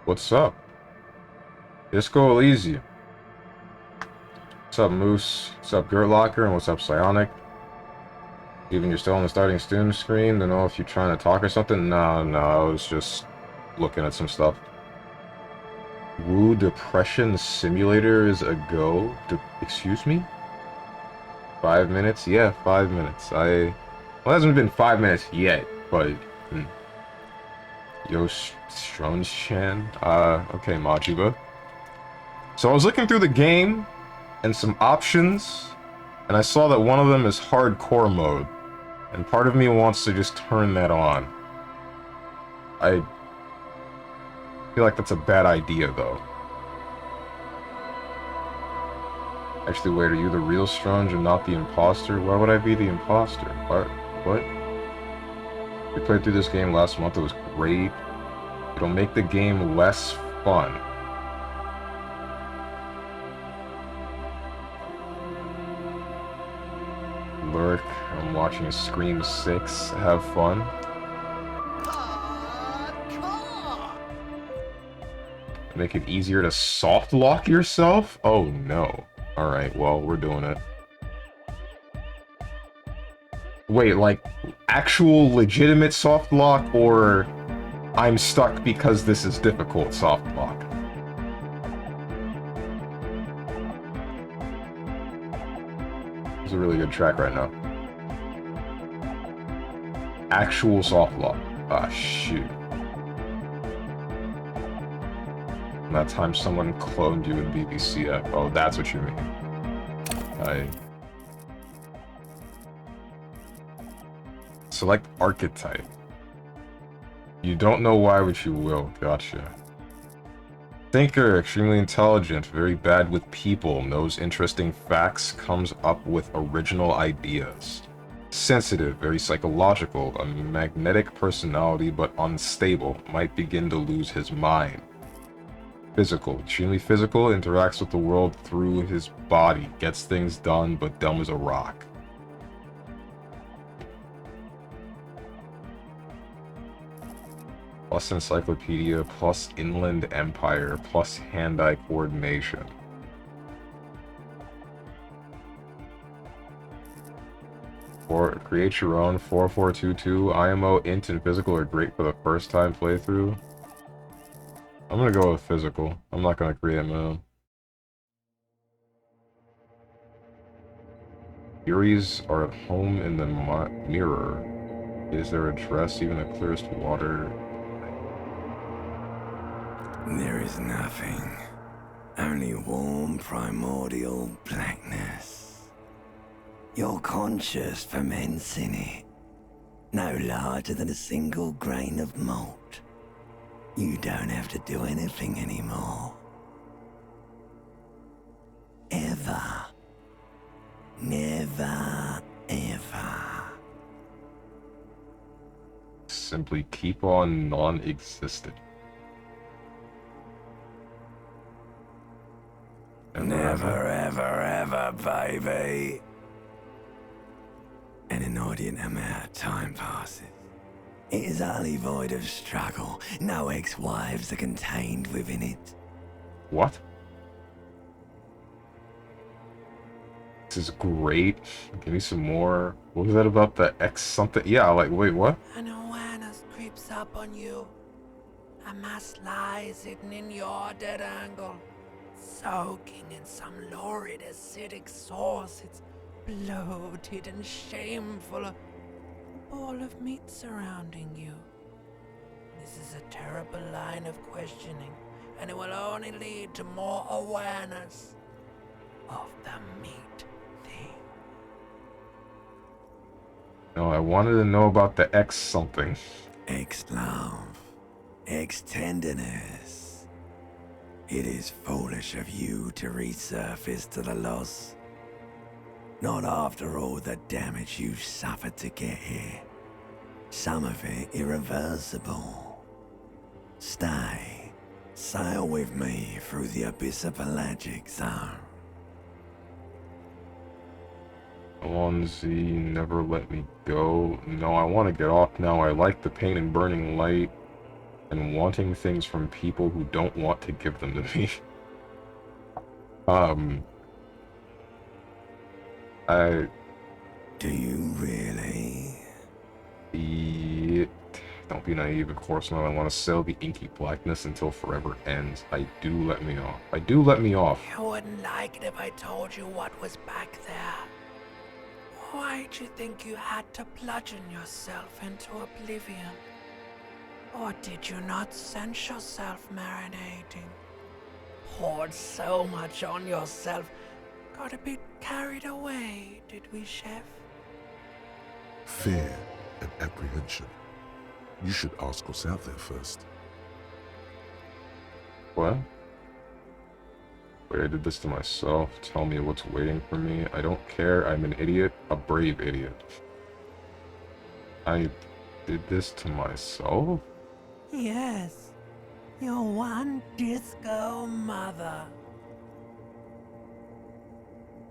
What's up? Disco Elysium. What's up, Moose? What's up, Gertlocker? And what's up, Psionic? Even you're still on the starting student screen, don't know if you're trying to talk or something? No, I was just looking at some stuff. Woo Depression Simulator is a go? Excuse me? 5 minutes? Yeah, 5 minutes. Well, it hasn't been 5 minutes yet, but... Yo, Strongman. Okay, Majiba. So I was looking through the game and some options, and I saw that one of them is hardcore mode, and part of me wants to just turn that on. I feel like that's a bad idea, though. Actually, wait, are you the real Strange and not the imposter? Why would I be the imposter? What? We played through this game last month, it was great. It'll make the game less fun. Lurk, I'm watching Scream 6, have fun. Make it easier to soft lock yourself? Oh no. Alright, well, we're doing it. Wait, like, actual legitimate soft lock, or I'm stuck because this is difficult soft lock? It's a really good track right now. Actual soft lock. Ah, shoot. That time someone cloned you in BBCF. Oh, that's what you mean. Select archetype. You don't know why, but you will. Gotcha. Thinker, extremely intelligent, very bad with people, knows interesting facts, comes up with original ideas. Sensitive, very psychological, a magnetic personality but unstable, might begin to lose his mind. Physical, extremely physical, interacts with the world through his body, gets things done but dumb as a rock. Plus encyclopedia, plus inland empire, plus hand-eye coordination. Or create your own 4422. IMO, int, and physical are great for the first time playthrough. I'm gonna go with physical. I'm not gonna create my own. Furies are at home in the mirror. Is there a dress, even the clearest water? There is nothing. Only warm primordial blackness. Your conscious ferments in it. No larger than a single grain of malt. You don't have to do anything anymore. Ever. Never, ever. Simply keep on non-existent. Never, ever, ever, baby. An inordinate amount of time passes. It is utterly void of struggle. No ex-wives are contained within it. What? This is great. Give me some more. What was that about the X something? Yeah, like, wait, what? An awareness creeps up on you. A mass lies hidden in your dead angle, soaking in some lurid acidic sauce. It's bloated and shameful. A ball of meat surrounding you. This is a terrible line of questioning, and it will only lead to more awareness of the meat thing. No, I wanted to know about the X something. Ex-love. Ex-tenderness. It is foolish of you to resurface to the loss. Not after all the damage you've suffered to get here. Some of it irreversible. Stay. Sail with me through the abyss of pelagic zone. Alonzi, never let me go. No, I want to get off now. I like the pain and burning light and wanting things from people who don't want to give them to me. Do you really? Don't be naive, of course not. I want to sail the inky blackness until forever ends. Do let me off. Do let me off. You wouldn't like it if I told you what was back there. Why'd you think you had to bludgeon yourself into oblivion? Or did you not sense yourself marinating? Poured so much on yourself. Got a bit carried away, did we, Chef? Fear and apprehension. You should ask what's out there first. What? Wait, I did this to myself. Tell me what's waiting for me. I don't care. I'm an idiot. A brave idiot. I did this to myself? Yes. Your one disco mother.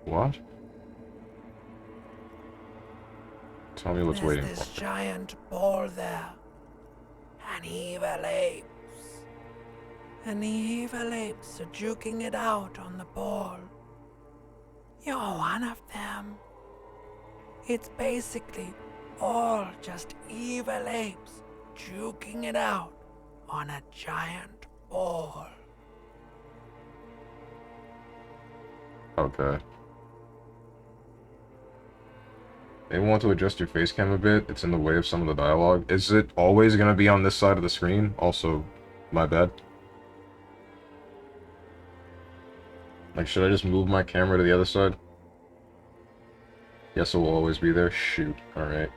What? Tell me what's waiting There's this for me. giant ball there. And evil apes. And the evil apes are juking it out on the ball. You're one of them. It's basically all just evil apes juking it out on a giant ball. Okay. Maybe want to adjust your face cam a bit. It's in the way of some of the dialogue. Is it always going to be on this side of the screen? Also, my bad. Like, should I just move my camera to the other side? Yes, it will always be there. Shoot. Alright.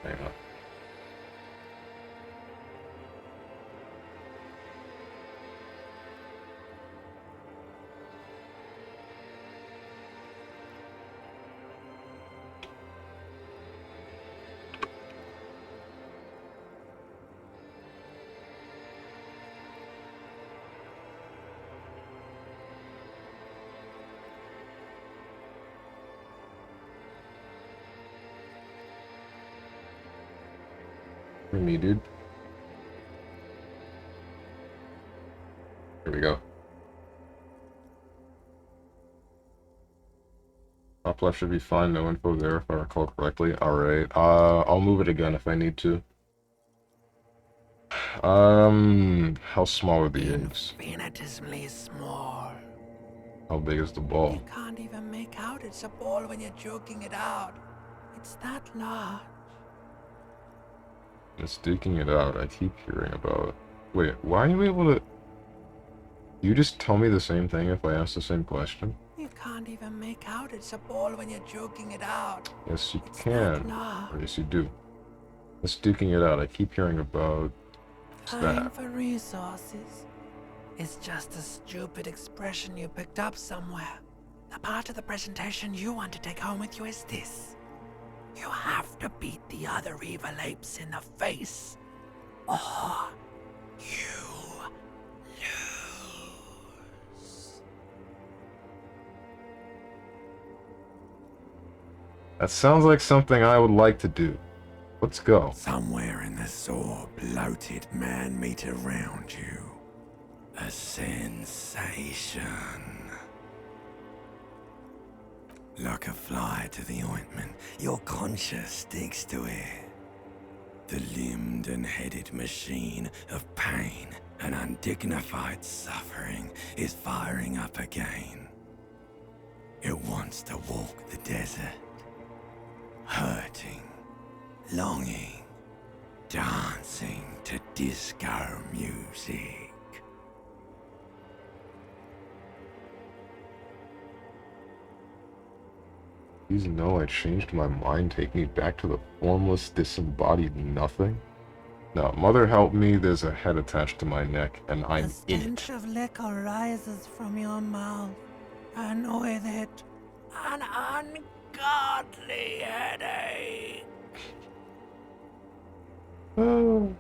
Hang on. For me, dude. Here we go. Huh? Top left should be fine. No info there if I recall correctly. Alright. I'll move it again if I need to. How small are the eggs? Infinitesimally small. How big is the ball? You can't even make out it's a ball when you're joking it out. It's that large. It's duking it out. I keep hearing about it. Wait, why are you able to... You just tell me the same thing if I ask the same question? You can't even make out it's a ball when you're joking it out. Yes, you It's can. that large. Or yes, you do. It's duking it out. I keep hearing about... Time that. for resources. It's just a stupid expression you picked up somewhere. The part of the presentation you want to take home with you is this. You have to beat the other evil apes in the face, or you lose. That sounds like something I would like to do. Let's go. Somewhere in the sore, bloated man meet around you. A sensation. Like a fly to the ointment, your conscience sticks to it. The limbed and headed machine of pain and undignified suffering is firing up again. It wants to walk the desert, hurting, longing, dancing to disco music. Please know I changed my mind. Take me back to the formless, disembodied nothing. No, mother help me. There's a head attached to my neck, and I'm The in stench it. of liquor rises from your mouth, and with it, an ungodly headache. Oh.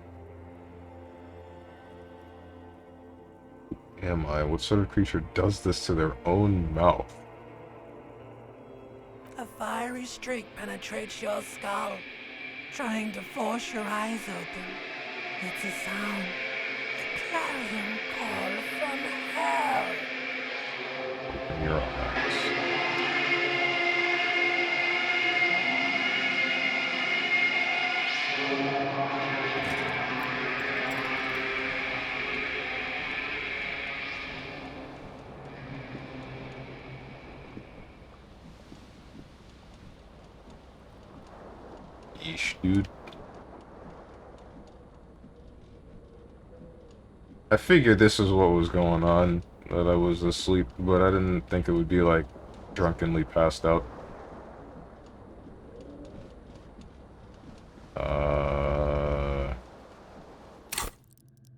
Am I? What sort of creature does this to their own mouth? A fiery streak penetrates your skull, trying to force your eyes open. It's a sound, a clarion call from hell. Open your eyes. Yeesh, dude. I figured this is what was going on, that I was asleep, but I didn't think it would be like drunkenly passed out.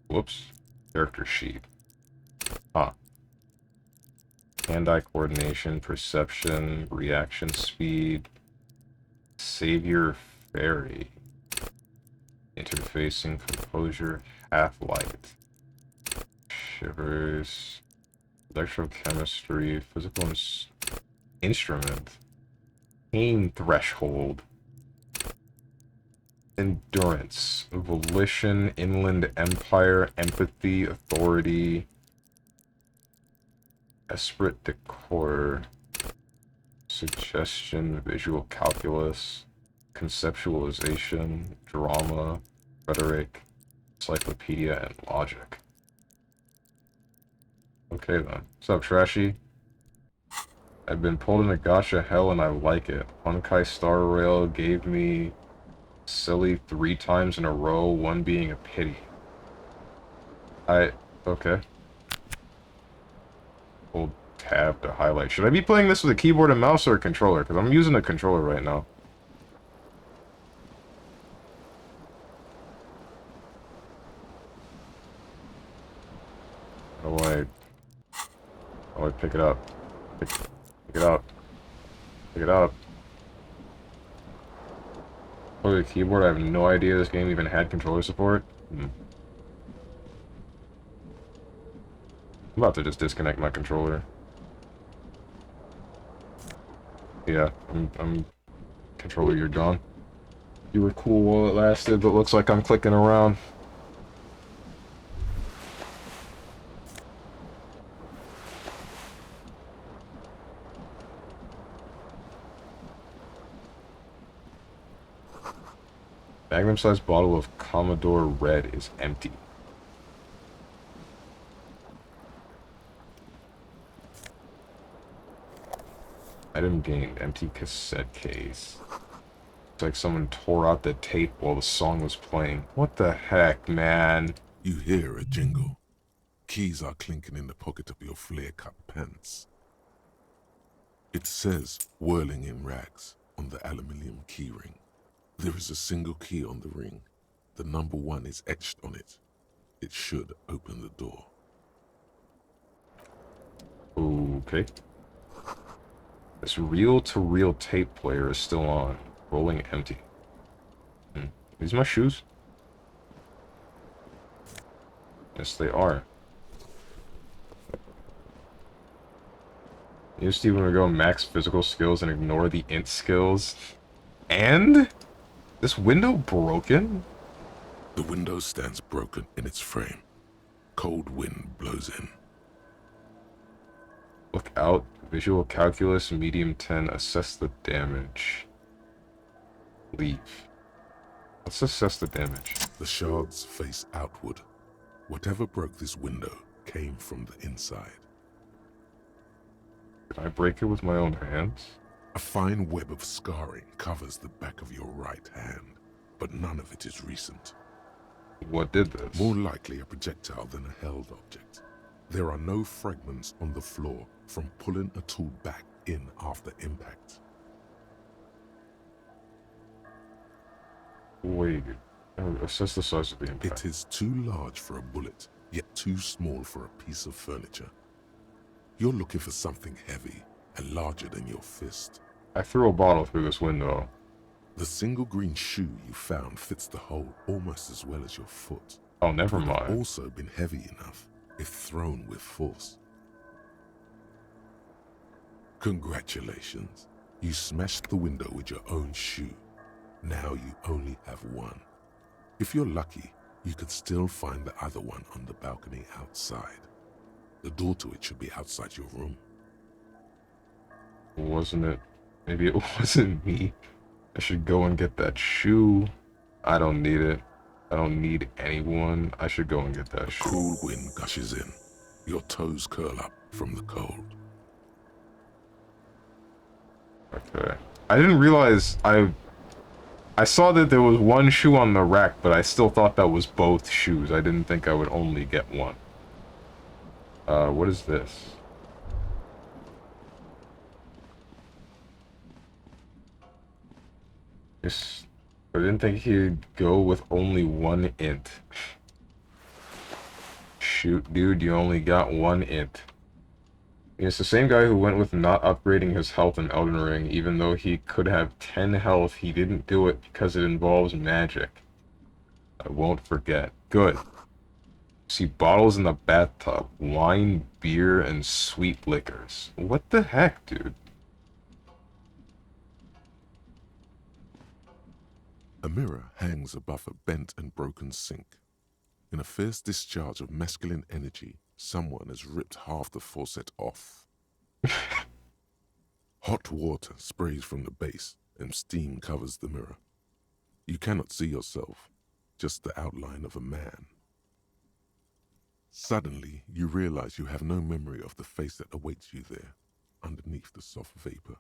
Whoops. Character sheet. Ah. Hand-eye coordination, perception, reaction speed, savior fairy, interfacing, composure, half-light, shivers, electrochemistry, physical instrument, pain threshold, endurance, volition, inland empire, empathy, authority, esprit decor, suggestion, visual calculus, conceptualization, drama, rhetoric, encyclopedia, and logic. Okay then. What's up, Trashy? I've been pulled into gacha hell and I like it. Honkai Star Rail gave me silly 3 times in a row, one being a pity. Okay. Hold tab to highlight. Should I be playing this with a keyboard and mouse or a controller? Because I'm using a controller right now. How do I pick it up? Pick it up. Pick it up. Oh, the keyboard, I have no idea this game even had controller support. I'm about to just disconnect my controller. Yeah, I'm controller, you're gone. You were cool while it lasted, but looks like I'm clicking around. Magnum-sized bottle of Commodore Red is empty. Item gained. Empty cassette case. It's like someone tore out the tape while the song was playing. What the heck, man? You hear a jingle. Keys are clinking in the pocket of your flare-cut pants. It says, whirling in rags, on the aluminium keyring. There is a single key on the ring. The number 1 is etched on it. It should open the door. Okay. This reel-to-reel tape player is still on. Rolling empty. These my shoes? Yes, they are. You, Steven, would go max physical skills and ignore the int skills. And? This window broken? The window stands broken in its frame. Cold wind blows in. Look out. Visual calculus, medium 10. Assess the damage. Leave. Let's assess the damage. The shards face outward. Whatever broke this window came from the inside. Can I break it with my own hands? A fine web of scarring covers the back of your right hand, but none of it is recent. What did this? More likely a projectile than a held object. There are no fragments on the floor from pulling a tool back in after impact. Wait. Assess the size of the impact. It is too large for a bullet, yet too small for a piece of furniture. You're looking for something heavy and larger than your fist. I threw a bottle through this window. The single green shoe you found fits the hole almost as well as your foot. Oh, never It would have mind. also been heavy enough if thrown with force. Congratulations. You smashed the window with your own shoe. Now you only have one. If you're lucky, you could still find the other one on the balcony outside. The door to it should be outside your room. Wasn't it? Maybe it wasn't me. I should go and get that shoe. I don't need it. I don't need anyone. I should go and get that shoe. Cool wind gushes in. Your toes curl up from the cold. Okay. I didn't realize I saw that there was one shoe on the rack, but I still thought that was both shoes. I didn't think I would only get one. What is this? Yes, I didn't think he'd go with only one int. Shoot, dude, you only got one int. It's the same guy who went with not upgrading his health in Elden Ring, even though he could have 10 health. He didn't do it because it involves magic. I won't forget. Good. See bottles in the bathtub. Wine, beer, and sweet liquors. What the heck, dude? A mirror hangs above a bent and broken sink. In a fierce discharge of masculine energy, someone has ripped half the faucet off. Hot water sprays from the base, and steam covers the mirror. You cannot see yourself, just the outline of a man. Suddenly, you realize you have no memory of the face that awaits you there, underneath the soft vapor.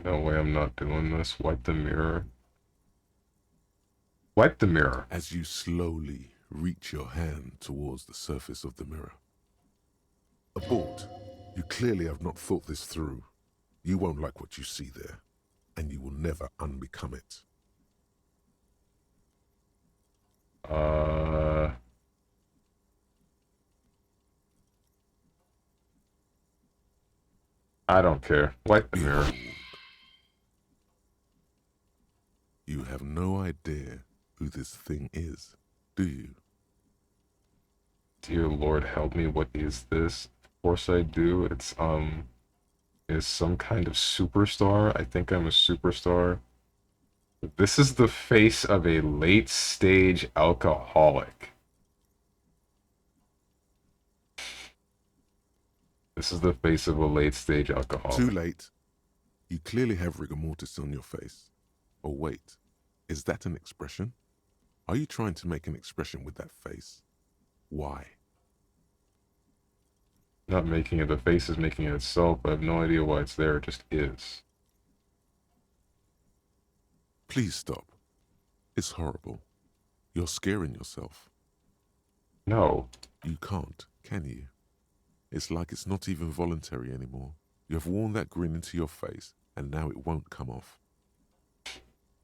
No way, I'm not doing this. Wipe the mirror. Wipe the mirror. As you slowly reach your hand towards the surface of the mirror. Abort. You clearly have not thought this through. You won't like what you see there, and you will never unbecome it. I don't care. Wipe the mirror. Behold. You have no idea who this thing is, do you? Dear Lord, help me. What is this? Of course I do. It's some kind of superstar. I think I'm a superstar. This is the face of a late-stage alcoholic. This is the face of a late-stage alcoholic. Too late. You clearly have rigor mortis on your face. Oh wait, is that an expression? Are you trying to make an expression with that face? Why? Not making it, the face is making it itself. I have no idea why it's there, it just is. Please stop. It's horrible. You're scaring yourself. No. You can't, can you? It's like it's not even voluntary anymore. You have worn that grin into your face, and now it won't come off.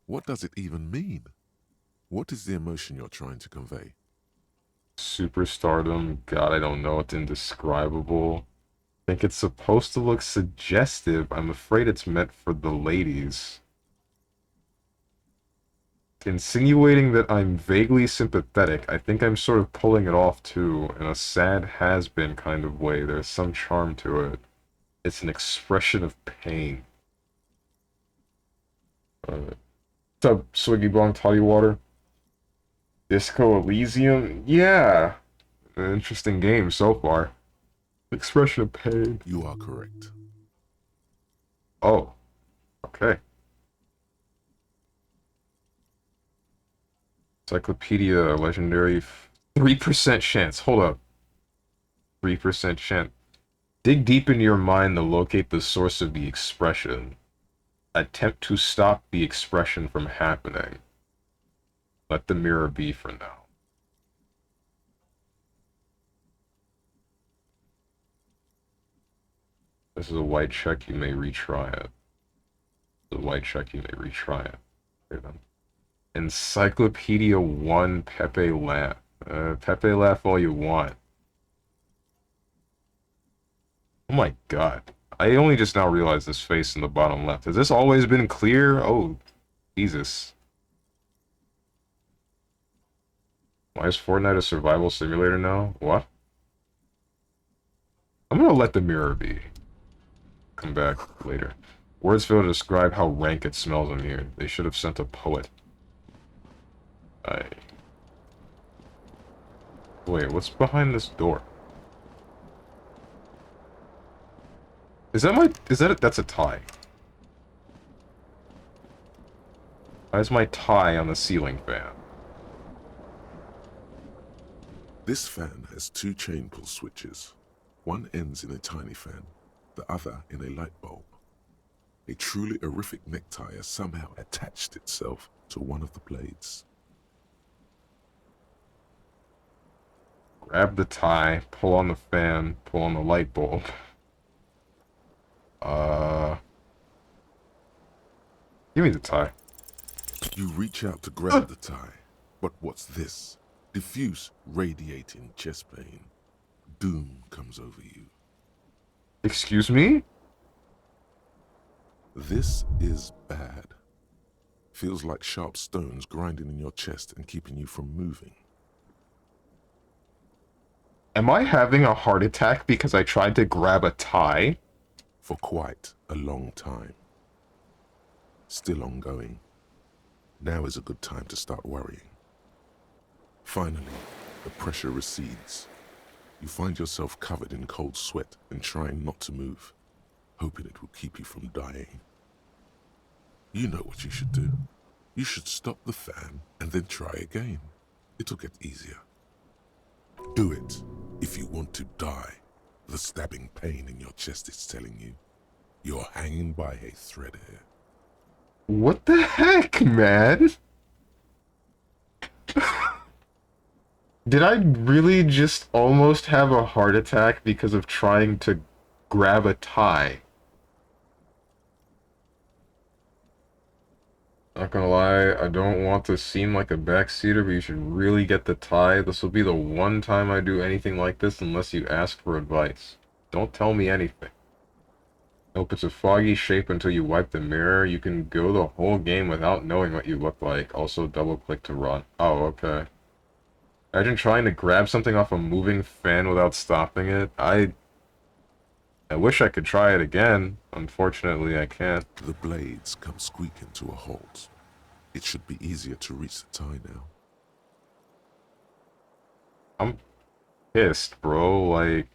What does it even mean? What is the emotion you're trying to convey? Superstardom, God, I don't know, it's indescribable. I think it's supposed to look suggestive. I'm afraid it's meant for the ladies. Insinuating that I'm vaguely sympathetic, I think I'm sort of pulling it off too, in a sad has-been kind of way. There's some charm to it. It's an expression of pain. What's up, Swiggy Bong Toddy Water? Disco Elysium? Yeah! An interesting game so far. Expression of pain. You are correct. Oh. Okay. Encyclopedia, legendary, 3% chance. Hold up. 3% chance. Dig deep into your mind to locate the source of the expression. Attempt to stop the expression from happening. Let the mirror be for now. This is a white check, you may retry it. This is a white check, you may retry it. Okay, then. Encyclopedia 1 Pepe Laugh. Pepe Laugh all you want. Oh my god. I only just now realized this face in the bottom left. Has this always been clear? Oh, Jesus. Why is Fortnite a survival simulator now? What? I'm gonna let the mirror be. Come back later. Words fail to describe how rank it smells in here. They should have sent a poet. Wait, what's behind this door? Is that that's a tie. Why is my tie on the ceiling fan? This fan has two chain pull switches. One ends in a tiny fan, the other in a light bulb. A truly horrific necktie has somehow attached itself to one of the blades. Grab the tie, pull on the fan, pull on the light bulb. Give me the tie. You reach out to grab the tie, but what's this? Diffuse, radiating chest pain. Doom comes over you. Excuse me? This is bad. Feels like sharp stones grinding in your chest and keeping you from moving. Am I having a heart attack because I tried to grab a tie? For quite a long time. Still ongoing. Now is a good time to start worrying. Finally, the pressure recedes. You find yourself covered in cold sweat and trying not to move, hoping it will keep you from dying. You know what you should do. You should stop the fan and then try again. It'll get easier. Do it if you want to die. The stabbing pain in your chest is telling you. You're hanging by a thread here. What the heck, man? Did I really just almost have a heart attack because of trying to grab a tie? Not gonna lie, I don't want to seem like a backseater, but you should really get the tie. This will be the one time I do anything like this unless you ask for advice. Don't tell me anything. Nope, it's a foggy shape until you wipe the mirror. You can go the whole game without knowing what you look like. Also, double-click to run. Oh, okay. Imagine trying to grab something off a moving fan without stopping it. I wish I could try it again. Unfortunately, I can't. The blades come squeaking to a halt. It should be easier to reach the tie now. I'm pissed, bro. Like...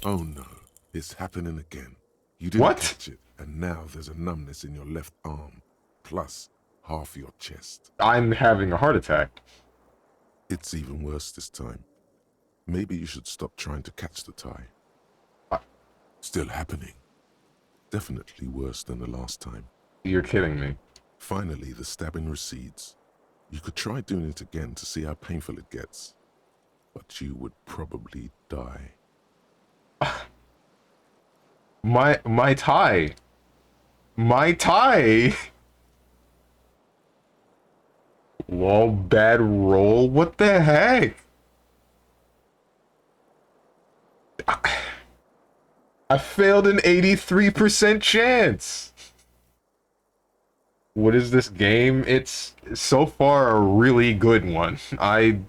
Oh no, it's happening again. You didn't What? catch it, and now there's a numbness in your left arm, plus half your chest. I'm having a heart attack. It's even worse this time. Maybe you should stop trying to catch the tie. Still happening. Definitely worse than the last time. You're kidding me. Finally, the stabbing recedes. You could try doing it again to see how painful it gets, but you would probably die. My tie. My tie. Lol, bad roll. What the heck? I failed an 83% chance. What is this game? It's so far a really good one. I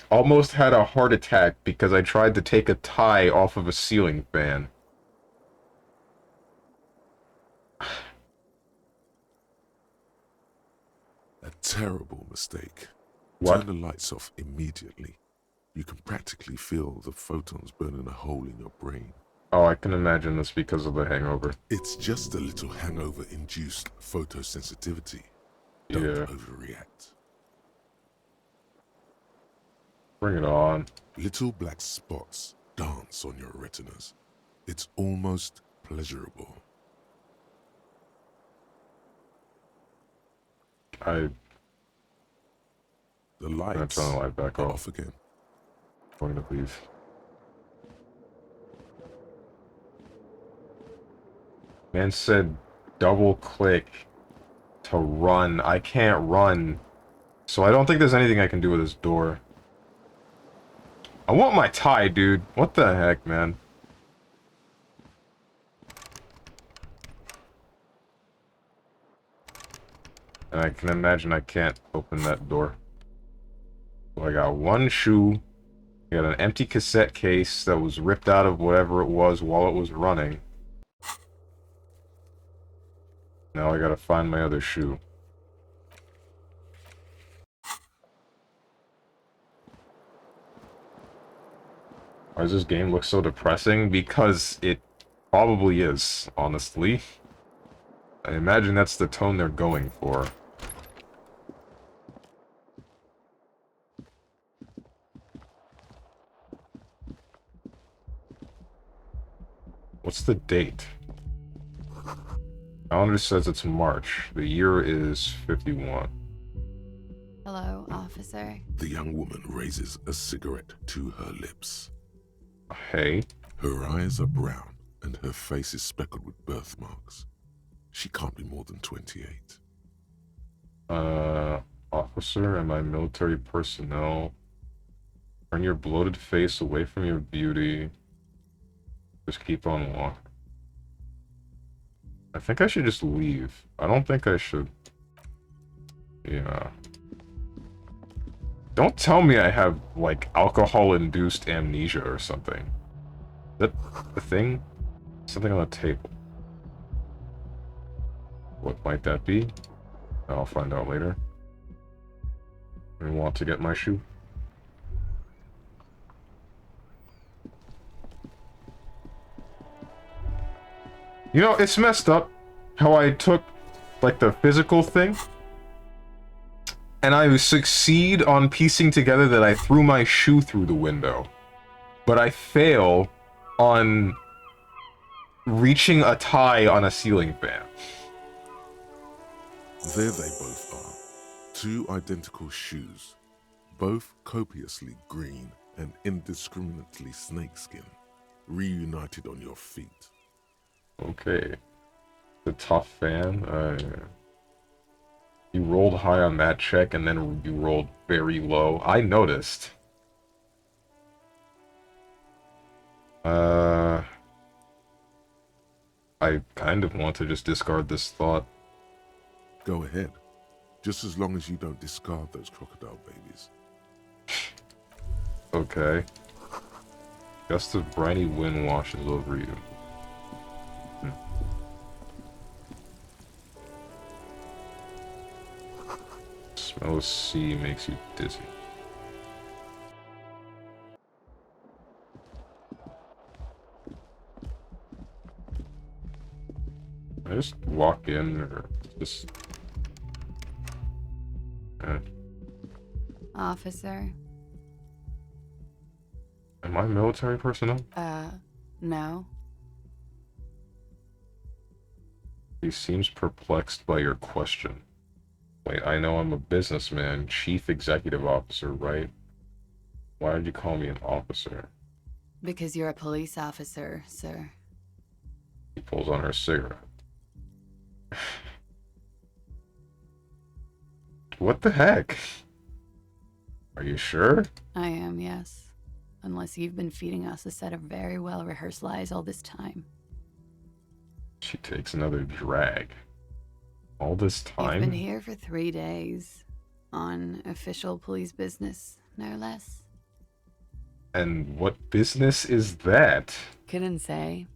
almost had a heart attack because I tried to take a tie off of a ceiling fan. A terrible mistake. What? Turn the lights off immediately. You can practically feel the photons burning a hole in your brain. Oh, I can imagine this because of the hangover. It's just a little hangover-induced photosensitivity. Don't Yeah. overreact. Bring it on. Little black spots dance on your retinas. It's almost pleasurable. I'm The gonna lights turn the light back are off. off again. I'm going to leave. Man said double click to run. I can't run. So I don't think there's anything I can do with this door. I want my tie, dude. What the heck, man? And I can imagine I can't open that door. So I got one shoe. I got an empty cassette case that was ripped out of whatever it was while it was running. Now I gotta find my other shoe. Why does this game look so depressing? Because it probably is, honestly. I imagine that's the tone they're going for. What's the date? Calendar says it's March. The year is 51. Hello, officer. The young woman raises a cigarette to her lips. Hey. Her eyes are brown and her face is speckled with birthmarks. She can't be more than 28. Officer, am I military personnel? Turn your bloated face away from your beauty. Just keep on walking. I think I should just leave. I don't think I should. Yeah. Don't tell me I have, like, alcohol-induced amnesia or something. Is that the thing? Something on the table. What might that be? I'll find out later. I want to get my shoe. You know, it's messed up how I took, like, the physical thing, and I succeed on piecing together that I threw my shoe through the window. But I fail on reaching a tie on a ceiling fan. There they both are. Two identical shoes, both copiously green and indiscriminately snakeskin, reunited on your feet. Okay. The tough fan. You rolled high on that check and then you rolled very low. I noticed. I kind of want to just discard this thought. Go ahead. Just as long as you don't discard those crocodile babies. Okay. Gust of briny wind washes over you. Smell of sea makes you dizzy. I just walk in or just... Officer? Am I military personnel? No. He seems perplexed by your question. Wait, I know I'm a businessman, chief executive officer, right? Why did you call me an officer? Because you're a police officer, sir. He pulls on her cigarette. What the heck? Are you sure? I am, yes. Unless you've been feeding us a set of very well-rehearsed lies all this time. She takes another drag. All this time? You've been here for 3 days. On official police business, no less. And what business is that? Couldn't say.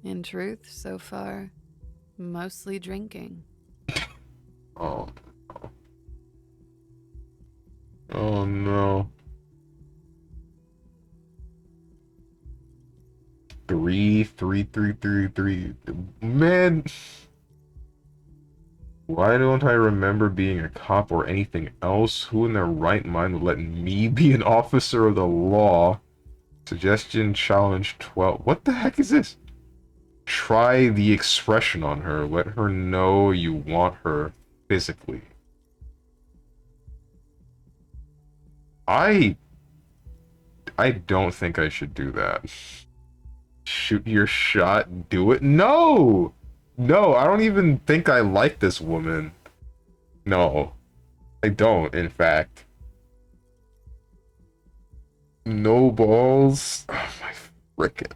In truth, so far, mostly drinking. Oh no. Oh no. 3. Man. Why don't I remember being a cop or anything else? Who in their right mind would let me be an officer of the law? Suggestion challenge 12. What the heck is this? Try the expression on her. Let her know you want her physically. I don't think I should do that. Shoot your shot, do it. No! No, I don't even think I like this woman. No. I don't, in fact. No balls. Oh my frickin'.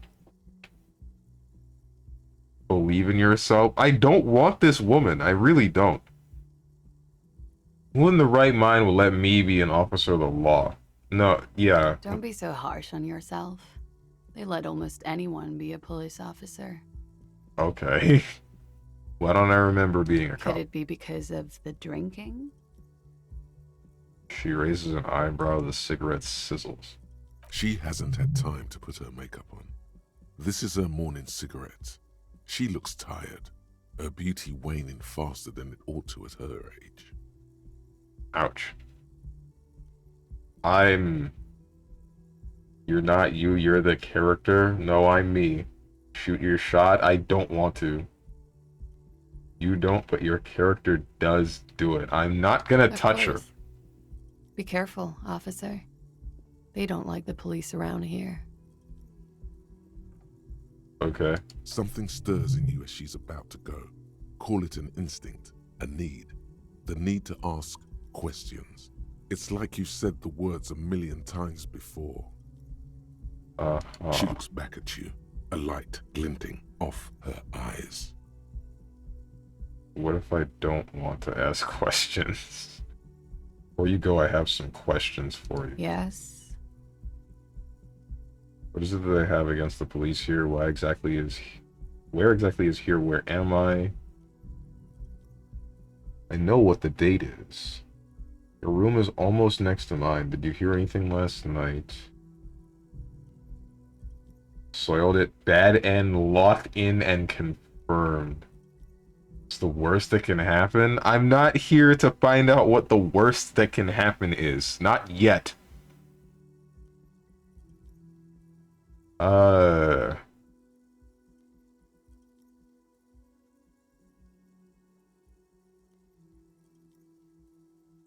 Believe in yourself. I don't want this woman. I really don't. Who in the right mind will let me be an officer of the law? No, yeah. Don't be so harsh on yourself. They let almost anyone be a police officer. Okay. Why don't I remember being a cop? Could it be because of the drinking? She raises an eyebrow, the cigarette sizzles. She hasn't had time to put her makeup on. This is her morning cigarette. She looks tired, her beauty waning faster than it ought to at her age. Ouch. You're not you, you're the character. No, I'm me. Shoot your shot. I don't want to. You don't, but your character does do it. I'm not gonna touch her. Be careful, officer. They don't like the police around here. Okay. Something stirs in you as she's about to go. Call it an instinct, a need. The need to ask questions. It's like you've said the words 1,000,000 times before. She looks back at you, a light glinting off her eyes. What if I don't want to ask questions? Before you go, I have some questions for you. Yes? What is it that I have against the police here? Where exactly is here? Where am I? I know what the date is. Your room is almost next to mine. Did you hear anything last night? Soiled it. Bad end. Locked in and confirmed. It's the worst that can happen. I'm not here to find out what the worst that can happen is. Not yet.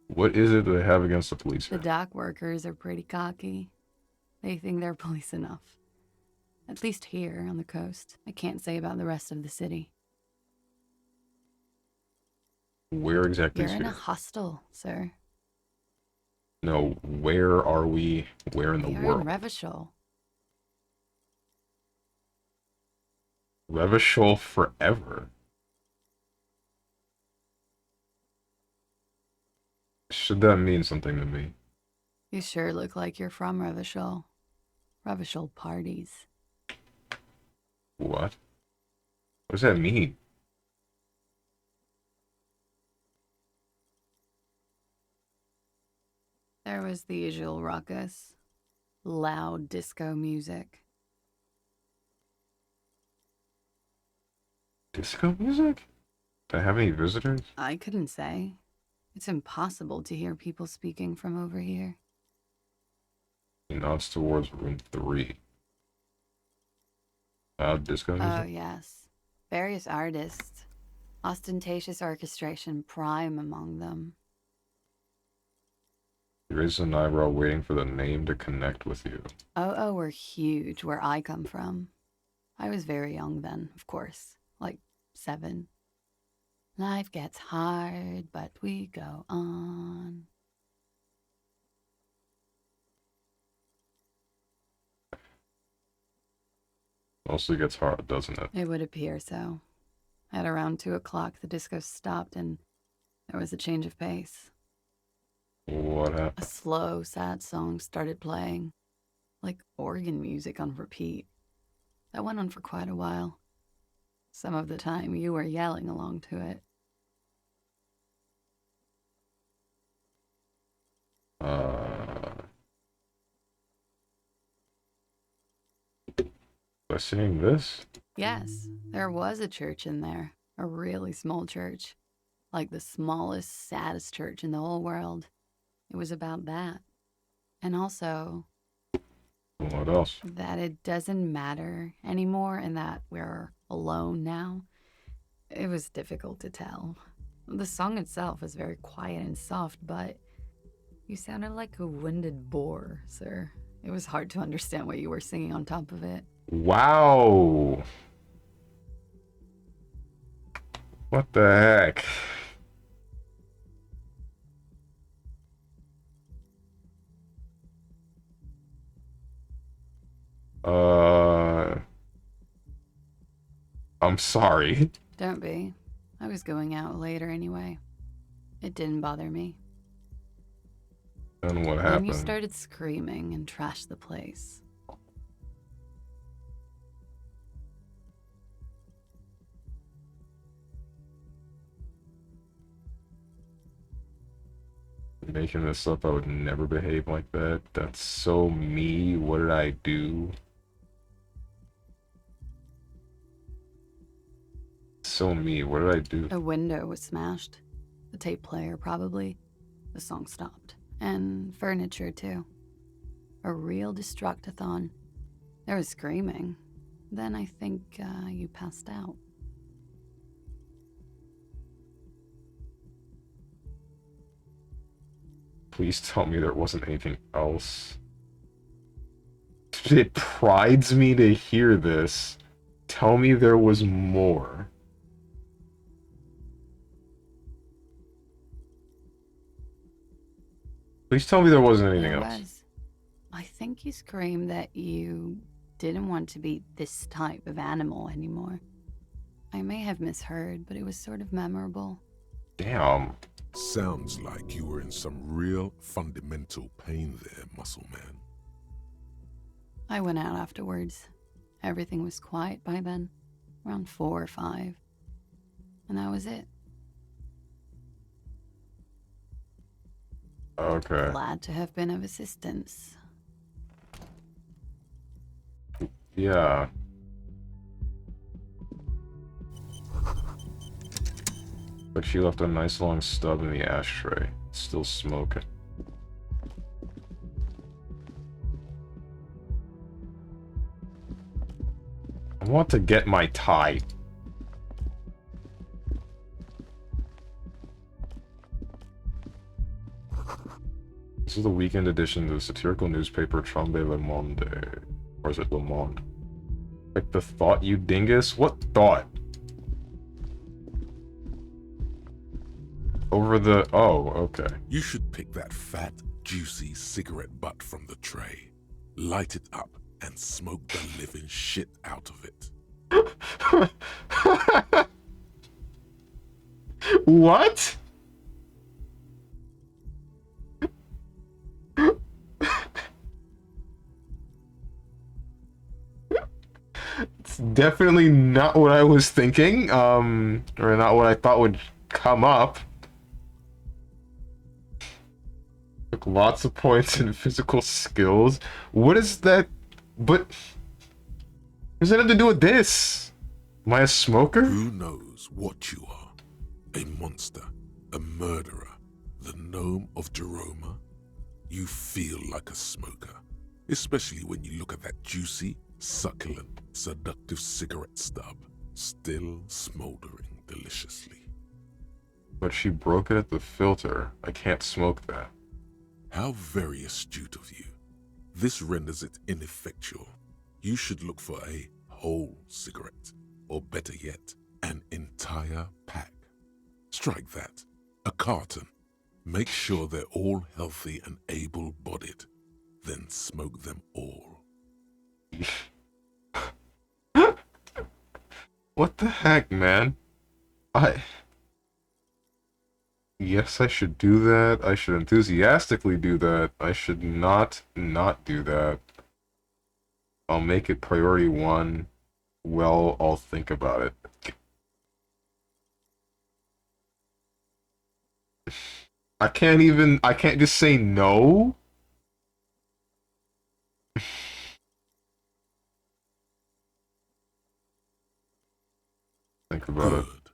What is it that I have against the police The here? dock workers are pretty cocky. They think they're police enough. At least here on the coast. I can't say about the rest of the city. Where exactly You're is in a here? hostel, sir. No, where are we? Where in the You're world? in Revachol. Revachol forever. Should that mean something to me? You sure look like you're from Revachol. Revachol parties. What? What does that mean? There was the usual ruckus. Loud disco music. Disco music? Do I have any visitors? I couldn't say. It's impossible to hear people speaking from over here. He nods towards room 3. Loud disco Oh, music? yes. Various artists. Ostentatious orchestration prime among them. He raises an eyebrow, waiting for the name to connect with you. Oh, were huge where I come from. I was very young then, of course. Like 7. Life gets hard, but we go on. Mostly gets hard, doesn't it? It would appear so. At around 2 o'clock, the disco stopped and there was a change of pace. What A happened? slow, sad song started playing, like organ music on repeat. That went on for quite a while. Some of the time, you were yelling along to it. By singing this? Yes, there was a church in there. A really small church. Like the smallest, saddest church in the whole world. It was about that. And also, What else? that it doesn't matter anymore and that we're alone now. It was difficult to tell. The song itself was very quiet and soft, but you sounded like a winded boar, sir. It was hard to understand what you were singing on top of it. Wow. What the heck? I'm sorry. Don't be. I was going out later anyway. It didn't bother me. Then what Then happened? you started screaming and trashed the place. Making this up, I would never behave like that. That's so me. What did I do? So me. What did I do? A window was smashed. The tape player, probably. The song stopped. And furniture, too. A real destructathon. There was screaming. Then I think you passed out. Please tell me there wasn't anything else. It prides me to hear this. Tell me there was more. Please tell me there wasn't anything There else. was. I think you screamed that you didn't want to be this type of animal anymore. I may have misheard, but it was sort of memorable. Damn. Sounds like you were in some real fundamental pain there, muscle man. I went out afterwards. Everything was quiet by then, around 4 or 5. And that was it. Okay. Glad to have been of assistance. Yeah. But she left a nice long stub in the ashtray. It's still smoking. I want to get my tie. This is the weekend edition of the satirical newspaper Trombe Le Monde. Or is it Le Monde? Like the thought, you dingus? What thought? Over the... Oh, okay. You should pick that fat, juicy cigarette butt from the tray, light it up, and smoke the living shit out of it. What? It's definitely not what I was thinking, or not what I thought would come up. Took lots of points in physical skills. What is that? But what does that have to do with this? Am I a smoker? Who knows what you are? A monster, a murderer, the gnome of Jeroma? You feel like a smoker, especially when you look at that juicy, succulent, seductive cigarette stub, still smoldering deliciously. But she broke it at the filter. I can't smoke that. How very astute of you. This renders it ineffectual. You should look for a whole cigarette, or better yet, an entire pack. Strike that. A carton. Make sure they're all healthy and able-bodied. Then smoke them all. What the heck, man? Yes, I should do that. I should enthusiastically do that. I should not do that. I'll make it priority 1. Well, I'll think about it. I can't just say no? Think about it. Good.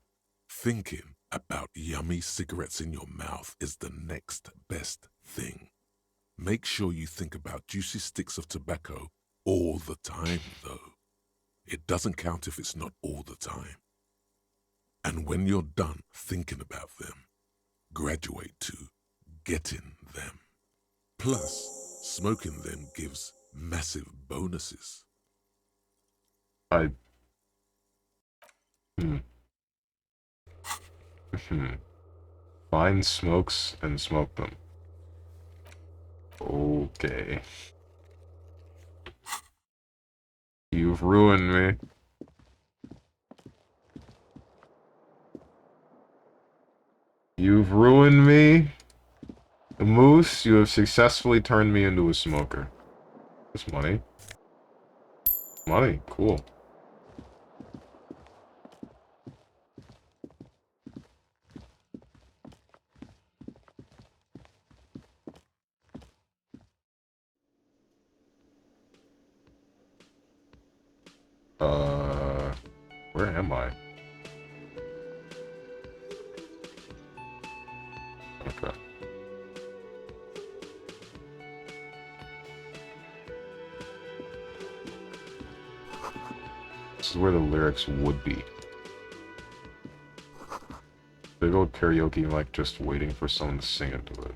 Thinking about yummy cigarettes in your mouth is the next best thing. Make sure you think about juicy sticks of tobacco all the time, though. It doesn't count if it's not all the time. And when you're done thinking about them, graduate to getting them. Plus, smoking them gives massive bonuses. Find smokes and smoke them. Okay. You've ruined me. You've ruined me. Moose, you have successfully turned me into a smoker. That's money. Money, cool. Where am I? Okay. This is where the lyrics would be. Big old karaoke mic just waiting for someone to sing into it.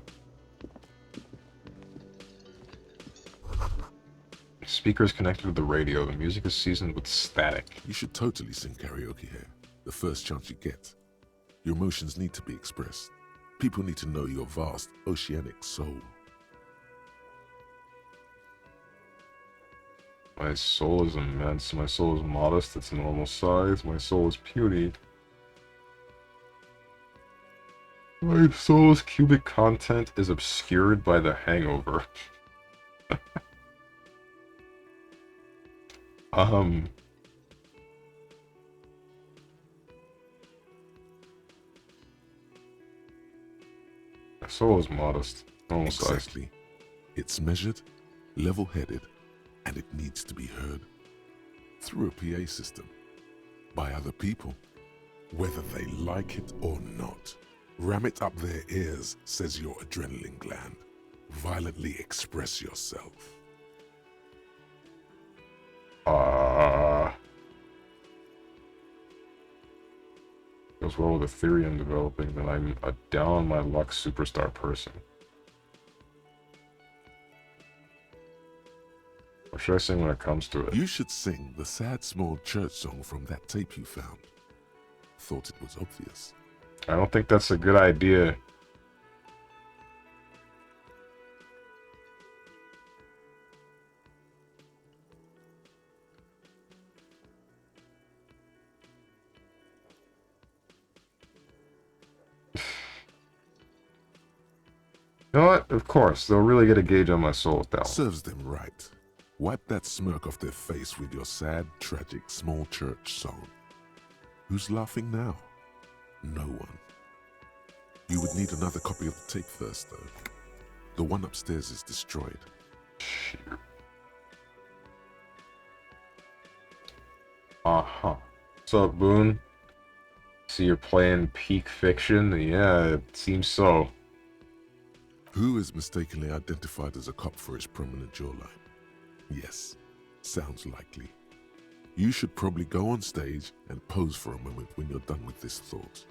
Speakers connected to the radio. The music is seasoned with static. You should totally sing karaoke here, the first chance you get. Your emotions need to be expressed. People need to know your vast, oceanic soul. My soul is immense. My soul is modest. It's normal size. My soul is puny. My soul's cubic content is obscured by the hangover. My soul is modest. Normal size. Exactly. It's measured, level-headed, and it needs to be heard through a PA system by other people, whether they like it or not. Ram it up their ears, says your adrenaline gland. Violently express yourself. Goes well with the theory I'm developing that I'm a down-on-my-luck superstar person. What should I sing when it comes to it? You should sing the sad small church song from that tape you found. Thought it was obvious. I don't think that's a good idea. You know what? Of course, they'll really get a gauge on my soul with that one. Serves them right. Wipe that smirk off their face with your sad, tragic, small church song. Who's laughing now? No one. You would need another copy of the tape first, though. The one upstairs is destroyed. Uh-huh. What's up, Boone? See you're playing peak fiction? Yeah, it seems so. Who is mistakenly identified as a cop for his prominent jawline? Yes, sounds likely. You should probably go on stage and pose for a moment when you're done with this thought.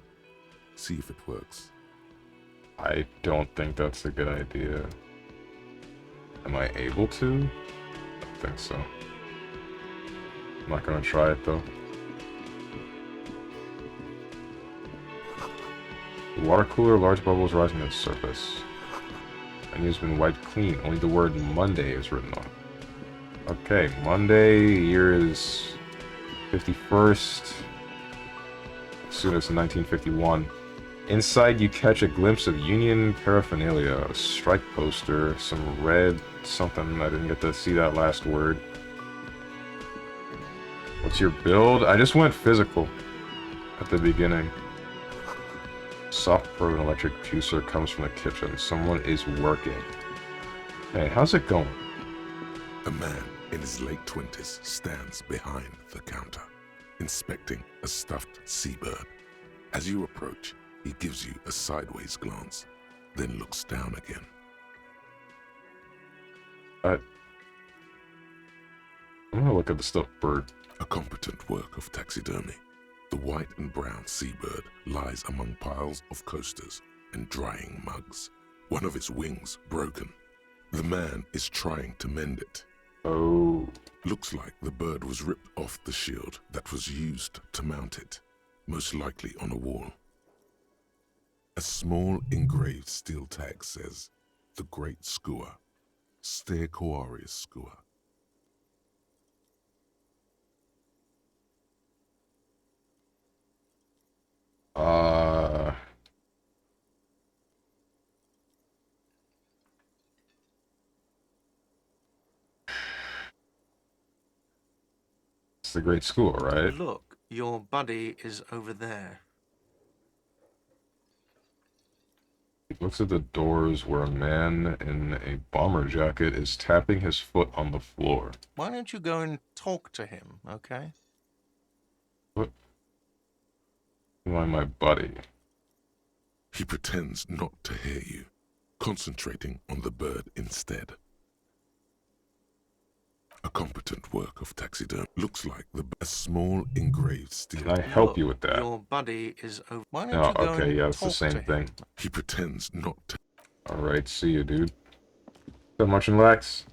See if it works. I don't think that's a good idea. Am I able to? I don't think so. I'm not gonna try it though. The water cooler, large bubbles rising to the surface. And it's been wiped clean. Only the word Monday is written on. Okay, Monday, year is 51st. Soonest in 1951. Inside, you catch a glimpse of Union paraphernalia, a strike poster, some red something. I didn't get to see that last word. What's your build? I just went physical at the beginning. Soft probe electric juicer comes from the kitchen. Someone is working. Hey, how's it going? A man in his late 20s stands behind the counter, inspecting a stuffed seabird. As you approach, he gives you a sideways glance, then looks down again. I'm gonna look at the stuffed bird. A competent work of taxidermy. The white and brown seabird lies among piles of coasters and drying mugs. One of its wings broken. The man is trying to mend it. Oh. Looks like the bird was ripped off the shield that was used to mount it, most likely on a wall. A small engraved steel tag says, "The Great Skua, Stegoarius Skua." It's the Great School, right? Look, your buddy is over there. He looks at the doors where a man in a bomber jacket is tapping his foot on the floor. Why don't you go and talk to him, okay? What? Why my buddy? He pretends not to hear you, concentrating on the bird instead. A competent work of taxidermy. Looks like a small engraved steel. Can I help Look, you with that? Your buddy is over. Why don't Oh, you go okay, and yeah, it's the talk same to thing. him? He pretends not to. Alright, see you, dude. So much and Lex.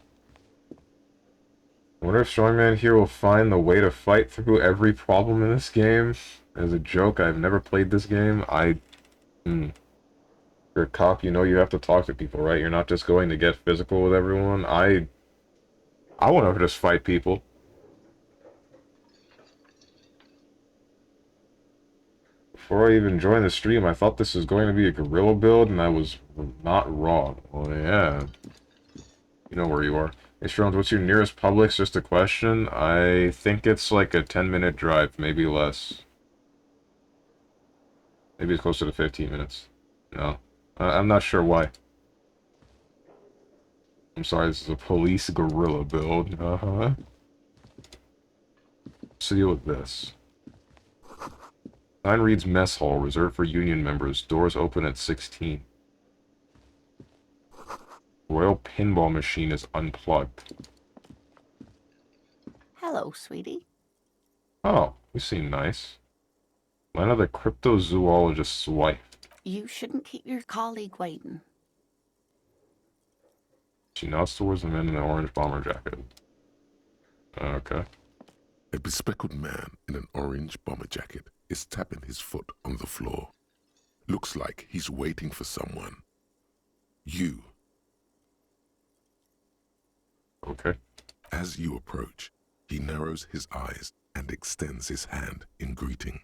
I wonder if Strongman here will find the way to fight through every problem in this game. As a joke, I've never played this game. If you're a cop, you know you have to talk to people, right? You're not just going to get physical with everyone. I want to just fight people. Before I even joined the stream, I thought this was going to be a guerrilla build, and I was not wrong. Well, yeah. You know where you are. Hey, Strons, what's your nearest Publix? Just a question. I think it's like a 10-minute drive, maybe less. Maybe it's closer to 15 minutes. No. I'm not sure why. I'm sorry, this is a police guerrilla build. Uh-huh. Let's deal with this. 9 Reed's Mess Hall, reserved for Union members. Doors open at 16. Royal Pinball Machine is unplugged. Hello, sweetie. Oh, you seem nice. Land of the Cryptozoologist's wife. You shouldn't keep your colleague waiting. She nods towards the man in the orange bomber jacket. Okay. A bespectacled man in an orange bomber jacket is tapping his foot on the floor. Looks like he's waiting for someone. You. Okay. As you approach, he narrows his eyes and extends his hand in greeting.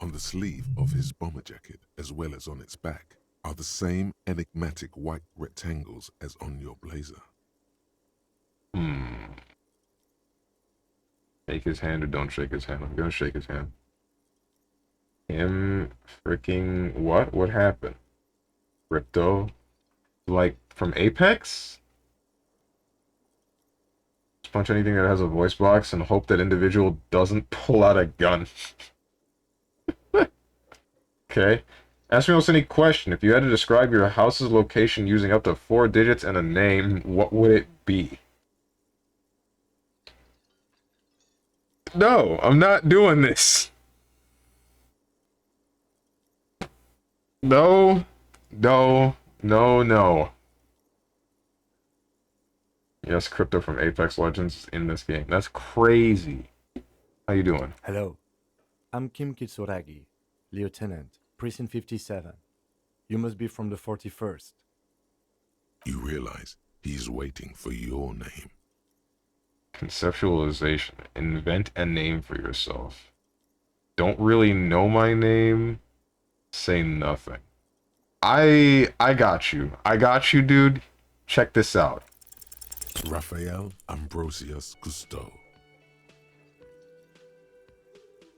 On the sleeve of his bomber jacket, as well as on its back, are the same enigmatic white rectangles as on your blazer. Shake his hand or don't shake his hand. I'm gonna shake his hand. Him freaking what? What happened? Crypto? Like from Apex? Just punch anything that has a voice box and hope that individual doesn't pull out a gun. Okay. Ask me almost any question. If you had to describe your house's location using up to 4 digits and a name, what would it be? No, I'm not doing this. No, no, no, no. Yes, Crypto from Apex Legends is in this game. That's crazy. How you doing? Hello, I'm Kim Kitsuragi, Lieutenant, Precinct 57. You must be from the 41st. You realize he's waiting for your name. Conceptualization. Invent a name for yourself. Don't really know my name. Say nothing. I got you. I got you, dude. Check this out. Raphael Ambrosius Cousteau.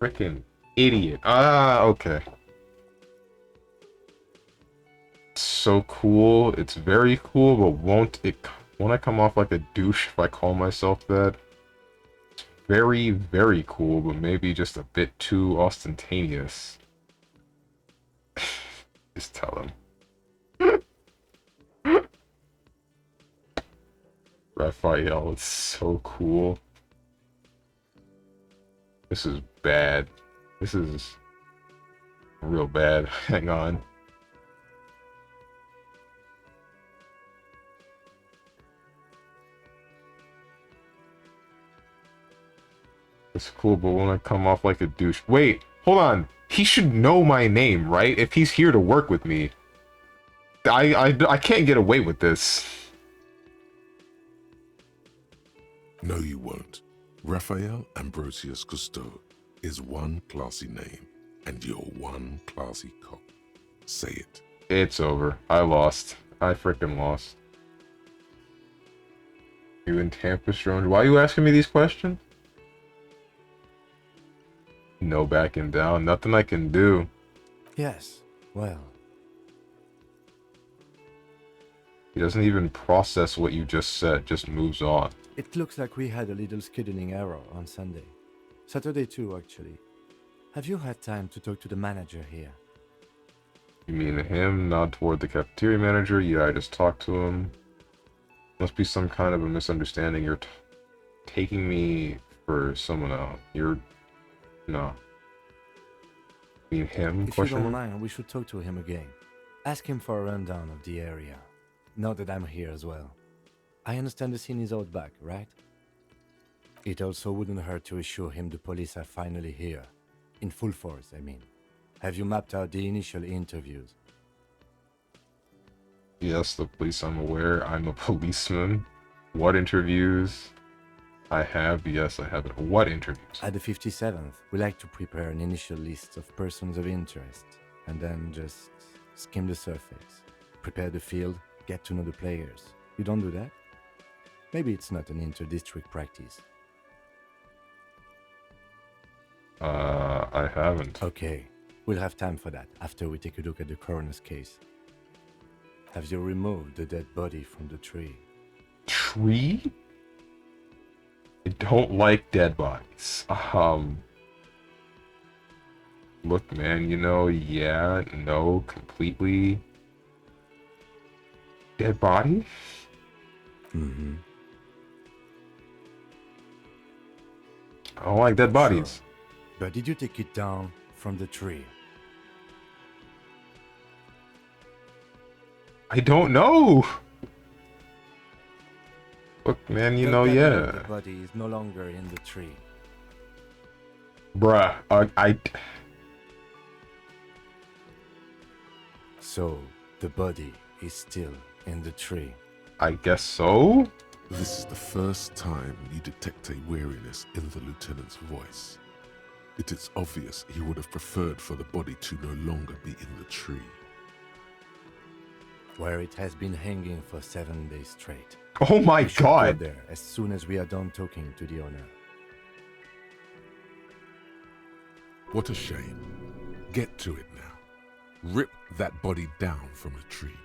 Freaking idiot. Ah, okay. So cool. It's very cool, but won't I come off like a douche if I call myself that? It's very, very cool, but maybe just a bit too ostentatious. Just tell him. Raphael, it's so cool. This is bad. This is real bad. Hang on. It's cool, but won't I come off like a douche? Wait, hold on. He should know my name, right? If he's here to work with me. I can't get away with this. No, you won't. Raphael Ambrosius Cousteau is one classy name, and you're one classy cop. Say it. It's over. I lost. I freaking lost. You in Tampa, Strange? Why are you asking me these questions? No backing down. Nothing I can do. Yes, well, He doesn't even process what you just said. Just moves on. it looks like we had a little scheduling error on Sunday. Saturday too, actually. Have you had time to talk to the manager here? You mean him? Nod toward the cafeteria manager. Yeah, I just talked to him. Must be some kind of a misunderstanding. You're taking me for someone else. No. You mean him? If you Question don't mark? mind, we should talk to him again. Ask him for a rundown of the area. Now that I'm here as well. I understand the scene is out back, right? It also wouldn't hurt to assure him the police are finally here. In full force, I mean. Have you mapped out the initial interviews? Yes, the police, I'm aware. I'm a policeman. What interviews? I have. Yes, I have. What interviews? At the 57th, we like to prepare an initial list of persons of interest, and then just skim the surface. Prepare the field, get to know the players. You don't do that? Maybe it's not an inter-district practice. I haven't. Okay, we'll have time for that after we take a look at the coroner's case. Have you removed the dead body from the tree? Tree? I don't like dead bodies. Look, man, yeah, no, completely. Dead body? Mm-hmm. I don't like dead bodies. But did you take it down from the tree? I don't know. Look, man, The yeah. body is no longer in the tree. Bruh, So, the body is still in the tree. I guess so? This is the first time you detect a weariness in the lieutenant's voice. It is obvious he would have preferred for the body to no longer be in the tree. Where it has been hanging for 7 days straight. Oh my We should go god. there as soon as we are done talking to the owner. What a shame. Get to it now. Rip that body down from the tree.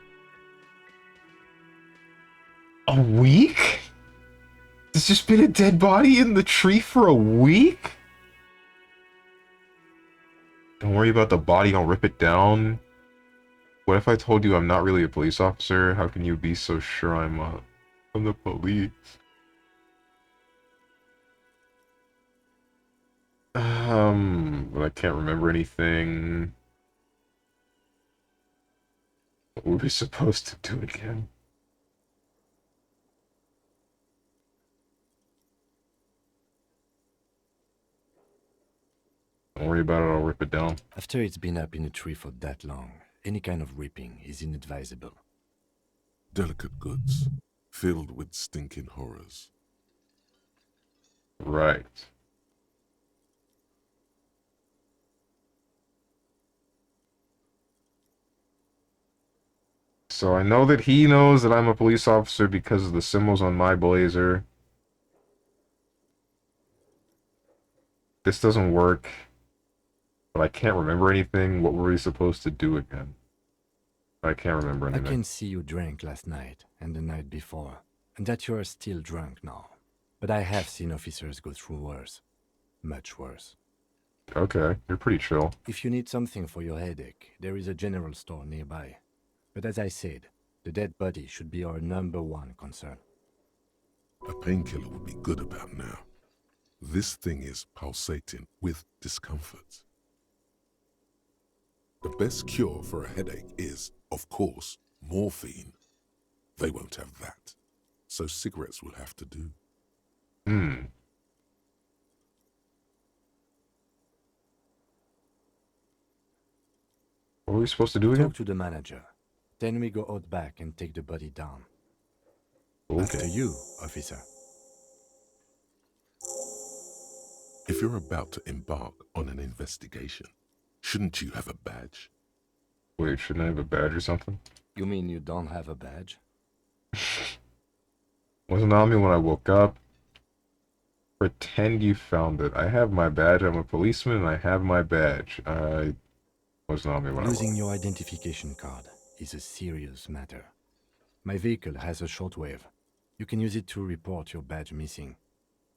A week? There's just been a dead body in the tree for a week? Don't worry about the body, I'll rip it down. What if I told you I'm not really a police officer? How can you be so sure I'm the police? But I can't remember anything. What were we supposed to do again? Don't worry about it, I'll rip it down. After it's been up in a tree for that long, any kind of ripping is inadvisable. Delicate goods, filled with stinking horrors. Right. So I know that he knows that I'm a police officer because of the symbols on my blazer. This doesn't work. But I can't remember anything. What were we supposed to do again? I can't remember I anything. can see you drank last night and the night before, and that you are still drunk now. But I have seen officers go through worse. Much worse. Okay, you're pretty chill. If you need something for your headache, there is a general store nearby. But as I said, the dead body should be our #1 concern. A painkiller would be good about now. This thing is pulsating with discomfort. The best cure for a headache is, of course, morphine. They won't have that, so cigarettes will have to do. What were we supposed to do again? Talk to the manager. Then we go out back and take the body down. After Okay. you, officer. If you're about to embark on an investigation, shouldn't you have a badge? Wait, shouldn't I have a badge or something? You mean you don't have a badge? Wasn't on me when I woke up. Pretend you found it. I have my badge. I'm a policeman and I have my badge. I wasn't on me when I woke Losing up. your identification card is a serious matter. My vehicle has a shortwave. You can use it to report your badge missing.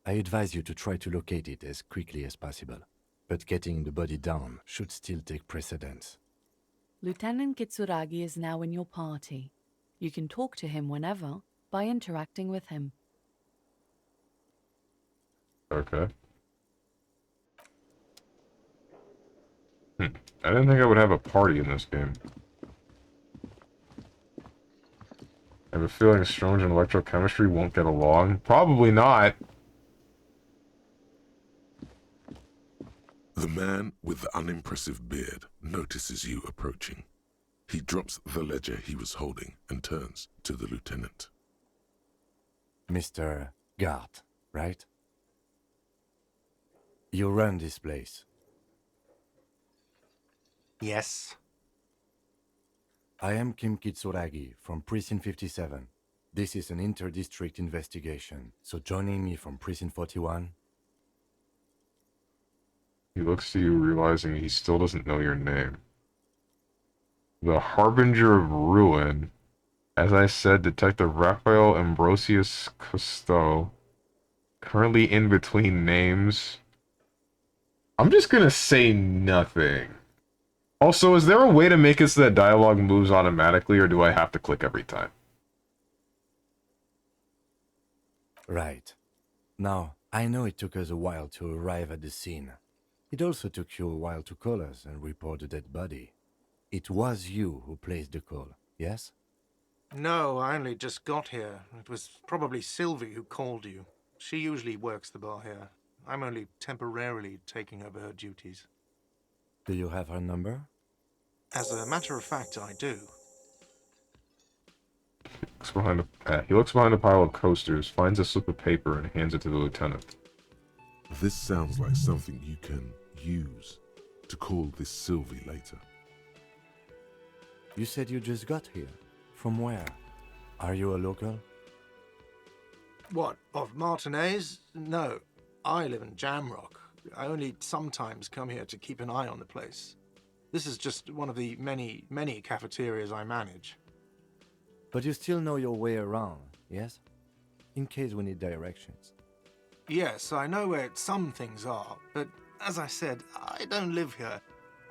I advise you to try to locate it as quickly as possible, but getting the body down should still take precedence. Lieutenant Kitsuragi is now in your party. You can talk to him whenever by interacting with him. Okay. I didn't think I would have a party in this game. I have a feeling Strange and electrochemistry won't get along. Probably not. The man with the unimpressive beard notices you approaching. He drops the ledger he was holding and turns to the lieutenant. Mr. Gart, right? You run this place. Yes. I am Kim Kitsuragi from Precinct 57. This is an inter-district investigation, so joining me from Precinct 41... He looks to you, realizing he still doesn't know your name. The Harbinger of Ruin. As I said, Detective Raphael Ambrosius Cousteau. Currently in between names. I'm just gonna say nothing. Also, is there a way to make it so that dialogue moves automatically, or do I have to click every time? Right. Now, I know it took us a while to arrive at the scene. It also took you a while to call us and report the dead body. It was you who placed the call, yes? No, I only just got here. It was probably Sylvie who called you. She usually works the bar here. I'm only temporarily taking over her duties. Do you have her number? As a matter of fact, I do. He looks behind a pile of coasters, finds a slip of paper, and hands it to the lieutenant. This sounds like something you can use to call this Sylvie later. You said you just got here. From where? Are you a local? What, of Martinez? No, I live in Jamrock. I only sometimes come here to keep an eye on the place. This is just one of the many, many cafeterias I manage. But you still know your way around, yes? in case we need directions. Yes, I know where some things are, but as I said, I don't live here.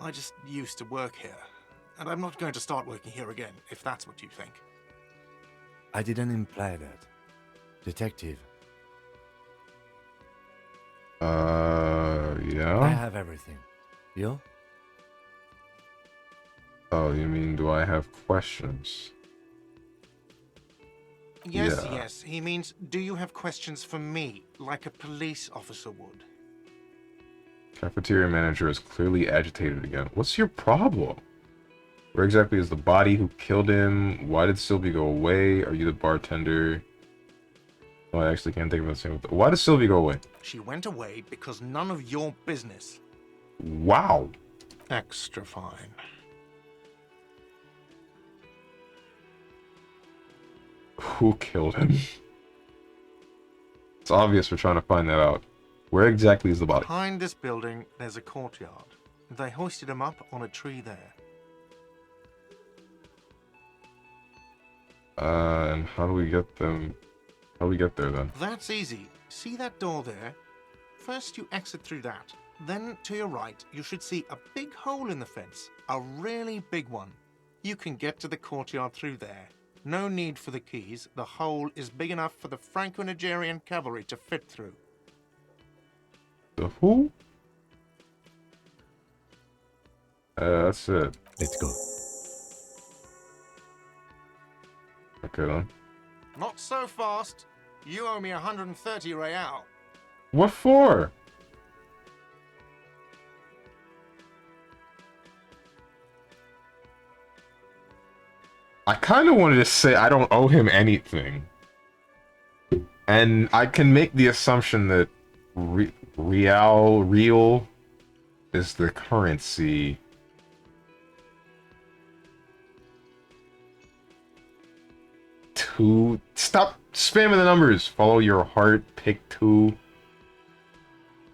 I just used to work here. And I'm not going to start working here again, if that's what you think. I didn't imply that. Detective, I Yeah? have everything. You? Oh, you mean, do I have questions? Yes, Yeah. yes. He means, do you have questions for me, like a police officer would? Cafeteria manager is clearly agitated again. What's your problem? Where exactly is the body? Who killed him? Why did Sylvie go away? Are you the bartender? Oh, I actually can't think of the same. Why did Sylvie go away? She went away because none of your business. Wow. Extra fine. Who killed him? It's obvious we're trying to find that out. Where exactly is the body? Behind this building, there's a courtyard. They hoisted him up on a tree there. And how do we get them? How do we get there then? That's easy. See that door there? First you exit through that. Then to your right, you should see a big hole in the fence. A really big one. You can get to the courtyard through there. No need for the keys. The hole is big enough for the Franco-Nigerian cavalry to fit through. The who? That's it. Let's go. Okay then. Not so fast. You owe me 130 real. What for? I kind of wanted to say I don't owe him anything. And I can make the assumption that real is the currency. Two. Stop spamming the numbers. Follow your heart. Pick 2.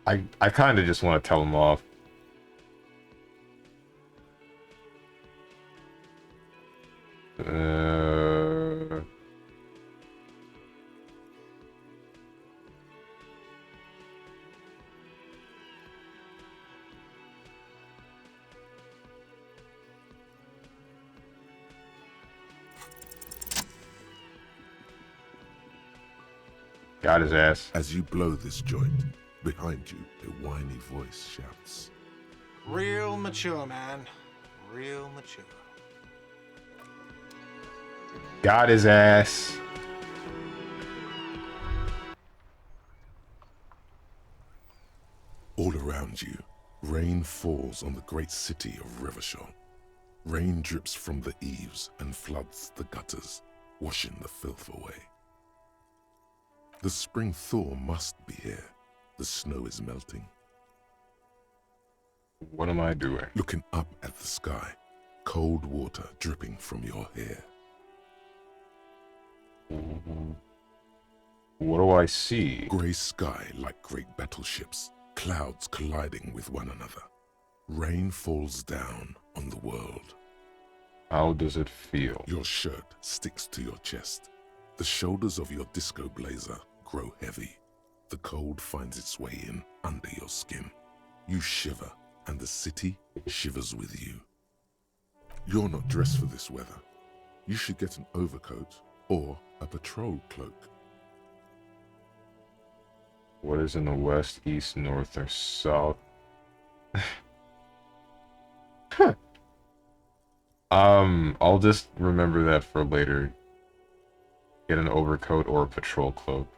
I kind of just want to tell him off. Got his ass. As you blow this joint, behind you, a whiny voice shouts. Real mature, man. Real mature. Got his ass. All around you, rain falls on the great city of Revachol. Rain drips from the eaves and floods the gutters, washing the filth away. The spring thaw must be here. The snow is melting. What am I doing? Looking up at the sky, cold water dripping from your hair. What do I see? Grey sky like great battleships, clouds colliding with one another. Rain falls down on the world. How does it feel? Your shirt sticks to your chest. The shoulders of your disco blazer grow heavy. The cold finds its way in under your skin. You shiver, and the city shivers with you. You're not dressed for this weather. You should get an overcoat or a patrol cloak. What is in the west, east, north, or south? Huh. I'll just remember that for later. Get an overcoat or a patrol cloak.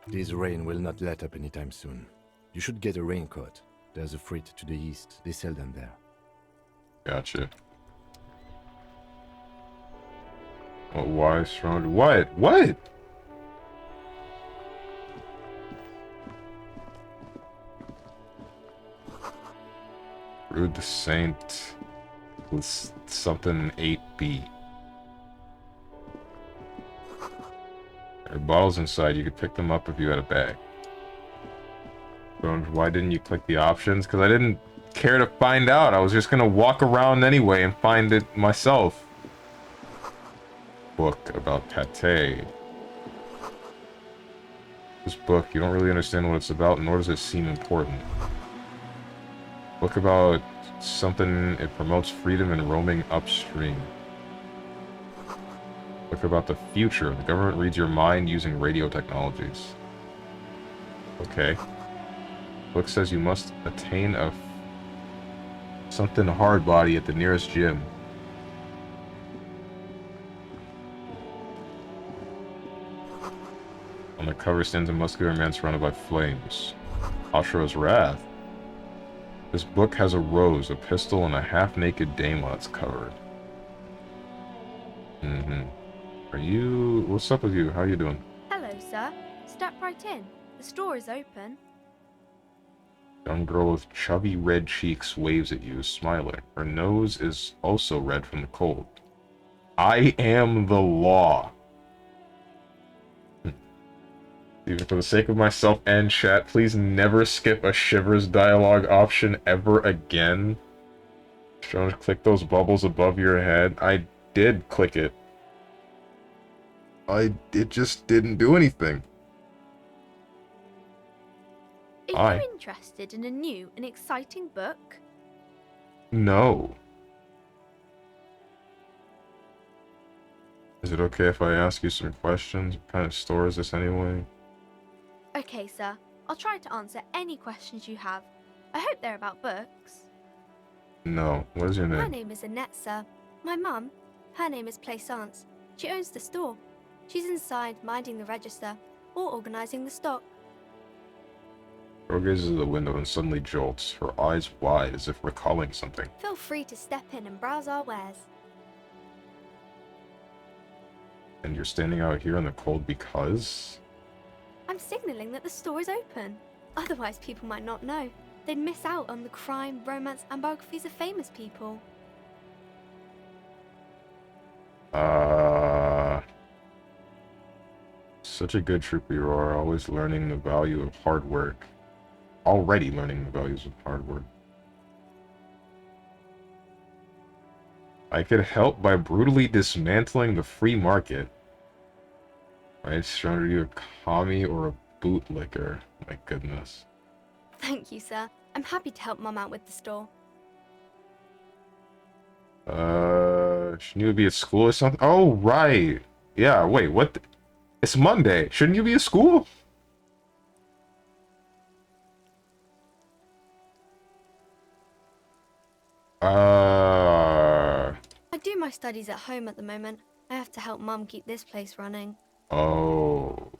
This rain will not let up anytime soon. You should get a raincoat. There's a freight to the east. They sell them there. Gotcha. Oh, why strong? What? What? Rude the Saint with something 8B. There are bottles inside. You could pick them up if you had a bag. Why didn't you click the options? Because I didn't care to find out. I was just going to walk around anyway and find it myself. Book about pate. This book, you don't really understand what it's about, nor does it seem important. Book about something, it promotes freedom and roaming upstream. Book about the future. The government reads your mind using radio technologies. Okay. Book says you must attain a something hard body at the nearest gym. On the cover stands a muscular man surrounded by flames. Ashura's Wrath. This book has a rose, a pistol, and a half-naked dame on its cover. Are you... What's up with you? How you doing? Hello, sir. Step right in. The store is open. Young girl with chubby red cheeks waves at you, smiling. Her nose is also red from the cold. I am the law. Even for the sake of myself and chat, please never skip a Shivers dialogue option ever again. Don't click those bubbles above your head. I did click it. It just didn't do anything. Are you interested in a new and exciting book? No. Is it okay if I ask you some questions? What kind of store is this anyway? Okay, sir. I'll try to answer any questions you have. I hope they're about books. No. What is your My name? name is Annette, sir. My mum, her name is Plaisance. She owns the store. She's inside minding the register or organising the stock. Girl gazes at the window and suddenly jolts, her eyes wide as if recalling something. Feel free to step in and browse our wares. And you're standing out here in the cold because? I'm signalling that the store is open. Otherwise, people might not know. They'd miss out on the crime, romance, and biographies of famous people. Such a good trooper you are, always learning the value of hard work. Already learning the values of hard work. I could help by brutally dismantling the free market. Right, stranger you a commie or a bootlicker. My goodness. Thank you, sir. I'm happy to help Mum out with the store. Shouldn't you be at school or something? Oh, right. Yeah, wait, what? It's Monday. Shouldn't you be at school? I do my studies at home at the moment. I have to help Mum keep this place running. Oh.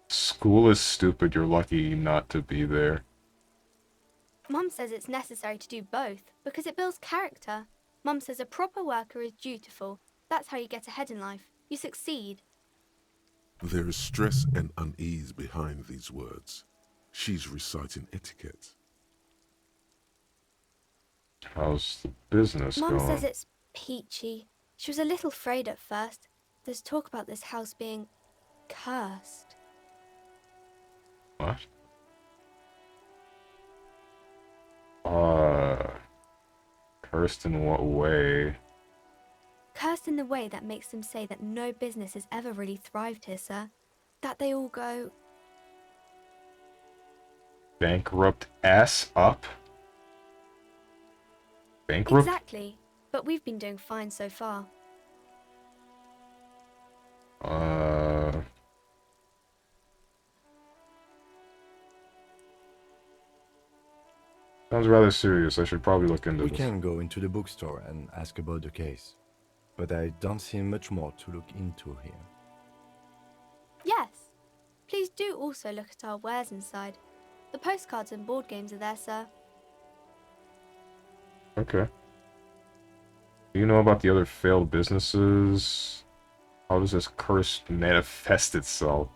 School is stupid. You're lucky not to be there. Mum says it's necessary to do both because it builds character. Mum says a proper worker is dutiful. That's how you get ahead in life. You succeed. There is stress and unease behind these words. She's reciting etiquette. How's the business Mum going? says it's peachy. She was a little afraid at first. There's talk about this house being cursed. What? Cursed in what way? Cursed in the way that makes them say that no business has ever really thrived here, sir. That they all go... Bankrupt ass up? Bankrupt? Exactly. But we've been doing fine so far. Sounds rather serious. I should probably look into We this. can go into the bookstore and ask about the case. But I don't see much more to look into here. Yes. Please do also look at our wares inside. The postcards and board games are there, sir. Okay. Do you know about the other failed businesses? How does this curse manifest itself?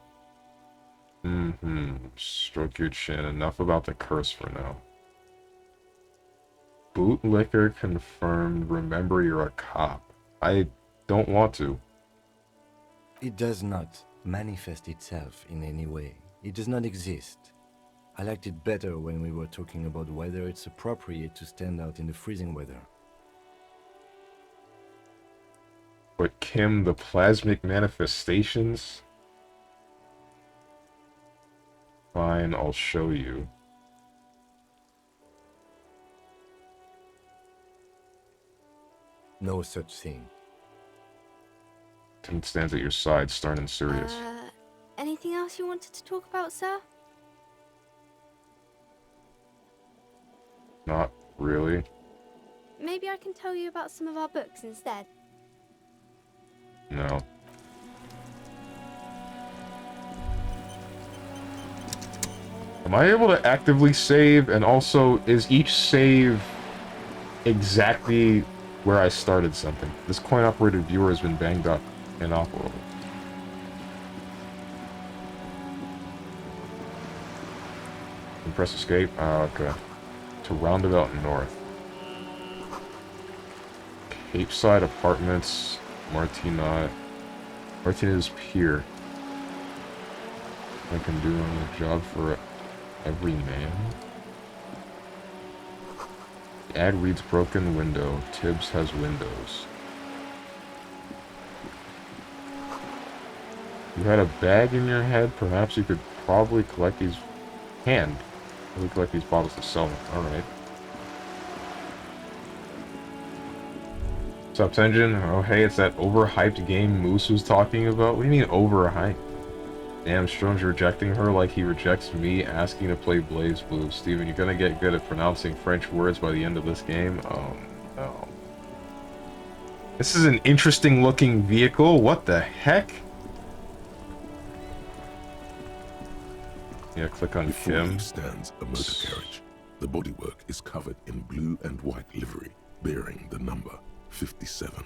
Stroke your chin. Enough about the curse for now. Bootlicker confirmed. Remember, you're a cop. I don't want to. It does not manifest itself in any way. It does not exist. I liked it better when we were talking about whether it's appropriate to stand out in the freezing weather. But Kim, the plasmic manifestations? Fine, I'll show you. No such thing. Tim stands at your side, stern and serious. Anything else you wanted to talk about, sir? Not really. Maybe I can tell you about some of our books instead. No. Am I able to actively save? And also, is each save exactly where I started something? This coin-operated viewer has been banged up and operable. And press escape? Oh, okay. To roundabout north. Cape Side Apartments, Martinez Pier. I can do a job for every man. The ad reads broken window. Tibbs has windows. You had a bag in your head. Perhaps you could probably collect these. Probably collect these bottles to sell them. All right. What's up, Tenjin? Oh, hey, it's that overhyped game Moose was talking about. What do you mean overhyped? Damn, Strome's rejecting her like he rejects me asking to play Blaze Blue. Steven, you're gonna get good at pronouncing French words by the end of this game? Oh, no. This is an interesting looking vehicle. What the heck? Yeah, click on Before Kim. you stands a motor carriage. The bodywork is covered in blue and white livery, bearing the number 57.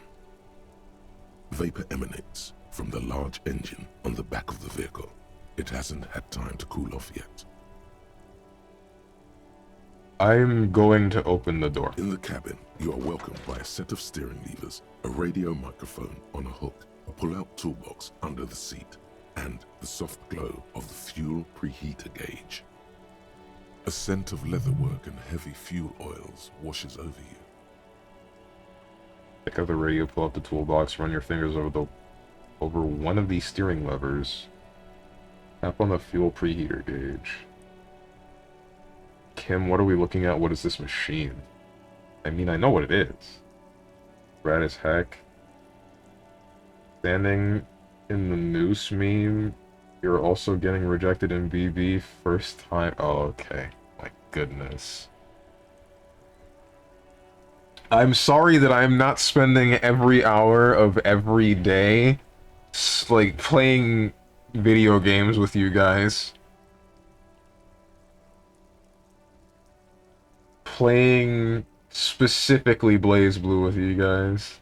Vapor emanates from the large engine on the back of the vehicle. It hasn't had time to cool off yet. I'm going to open the door. In the cabin, you are welcomed by a set of steering levers, a radio microphone on a hook, a pull-out toolbox under the seat, and the soft glow of the fuel preheater gauge. A scent of leatherwork and heavy fuel oils washes over you. Pick up the radio, pull out the toolbox, run your fingers over one of these steering levers. Tap on the fuel preheater gauge. Kim, what are we looking at? What is this machine? I mean, I know what it is. Rad as heck. Standing in the noose meme, you're also getting rejected in BB first time. Oh, okay. My goodness. I'm sorry that I'm not spending every hour of every day, like, playing video games with you guys. Playing specifically Blaze Blue with you guys.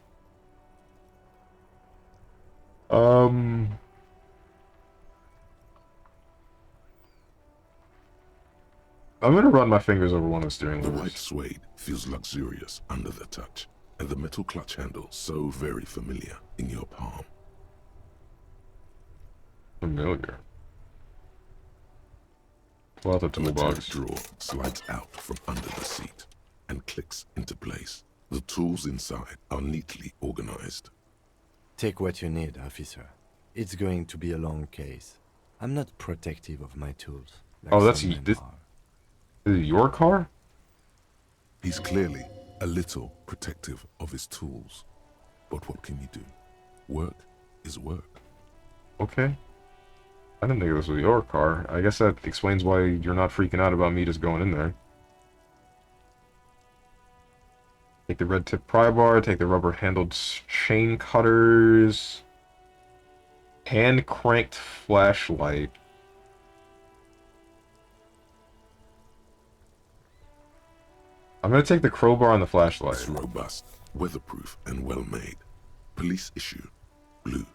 I'm gonna run my fingers over one of the steering The levers. white suede feels luxurious under the touch, and the metal clutch handle so very familiar in your palm. Familiar. Pull out the The metallic toolbox. drawer slides out from under the seat and clicks into place. The tools inside are neatly organized. Take what you need, officer. It's going to be a long case. I'm not protective of my tools. Like Oh, that's some men this. are. Is it your car? He's clearly a little protective of his tools. But what can you do? Work is work. Okay. I didn't think this was your car. I guess that explains why you're not freaking out about me just going in there. Take the red tip pry bar, take the rubber handled chain cutters. Hand cranked flashlight. I'm gonna take the crowbar and the flashlight. It's robust, weatherproof, and well-made. Police issue, blue.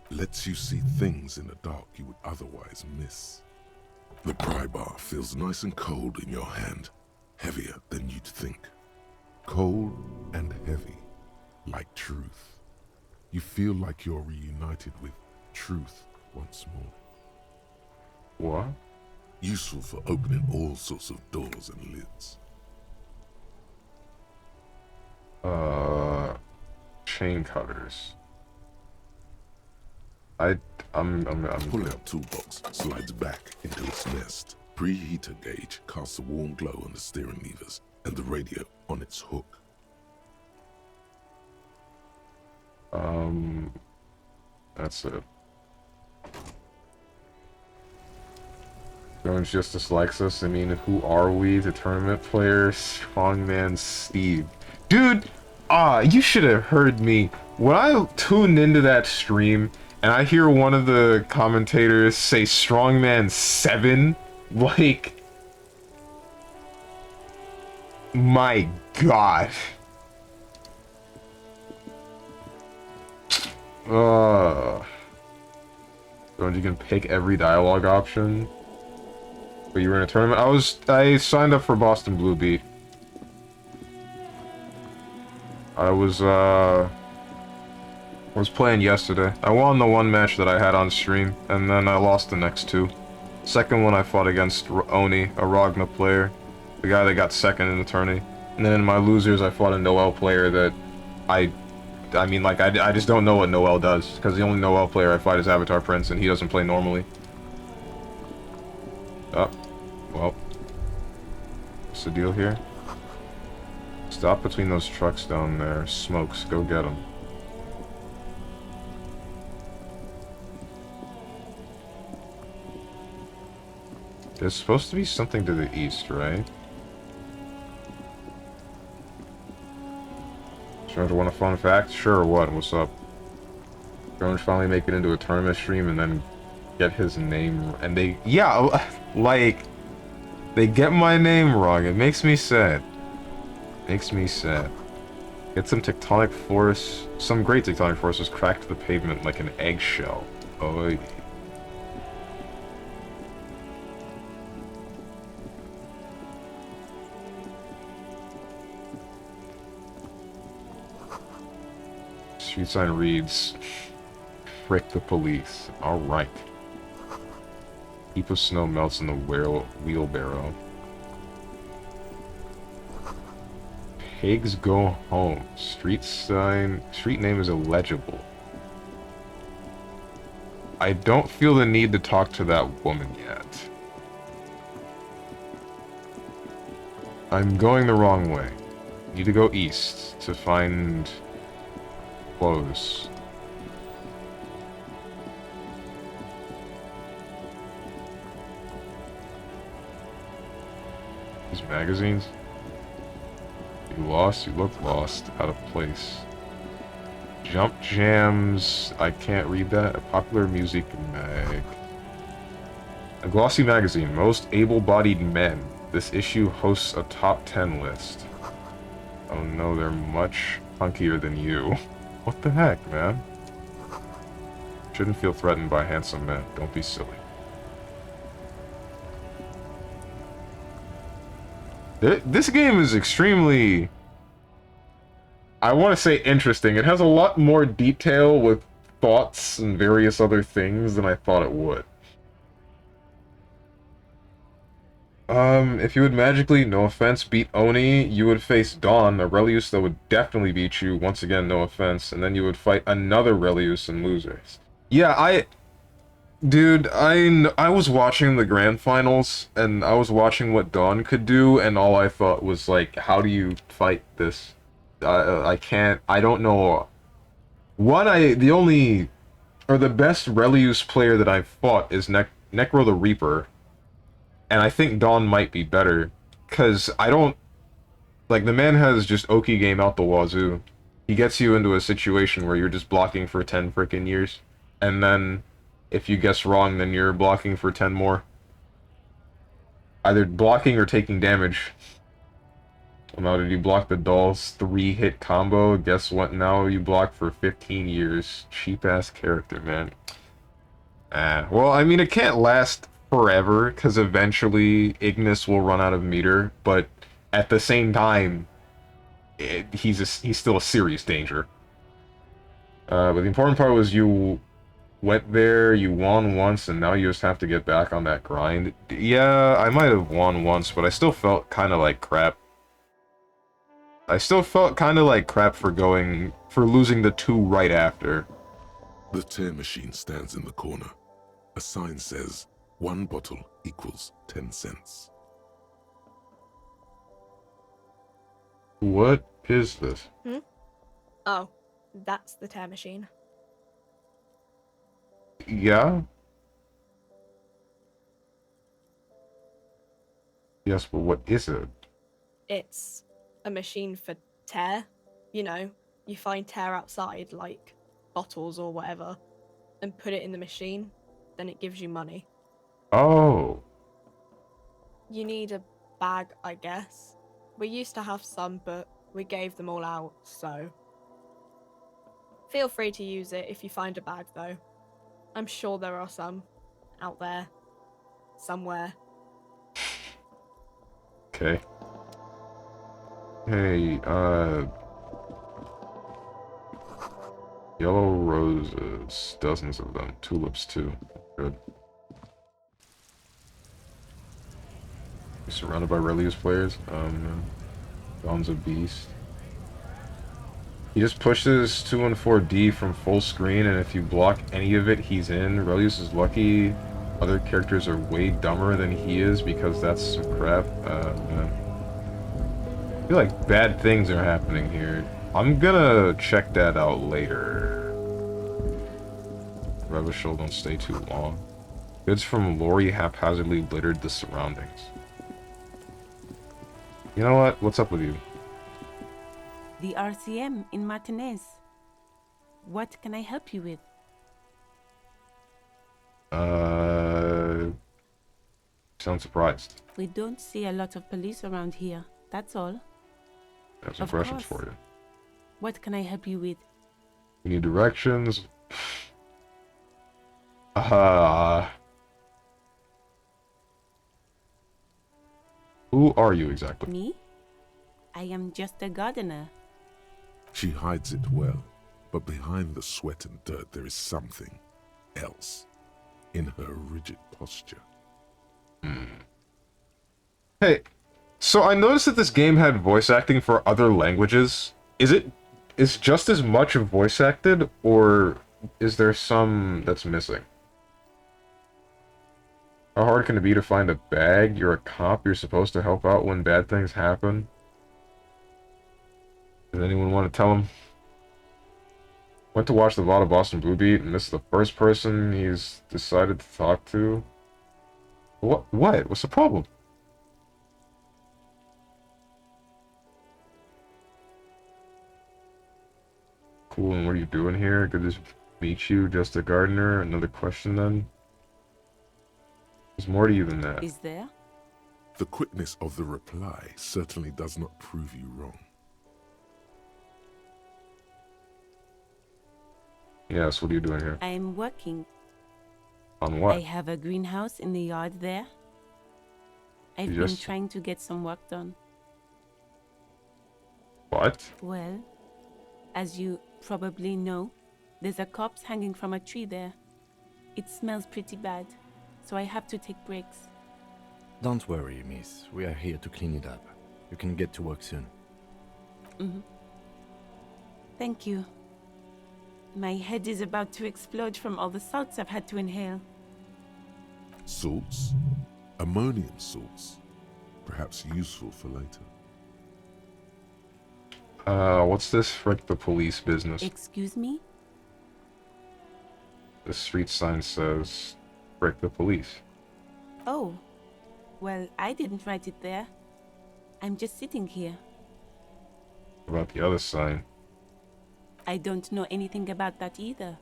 Lets you see things in the dark you would otherwise miss. The pry bar feels nice and cold in your hand, heavier than you'd think. Cold and heavy, like truth. You feel like you're reunited with truth once more. What? Useful for opening all sorts of doors and lids. Chain cutters. I I'm Pull-out toolbox slides back into its nest. Preheater gauge casts a warm glow on the steering levers and the radio on its hook. That's it. Jones just dislikes us. I mean, who are we? The tournament players? StrongmanSteven. Dude, you should have heard me. When I tuned into that stream, and I hear one of the commentators say StrongmanSteven, like... My god. Jones, you can pick every dialogue option. But you were in a tournament? I signed up for Boston Blue Beat. I was playing yesterday. I won the one match that I had on stream, and then I lost the next two. Second one I fought against Oni, a Ragna player, the guy that got second in the tourney. And then in my losers I fought a Noel player that I mean, like, I just don't know what Noel does, because the only Noel player I fight is Avatar Prince, and he doesn't play normally. Well, what's the deal here? Stop between those trucks down there. Smokes, go get them. There's supposed to be something to the east, right? Jones, want a fun fact? Sure, what? What's up? Jones finally make it into a tournament stream and then get his name, and they, yeah, like, they get my name wrong. It makes me sad. Makes me sad. Get some tectonic force. Some great tectonic forces cracked the pavement like an eggshell. Oh. Street sign reads, frick the police. Alright. Heap of snow melts in the wheelbarrow. Pigs go home. Street name is illegible. I don't feel the need to talk to that woman yet. I'm going the wrong way. Need to go east to find clothes. These magazines? You lost? You look lost. Out of place. Jump Jams. I can't read that. A popular music mag. A glossy magazine. Most able-bodied men. This issue hosts a top 10 list. Oh no, they're much hunkier than you. What the heck, man? Shouldn't feel threatened by handsome men. Don't be silly. This game is extremely, I want to say interesting. It has a lot more detail with thoughts and various other things than I thought it would. If you would magically, no offense, beat Oni, you would face Dawn, a Relius that would definitely beat you, once again, no offense, and then you would fight another Relius and losers. Yeah, dude, I was watching the grand finals, and I was watching what Dawn could do, and all I thought was, like, how do you fight this? I can't, I don't know. The best Relius player that I've fought is Necro the Reaper, and I think Dawn might be better, because I don't, like, the man has just Oki game out the wazoo. He gets you into a situation where you're just blocking for 10 freaking years, and then if you guess wrong, then you're blocking for 10 more. Either blocking or taking damage. Now, did you block the doll's 3-hit combo? Guess what? Now you block for 15 years. Cheap-ass character, man. Well, I mean, it can't last forever, because eventually Ignis will run out of meter, but at the same time, he's still a serious danger. But the important part was you went there, you won once, and now you just have to get back on that grind. Yeah, I might have won once, but I still felt kind of like crap. I still felt kind of like crap for losing the two right after. The tear machine stands in the corner. A sign says, 1 bottle equals 10 cents. What is this? Oh, that's the tear machine. Yeah? Yes, but what is it? It's a machine for tear. You know, you find tear outside, like bottles or whatever, and put it in the machine, then it gives you money. Oh. You need a bag, I guess. We used to have some, but we gave them all out, so... Feel free to use it if you find a bag, though. I'm sure there are some out there, somewhere. Okay. Hey, yellow roses, dozens of them. Tulips, too. Good. You're surrounded by Relius players. Dawn's a beast. He just pushes 2 and 4D from full screen, and if you block any of it, he's in. Relius is lucky. Other characters are way dumber than he is because that's some crap. Man. I feel like bad things are happening here. I'm gonna check that out later. Revachol, don't stay too long. Goods from Lori haphazardly littered the surroundings. You know what? What's up with you? The RCM in Martinez. What can I help you with? Sound surprised. We don't see a lot of police around here, that's all. I have some Of questions course. for you. What can I help you with? We need directions. Who are you exactly? Me? I am just a gardener. She hides it well, but behind the sweat and dirt there is something else in her rigid posture. Hey, so I noticed that this game had voice acting for other languages. Is just as much voice acted, or is there some that's missing? How hard can it be to find a bag? You're a cop, you're supposed to help out when bad things happen. Does anyone want to tell him? Went to watch the VOD of Boston Blue Beat, and this is the first person he's decided to talk to. What? What's the problem? Cool, and what are you doing here? Good to meet you, just a gardener. Another question then? There's more to you than that. Is there? The quickness of the reply certainly does not prove you wrong. Yes, what are you doing here? I am working. On what? I have a greenhouse in the yard there. I've You been just- trying to get some work done. What? Well, as you probably know, there's a corpse hanging from a tree there. It smells pretty bad, so I have to take breaks. Don't worry, miss. We are here to clean it up. You can get to work soon. Thank you. My head is about to explode from all the salts I've had to inhale. Salts? Ammonium salts. Perhaps useful for later. What's this frick the police business? Excuse me? The street sign says, frick the police. Oh, well, I didn't write it there. I'm just sitting here. What about the other sign? I don't know anything about that either.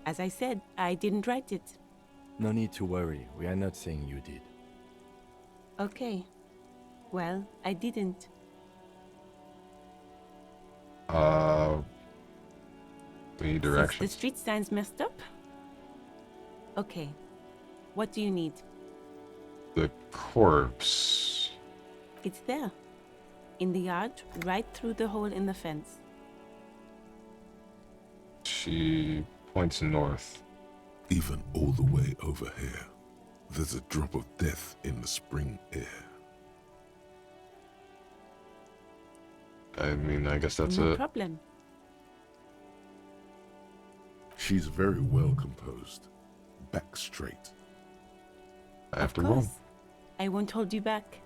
As I said, I didn't write it. No need to worry. We are not saying you did. Okay. Well, I didn't. We need Since directions. the street sign's messed up? Okay. What do you need? The corpse. It's there. In the yard, right through the hole in the fence. She points north. Even all the way over here, there's a drop of death in the spring air. I mean, I guess that's No it. problem. She's very well composed. Back straight. After Of all. course. I won't hold you back.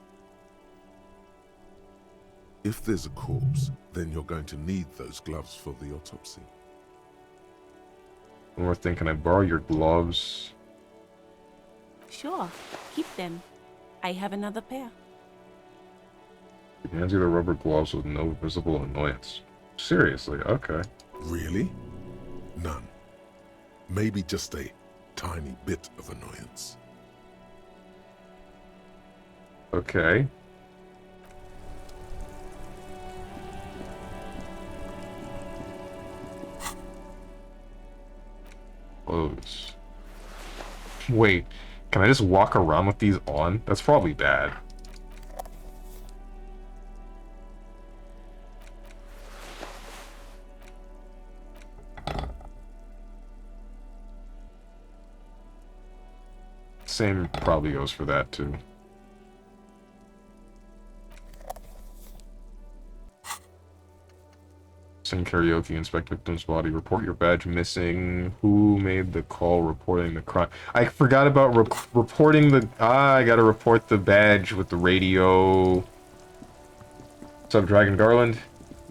If there's a corpse, then you're going to need those gloves for the autopsy. One more thing, can I borrow your gloves? Sure, keep them. I have another pair. He hands you the rubber gloves with no visible annoyance. Seriously, okay. Really? None. Maybe just a tiny bit of annoyance. Okay. Clothes. Wait, can I just walk around with these on? That's probably bad. Same probably goes for that too. Sing karaoke, inspect victim's body, report your badge missing. Who made the call reporting the crime? I forgot about reporting the... I gotta report the badge with the radio. What's up, Dragon Garland?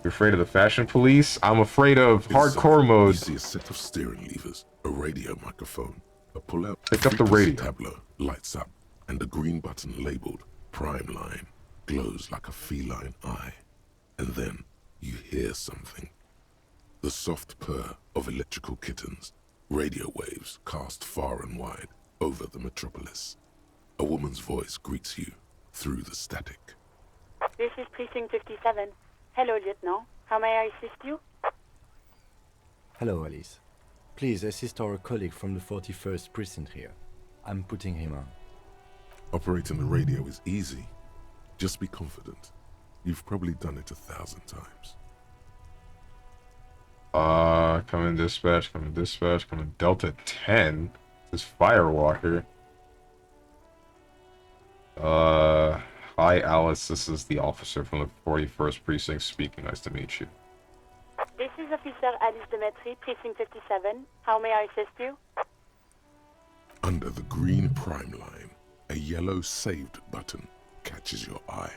You're afraid of the fashion police? I'm afraid of hardcore mode. You see a set of steering levers, a radio microphone, a pull-out Pick up the radio. tableau lights up, and a green button labeled Prime Line glows like a feline eye. And then you hear something. The soft purr of electrical kittens, radio waves cast far and wide over the metropolis. A woman's voice greets you through the static. This is Precinct 57. Hello, Lieutenant. How may I assist you? Hello, Alice. Please assist our colleague from the 41st Precinct here. I'm putting him on. Operating the radio is easy. Just be confident. You've probably done it 1,000 times. Come in dispatch, come in dispatch, come in Delta 10. This Firewalker. Hi Alice, this is the officer from the 41st Precinct speaking. Nice to meet you. This is Officer Alice Demetri, Precinct 57. How may I assist you? Under the green Prime Line, a yellow saved button catches your eye.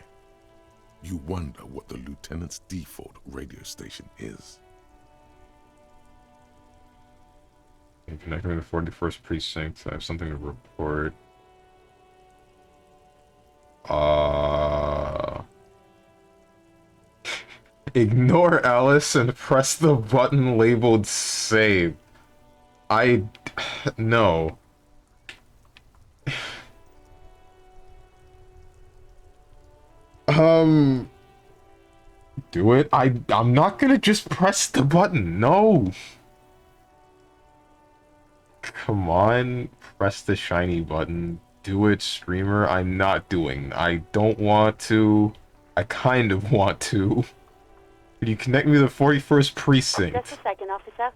You wonder what the lieutenant's default radio station is. You connect me to the 41st Precinct. I have something to report. Ignore Alice and press the button labeled save. No. Do it. I'm not gonna just press the button. No. Come on, press the shiny button. Do it, streamer. I'm not doing. I don't want to. I kind of want to. Could you connect me to the 41st Precinct? Just a second, officer.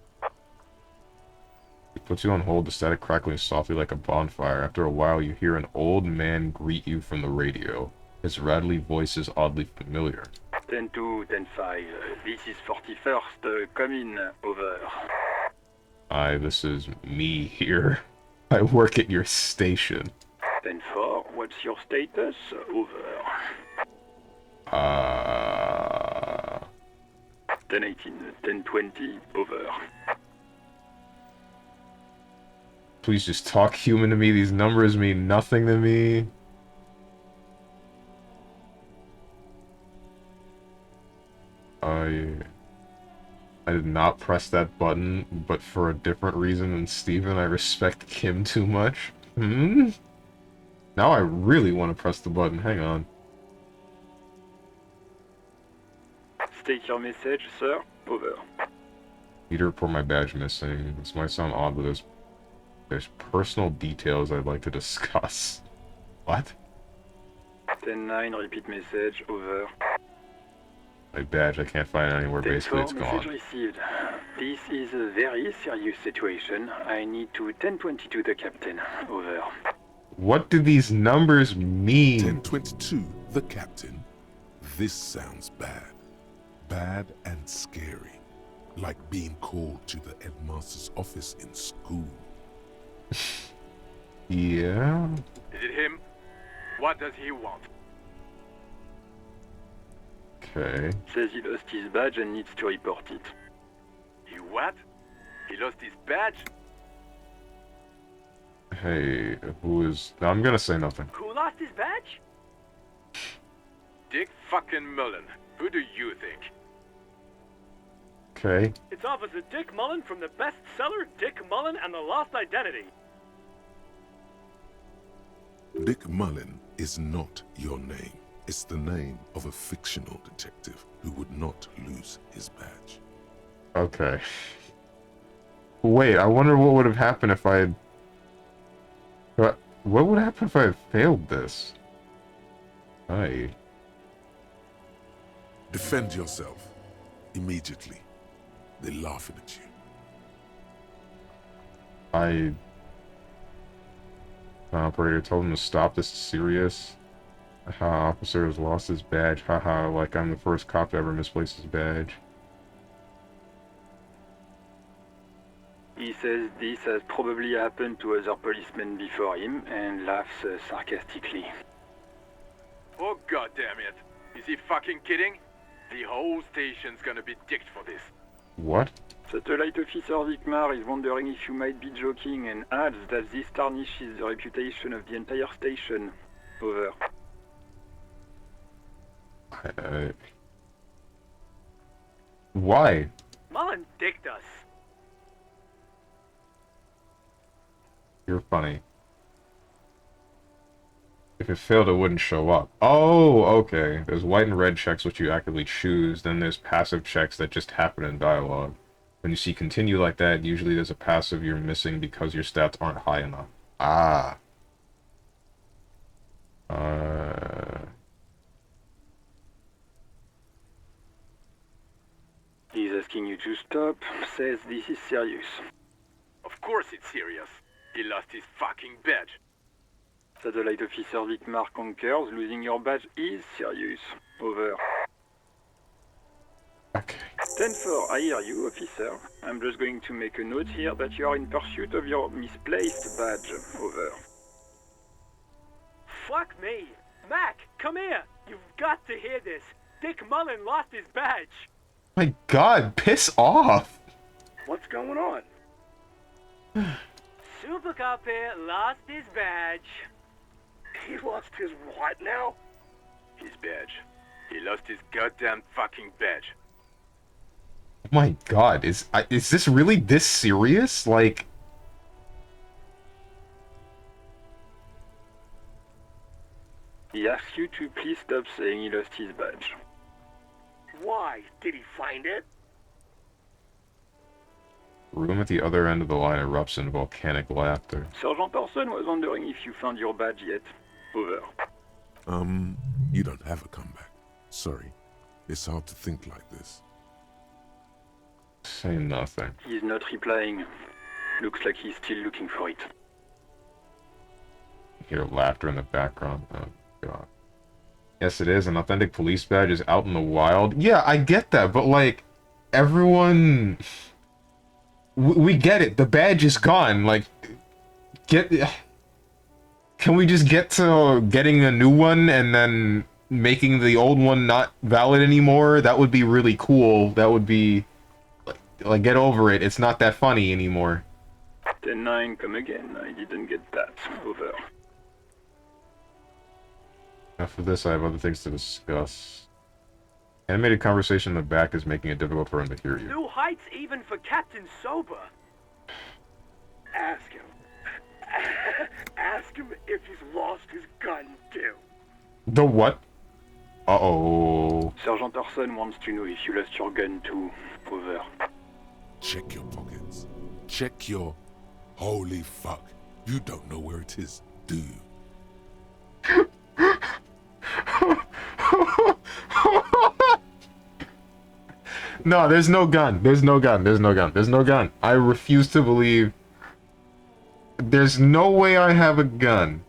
It puts you on hold, the static crackling softly like a bonfire. After a while, you hear an old man greet you from the radio. His rattly voice is oddly familiar. 10-2, 10-5. This is 41st. Come in. Over. Hi, this is me here. I work at your station. 10-4. What's your status? Over. 10-18. 10-20. Over. Please just talk human to me. These numbers mean nothing to me. I did not press that button, but for a different reason than Steven. I respect Kim too much. Now I really want to press the button. Hang on. State your message, sir. Over. Need to report my badge missing. This might sound odd, but there's personal details I'd like to discuss. What? 10-9, repeat message. Over. My badge, I can't find it anywhere. Basically, it's message gone. received. This is a very serious situation. I need to 10-22 the captain. Over. What do these numbers mean? 10-22, the captain. This sounds bad. Bad and scary. Like being called to the headmaster's office in school. Yeah. Is it him? What does he want? Okay. Says he lost his badge and needs to report it. He what? He lost his badge? Hey, who is... No, I'm gonna say nothing. Who lost his badge? Dick fucking Mullen. Who do you think? Okay. It's Officer Dick Mullen from the bestseller Dick Mullen and the Lost Identity. Dick Mullen is not your name. It's the name of a fictional detective who would not lose his badge. Okay. Wait, I wonder what would have happened if I had... What would happen if I had failed this? Hey. Defend yourself. Immediately. They're laughing at you. Operator told him to stop. This is serious. Officer has lost his badge. Haha, like I'm the first cop to ever misplace his badge. He says this has probably happened to other policemen before him and laughs sarcastically. Oh god damn it. Is he fucking kidding? The whole station's gonna be dicked for this. What? Satellite Officer Vikmar is wondering if you might be joking and adds that this tarnishes the reputation of the entire station. Over. Why? Mullen dicked us. You're funny. If it failed, it wouldn't show up. Oh, okay. There's white and red checks which you actively choose. Then there's passive checks that just happen in dialogue. When you see continue like that, usually there's a passive you're missing because your stats aren't high enough. Ah. He's asking you to stop, says this is serious. Of course it's serious. He lost his fucking badge. Satellite Officer Vikmar concurs, losing your badge is serious. Over. Okay. 10-4, I hear you, officer. I'm just going to make a note here that you are in pursuit of your misplaced badge. Over. Fuck me. Mac, come here. You've got to hear this. Dick Mullen lost his badge. My god, piss off! What's going on? Super Cop here lost his badge. He lost his what now? His badge. He lost his goddamn fucking badge. Oh my god, is this really this serious? Like... He asks you to please stop saying he lost his badge. Why? Did he find it? Room at the other end of the line erupts in volcanic laughter. Sergeant Orson was wondering if you found your badge yet. Over. You don't have a comeback. Sorry. It's hard to think like this. Say nothing. He's not replying. Looks like he's still looking for it. You hear laughter in the background. Oh god. Yes, it is. An authentic police badge is out in the wild. Yeah, I get that, but like, everyone... We get it. The badge is gone. Like, can we just get to getting a new one and then making the old one not valid anymore? That would be really cool. That would be... Like, get over it. It's not that funny anymore. 10-9, come again. I didn't get that. Over. After this, I have other things to discuss. Animated conversation in the back is making it difficult for him to hear you. New heights even for Captain Sober. Ask him. Ask him if he's lost his gun, too. The what? Uh-oh. Sergeant Orson wants to know if you lost your gun, too. Over. Check your pockets. Check your... Holy fuck. You don't know where it is, do you? No, there's no gun. There's no gun. There's no gun. There's no gun. I refuse to believe... There's no way I have a gun.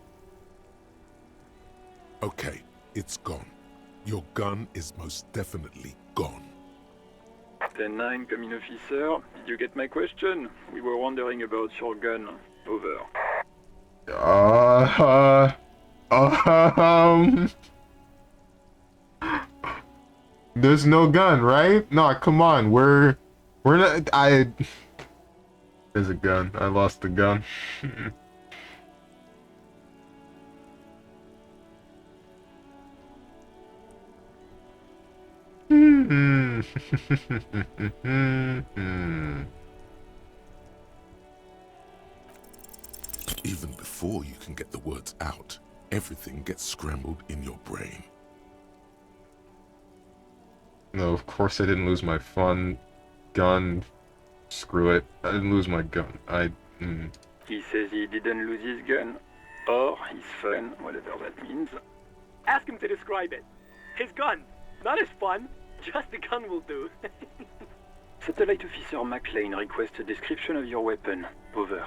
Okay, it's gone. Your gun is most definitely gone. 10-9, come in officer. Did you get my question? We were wondering about your gun. Over. There's no gun, right? No, come on, we're not. There's a gun. I lost the gun. Even before you can get the words out, everything gets scrambled in your brain. No, of course I didn't lose my fun gun. Screw it. I didn't lose my gun. He says he didn't lose his gun. Or his fun, whatever that means. Ask him to describe it. His gun, not his fun. Just the gun will do. Satellite Officer McLean requests a description of your weapon. Over.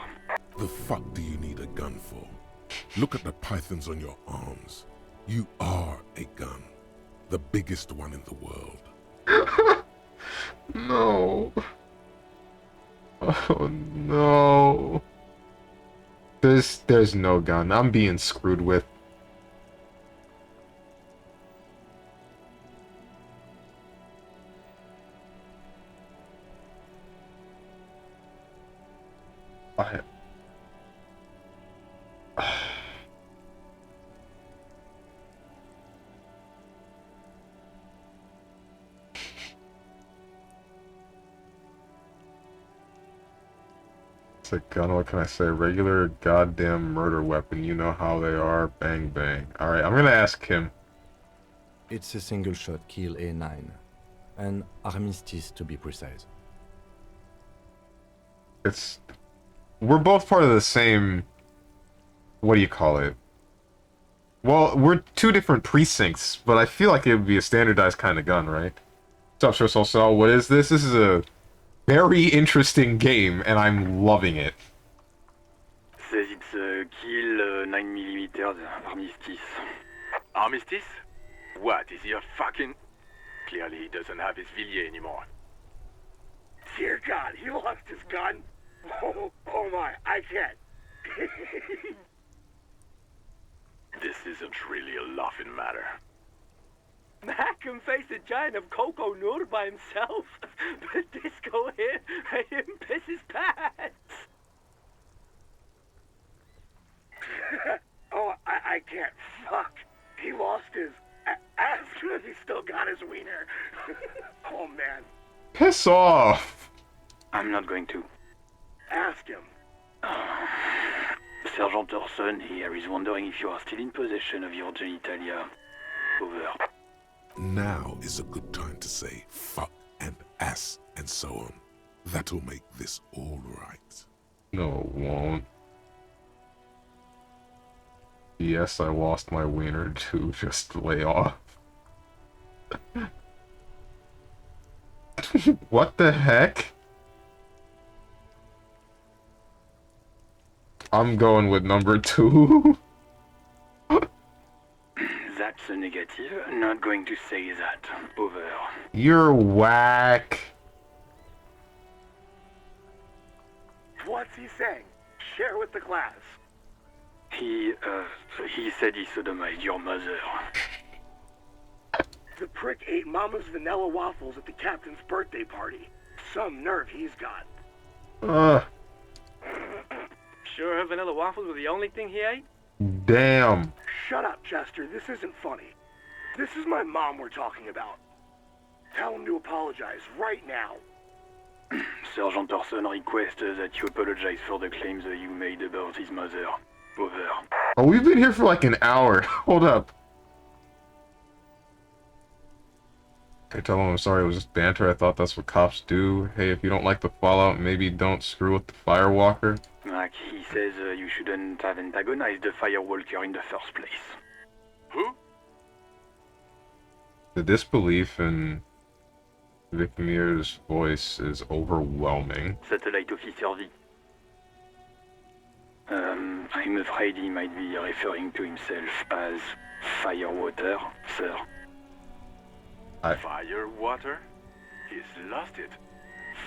The fuck do you need a gun for? Look at the pythons on your arms. You are a gun. The biggest one in the world. No. Oh no. There's no gun. I'm being screwed with. It's a gun, what can I say? Regular goddamn murder weapon. You know how they are. Bang, bang. Alright, I'm gonna ask him. It's a single shot kill A9. An armistice to be precise. We're both part of the same... What do you call it? Well, we're two different precincts, but I feel like it would be a standardized kind of gun, right? What's up, Shosol? What is this? This is a very interesting game, and I'm loving it. Says it's a kill 9mm armistice. Armistice? What, is he a fucking... Clearly he doesn't have his Villiers anymore. Dear God, he lost his gun? Oh my, I can't. This isn't really a laughing matter. Mac can face a giant of Coco Nur by himself, but Disco here made him piss his pants. Oh, I can't. Fuck. He lost his... Ask him if he's still got his wiener. Oh, man. Piss off! I'm not going to. Ask him. Sergeant Orson here is wondering if you are still in possession of your genitalia. Over. Now is a good time to say fuck and ass and so on. That'll make this all right. No, it won't. Yes, I lost my wiener too, just lay off. What the heck? I'm going with number 2. That's a negative. Not going to say that. Over. You're whack. What's he saying? Share with the class. He said he sodomized your mother. The prick ate Mama's vanilla waffles at the captain's birthday party. Some nerve he's got. Sure her vanilla waffles were the only thing he ate? Damn. Shut up, Chester. This isn't funny. This is my mom we're talking about. Tell him to apologize right now. Sergeant Orson requests that you apologize for the claims that you made about his mother. Over. Oh, we've been here for like an hour. Hold up. I tell him I'm sorry, it was just banter. I thought that's what cops do. Hey, if you don't like the fallout, maybe don't screw with the firewalker. Like he says, you shouldn't have antagonized the firewalker in the first place. Who? The disbelief in Vicmir's voice is overwhelming. Satellite Officer V. I'm afraid he might be referring to himself as Firewater, sir. Firewater? He's lost it.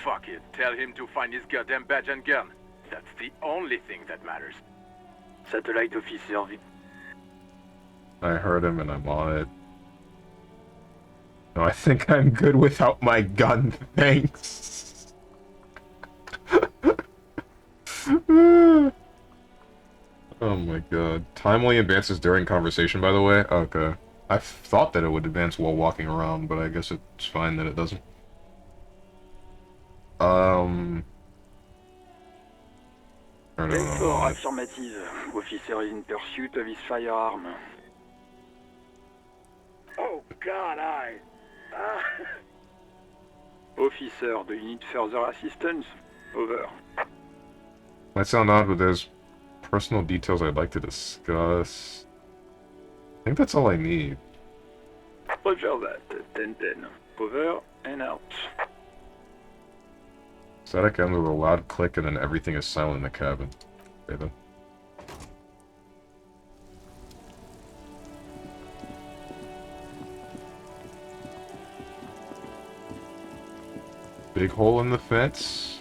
fuck it. Tell him to find his goddamn badge and gun. That's the only thing that matters. Satellite officer I heard him and I'm on it. No, I think I'm good without my gun, thanks. Oh my god. Timely advances during conversation, by the way? Okay. I thought that it would advance while walking around, but I guess it's fine that it doesn't. I don't Info know. affirmative. Officer is in pursuit of his firearm. Oh god, Officer, do you need further assistance? Over. Might sound odd, but there's personal details I'd like to discuss. I think that's all I need. Roger that. 10-10. Over and out. Static ends with a loud click and then everything is silent in the cabin. Okay then. Big hole in the fence.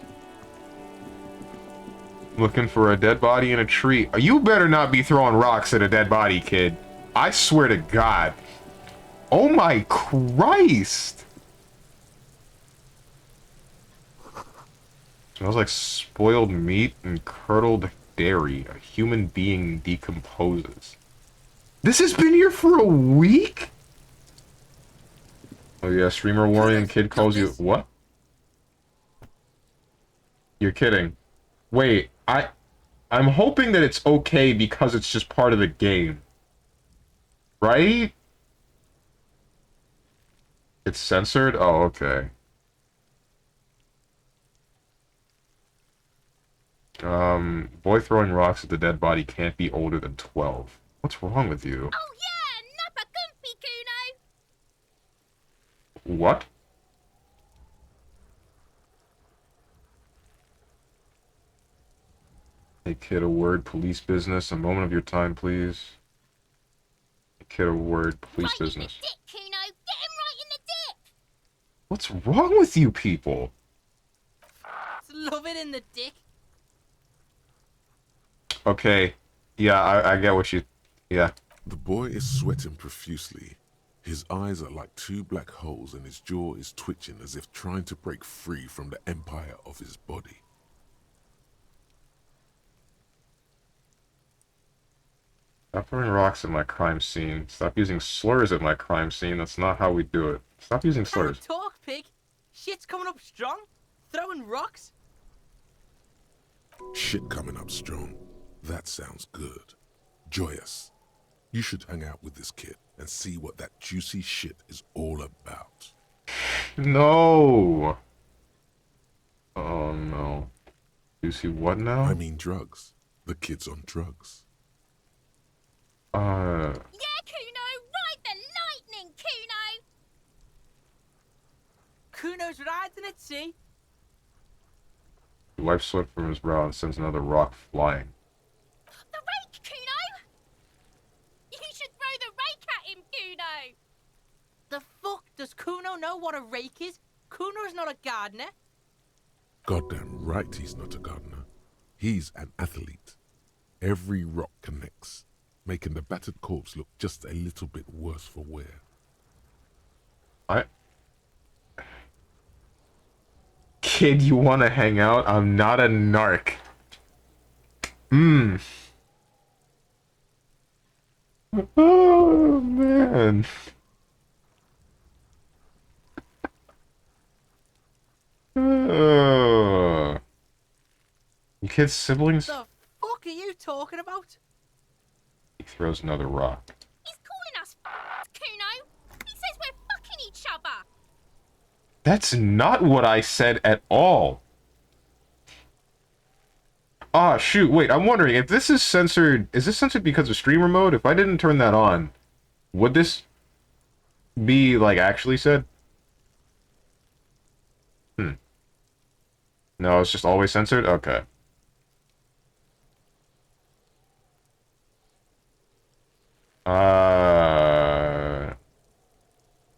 Looking for a dead body in a tree. You better not be throwing rocks at a dead body, kid. I swear to God. Oh my Christ! Smells like spoiled meat and curdled dairy. A human being decomposes. This has been here for a week? Oh yeah, streamer warning, kid calls you... What? You're kidding. Wait, I'm hoping that it's okay because it's just part of the game. Right? It's censored? Oh, okay. Boy throwing rocks at the dead body can't be older than 12. What's wrong with you? Oh yeah, Nappa Gumpy Kuno! What? Hey kid, a word, police business. A moment of your time, please. Hey kid, a word, police business. Dick, Kuno! Get him right in the dick! What's wrong with you people? Love it in the dick. Okay. Yeah, I get what you... Yeah. The boy is sweating profusely. His eyes are like two black holes and his jaw is twitching as if trying to break free from the empire of his body. Stop throwing rocks at my crime scene. Stop using slurs at my crime scene. That's not how we do it. Stop using slurs. Talk, pig. Shit's coming up strong. Throwing rocks. Shit coming up strong. That sounds good. Joyous. You should hang out with this kid and see what that juicy shit is all about. No. Oh no. Juicy what now? I mean drugs. The kid's on drugs. Yeah, Kuno! Ride the lightning, Kuno! Kuno's riding at sea. He wipes sweat from his brow and sends another rock flying. The rake, Kuno! You should throw the rake at him, Kuno! The fuck? Does Kuno know what a rake is? Kuno's not a gardener. Goddamn right he's not a gardener. He's an athlete. Every rock connects, making the battered corpse look just a little bit worse for wear. Kid, you want to hang out? I'm not a narc. Oh, man. You kid's siblings? The fuck are you talking about? He throws another rock. He's calling us Kuno! He says we're fucking each other! That's not what I said at all. Ah, shoot, wait, I'm wondering, if this is censored, is this censored because of streamer mode? If I didn't turn that on, would this be, like, actually said? No, it's just always censored? Okay.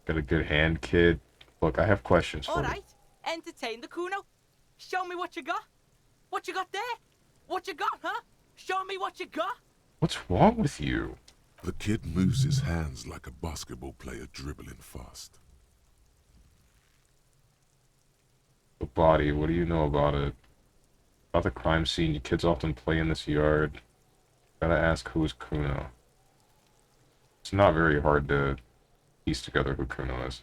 Got a good hand, kid. Look, I have questions for you. Alright, entertain the Kuno. What you got? What you got there? What you got, huh? Show me what you got. What's wrong with you? The kid moves his hands like a basketball player dribbling fast. The body, what do you know about it? About the crime scene, you kids often play in this yard. Gotta ask who's Kuno. It's not very hard to piece together who Kuno is.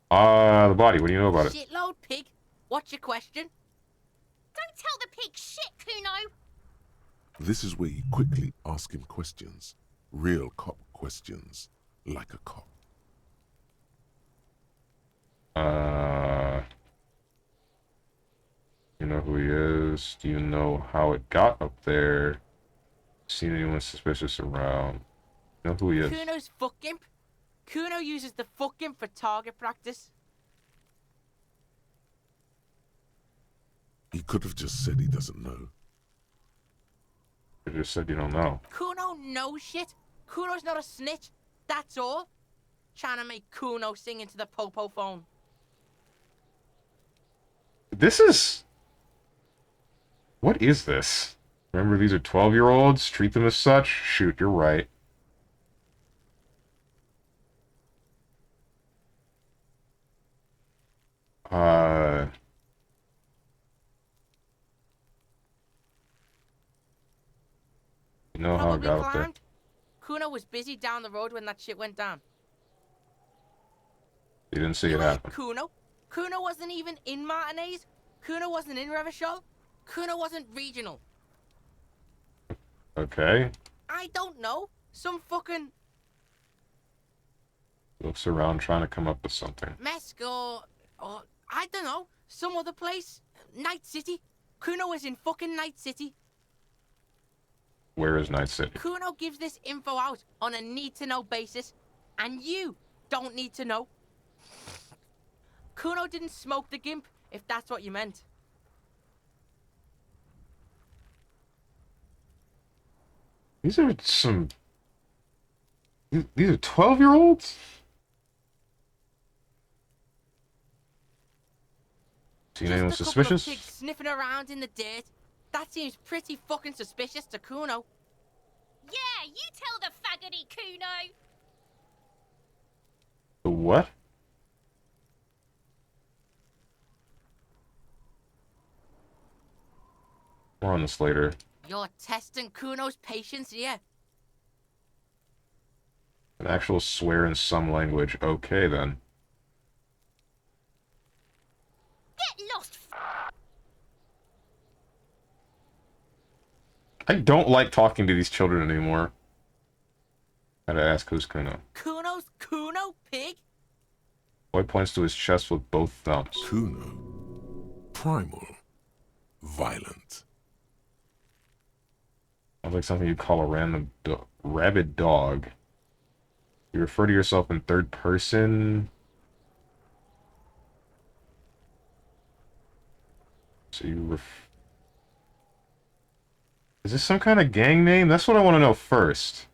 The body, what do you know about it? Shitload pig. What's your question? Don't tell the pig shit, Kuno! This is where you quickly ask him questions. Real cop questions. Like a cop. You know who he is? Do you know how it got up there? Seen anyone suspicious around? You know who he is? Kuno's fuck imp. Kuno uses the fuck imp for target practice. He could have just said he doesn't know. You just said you don't know. Kuno knows shit. Kuno's not a snitch. That's all. Trying to make Kuno sing into the popo phone. This is... What is this? Remember, these are 12-year-olds? Treat them as such? Shoot, you're right. You know how it got up there. Kuno was busy down the road when that shit went down. You didn't see it happen. Kuno? Kuno wasn't even in Martinez. Kuno wasn't in Revachol. Kuno wasn't regional. Okay. I don't know. Some fucking... Looks around trying to come up with something. Mesco, or I don't know, some other place. Night City. Kuno was in fucking Night City. Where is Night City? Kuno gives this info out on a need-to-know basis, and you don't need to know. Kuno didn't smoke the gimp, if that's what you meant. These are some... These are 12-year-olds? Seen anyone suspicious? Just a couple of pigs sniffing around in the dirt. That seems pretty fucking suspicious to Kuno. Yeah, you tell the faggoty, Kuno! The what? More on this later. You're testing Kuno's patience here. An actual swear in some language. Okay, then. Get lost! I don't like talking to these children anymore. Gotta ask who's Kuno. Kuno's Kuno, pig? Boy points to his chest with both thumbs. Kuno. Primal. Violent. Sounds like something you'd call a random rabid dog. You refer to yourself in third person. So you Is this some kind of gang name? That's what I want to know first.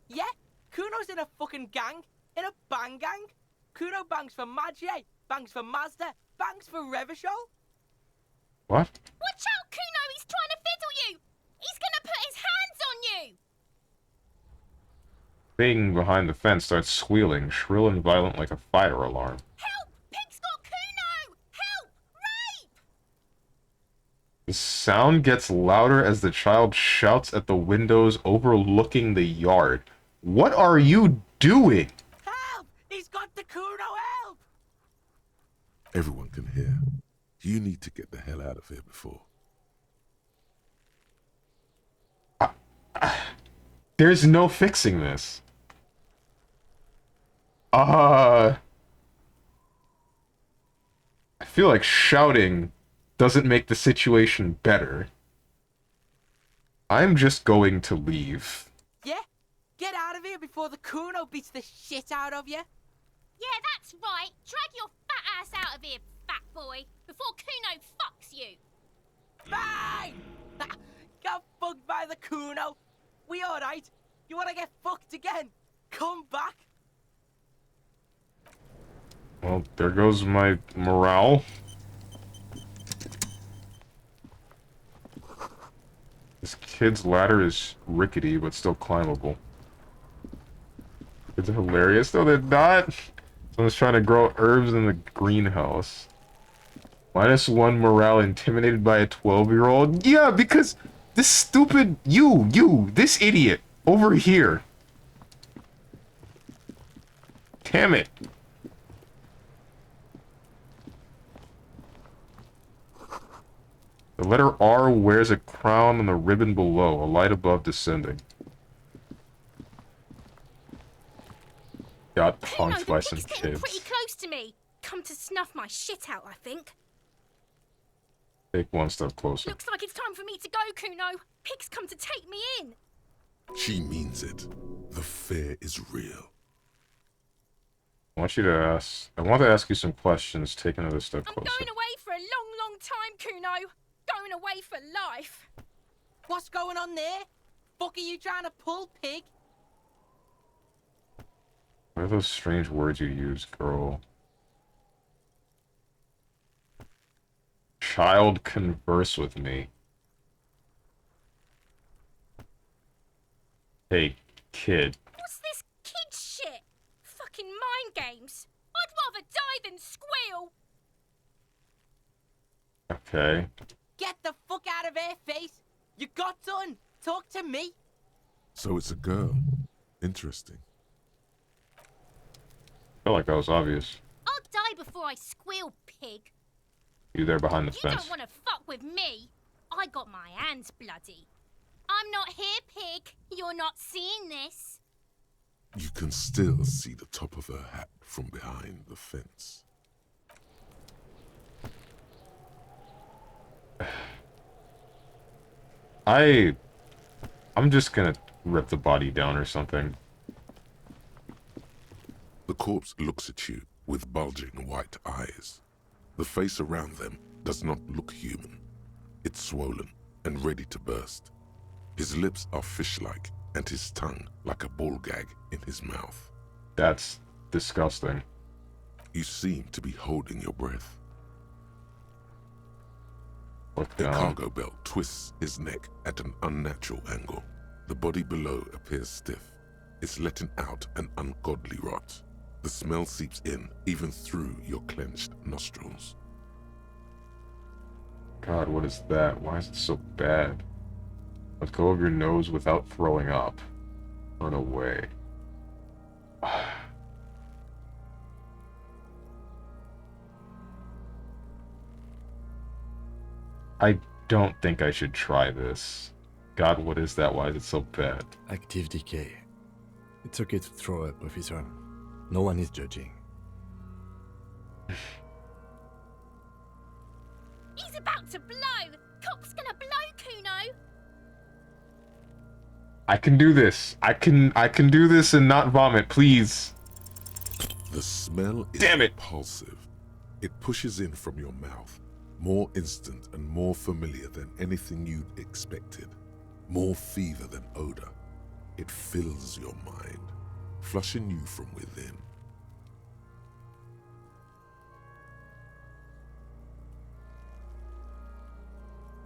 Yeah, Kuno's in a fucking gang. In a bang gang. Kuno bangs for Magie, bangs for Mazda, bangs for Revachol. What? Watch out, Kuno! He's trying to fiddle you! He's gonna put his hands on you! Thing behind the fence starts squealing, shrill and violent like a fire alarm. Help! Pig's got Kuno! Help! Rape! The sound gets louder as the child shouts at the windows overlooking the yard. What are you doing? Help! He's got the Kuno, help! Everyone can hear. You need to get the hell out of here before. There's no fixing this. I feel like shouting doesn't make the situation better. I'm just going to leave. Yeah? Get out of here before the Kuno beats the shit out of you. Yeah, that's right. Drag your fat ass out of here, fat boy, before Kuno fucks you. Bang! Got fucked by the Kuno. We alright? You wanna get fucked again? Come back. Well, there goes my morale. This kid's ladder is rickety, but still climbable. It's hilarious. No, they're not. Someone's trying to grow herbs in the greenhouse. -1 morale intimidated by a 12-year-old? Yeah, because this stupid... this idiot over here. Damn it. The letter R wears a crown on the ribbon below, a light above descending. Got punked by some kids. Pretty close to me. Come to snuff my shit out, I think. Take one step closer. Looks like it's time for me to go, Kuno. Pig's come to take me in. She means it. The fear is real. I want to ask you some questions. Take another step closer. I'm going away for a long, long time, Kuno. Going away for life. What's going on there? Fuck are you trying to pull, pig? What are those strange words you use, girl? Child, converse with me. Hey, kid. What's this kid shit? Fucking mind games. I'd rather die than squeal. Okay. Get the fuck out of here, face! You got done! Talk to me! So it's a girl. Interesting. I feel like that was obvious. I'll die before I squeal, pig. You there behind the You fence. don't want to fuck with me. I got my hands bloody. I'm not here, pig. You're not seeing this. You can still see the top of her hat from behind the fence. I'm just gonna rip the body down or something. The corpse looks at you with bulging white eyes. The face around them does not look human. It's swollen and ready to burst. His lips are fish-like and his tongue like a ball gag in his mouth. That's disgusting. You seem to be holding your breath. Look The down. cargo belt twists his neck at an unnatural angle. The body below appears stiff. It's letting out an ungodly rot. The smell seeps in, even through your clenched nostrils. God, what is that? Why is it so bad? Let go of your nose without throwing up. Run away. I don't think I should try this. God, what is that? Why is it so bad? Active decay. It's okay to throw up, officer. No one is judging. He's about to blow. Cop's gonna blow, Kuno. I can do this. I can do this and not vomit, please. The smell is repulsive. It pushes in from your mouth, more instant and more familiar than anything you'd expected, more fever than odor. It fills your mind, flushing you from within.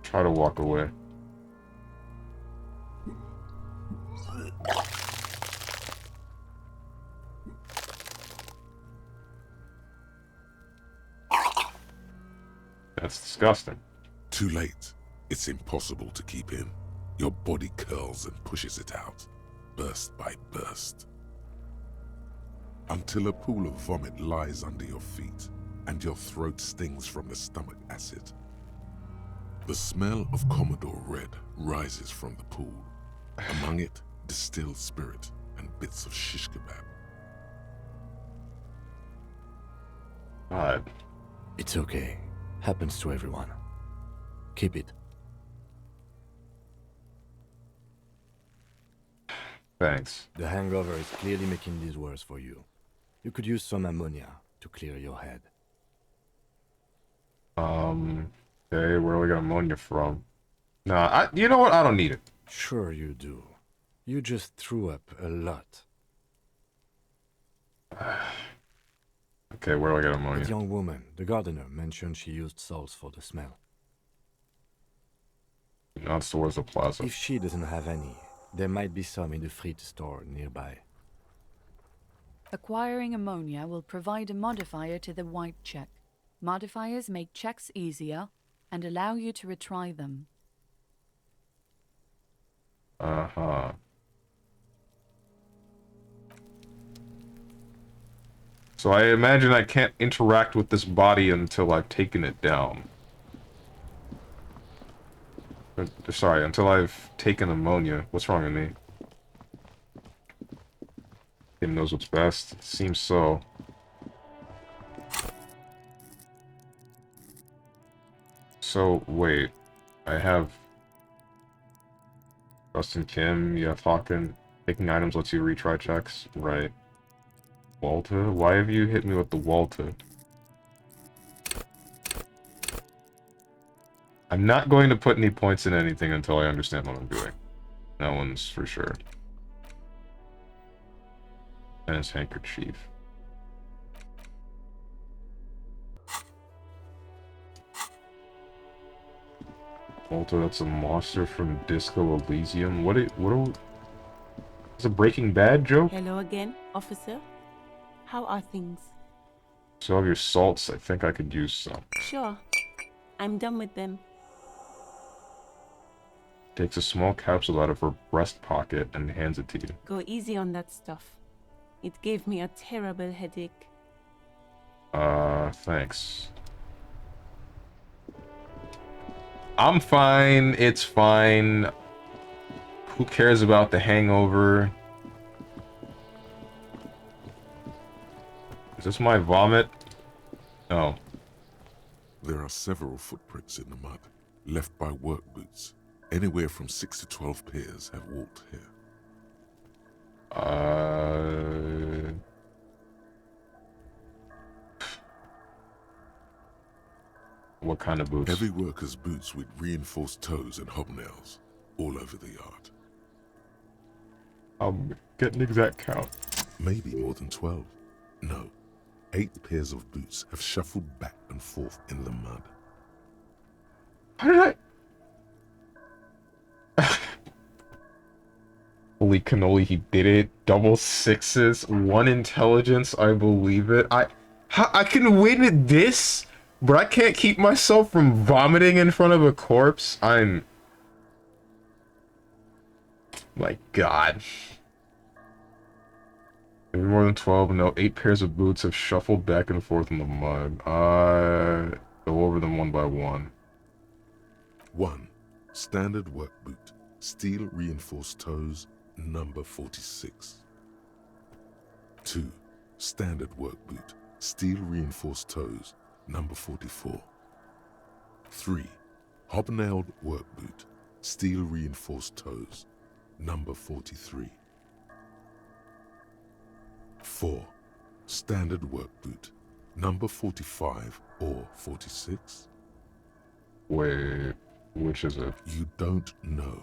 Try to walk away. That's disgusting. Too late. It's impossible to keep in. Your body curls and pushes it out, burst by burst. Until a pool of vomit lies under your feet, and your throat stings from the stomach acid. The smell of Commodore Red rises from the pool. Among it, distilled spirit and bits of shish kebab. God. It's okay. Happens to everyone. Keep it. Thanks. The hangover is clearly making this worse for you. You could use some ammonia to clear your head. Okay, where do we got ammonia from? Nah, you know what? I don't need it. Sure you do. You just threw up a lot. Okay, where do I get ammonia? That young woman, the gardener, mentioned she used salts for the smell. Not towards the plaza. If she doesn't have any, there might be some in the freight store nearby. Acquiring ammonia will provide a modifier to the wipe check. Modifiers make checks easier and allow you to retry them. Uh-huh. So I imagine I can't interact with this body until I've taken it down. Sorry, until I've taken ammonia. What's wrong with me? Game knows what's best. Seems so. So, wait. I have Justin Kim, you have Hawken. Taking items lets you retry checks. Right. Walter? Why have you hit me with the Walter? I'm not going to put any points in anything until I understand what I'm doing. That one's for sure. And his handkerchief. Walter, that's a monster from Disco Elysium. It's a Breaking Bad joke? Hello again, officer. How are things? So have your salts. I think I could use some. Sure. I'm done with them. Takes a small capsule out of her breast pocket and hands it to you. Go easy on that stuff. It gave me a terrible headache. Thanks. I'm fine. It's fine. Who cares about the hangover? Is this my vomit? No. There are several footprints in the mud, left by work boots. Anywhere from 6 to 12 pairs have walked here. What kind of boots? Heavy workers' boots with reinforced toes and hobnails, all over the yard. I'll get an exact count. Maybe more than 12. No. 8 pairs of boots have shuffled back and forth in the mud. How did I... Holy cannoli, he did it. Double sixes, 1 intelligence, I believe it. I can win at this, but I can't keep myself from vomiting in front of a corpse. My God. Maybe more than 12, no. 8 pairs of boots have shuffled back and forth in the mud. Go over them one by one. 1. Standard work boot. Steel reinforced toes, number 46. 2. Standard work boot. Steel reinforced toes, number 44. 3. Hobnailed work boot. Steel reinforced toes, number 43. 4. Standard work boot. Number 45 or 46. Wait, which is it? You don't know.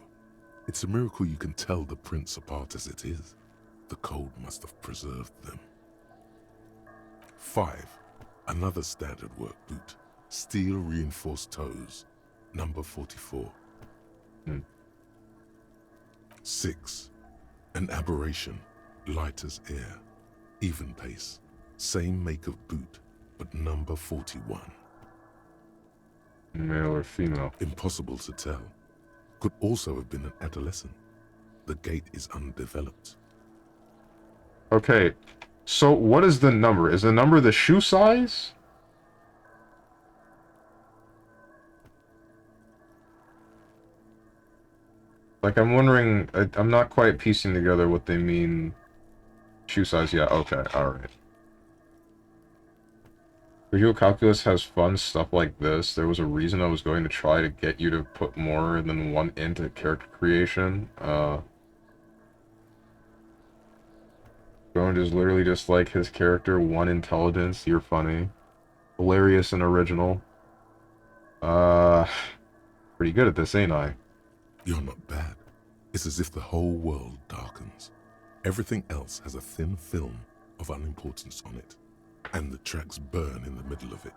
It's a miracle you can tell the prints apart as it is. The cold must have preserved them. 5. Another standard work boot. Steel reinforced toes. Number 44. 6. An aberration. Light as air. Even pace. Same make of boot, but number 41. Male or female? Impossible to tell. Could also have been an adolescent. The gait is undeveloped. Okay, so what is the number? Is the number the shoe size? Like, I'm wondering, I'm not quite piecing together what they mean. Shoe size, yeah, okay, alright. Visual Calculus has fun stuff like this. There was a reason I was going to try to get you to put more than 1 into character creation. Going is literally just like his character, 1 intelligence, you're funny. Hilarious and original. Pretty good at this, ain't I? You're not bad. It's as if the whole world darkens. Everything else has a thin film of unimportance on it. And the tracks burn in the middle of it,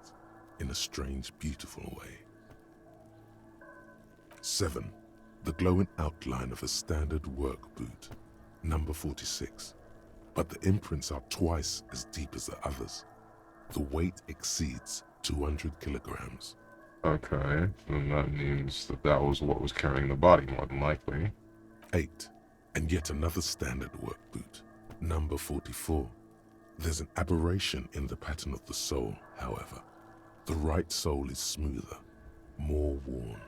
in a strange, beautiful way. 7. the glowing outline of a standard work boot, number 46. But the imprints are twice as deep as the others. The weight exceeds 200 kilograms. Okay, then that means that was what was carrying the body, more than likely. 8. And yet another standard work boot, number 44. There's an aberration in the pattern of the sole, however. The right sole is smoother, more worn.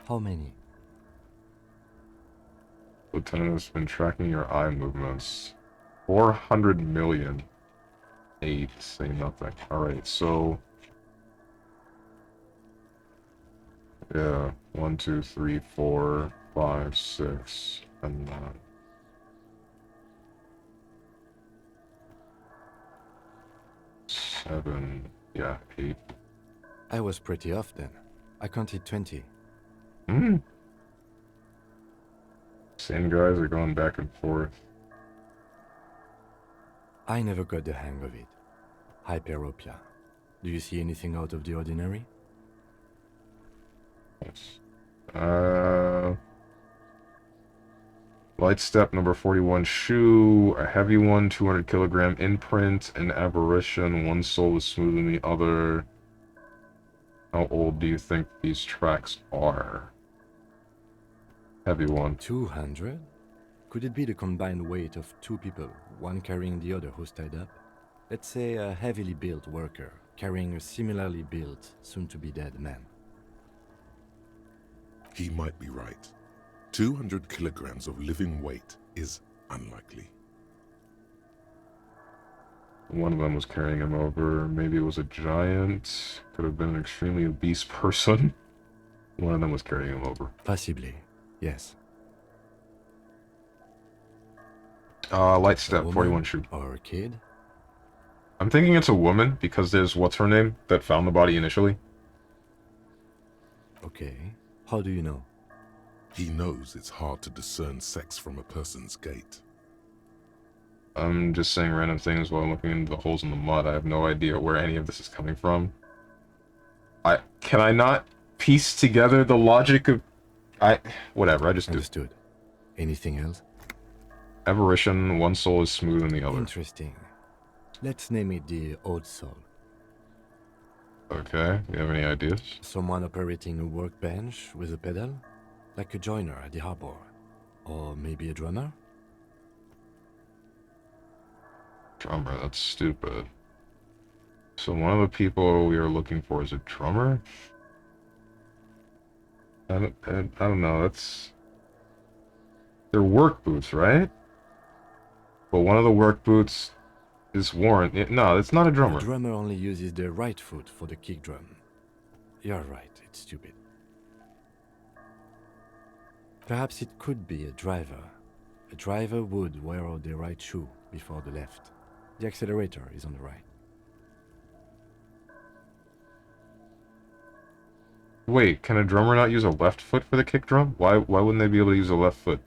How many? Lieutenant has been tracking your eye movements. 400 million. 8, say nothing. Alright, so... yeah, 1, 2, 3, 4, 5, 6, and 9. Seven, yeah, 8. I was pretty off then. I counted 20. Hmm. Same guys are going back and forth. I never got the hang of it. Hyperopia. Do you see anything out of the ordinary? Yes. Light step number 41 shoe, a heavy one, 200 kilogram imprint, an aberration, one sole is smoother than the other. How old do you think these tracks are? Heavy one. 200? Could it be the combined weight of two people, one carrying the other who's tied up? Let's say a heavily built worker carrying a similarly built, soon-to-be-dead man. He might be right. 200 kilograms of living weight is unlikely. One of them was carrying him over. Maybe it was a giant. Could have been an extremely obese person. One of them was carrying him over. Possibly, yes. Light step, 41 shoe. Or a kid? I'm thinking it's a woman, because there's what's her name that found the body initially. Okay. How do you know? He knows it's hard to discern sex from a person's gait. I'm just saying random things while looking into the holes in the mud. I have no idea where any of this is coming from. Can I not piece together the logic of... whatever, I just Understood. Anything else? Aberration, one soul is smoother than the other. Interesting. Let's name it the old soul. Okay, you have any ideas? Someone operating a workbench with a pedal? Like a joiner at the harbor. Or maybe a drummer? Drummer, that's stupid. So one of the people we are looking for is a drummer? I don't know, that's... They're work boots, right? But one of the work boots is worn. No, it's not a drummer. The drummer only uses the right foot for the kick drum. You're right, it's stupid. Perhaps it could be a driver. A driver would wear the right shoe before the left. The accelerator is on the right. Wait, can a drummer not use a left foot for the kick drum? Why wouldn't they be able to use a left foot?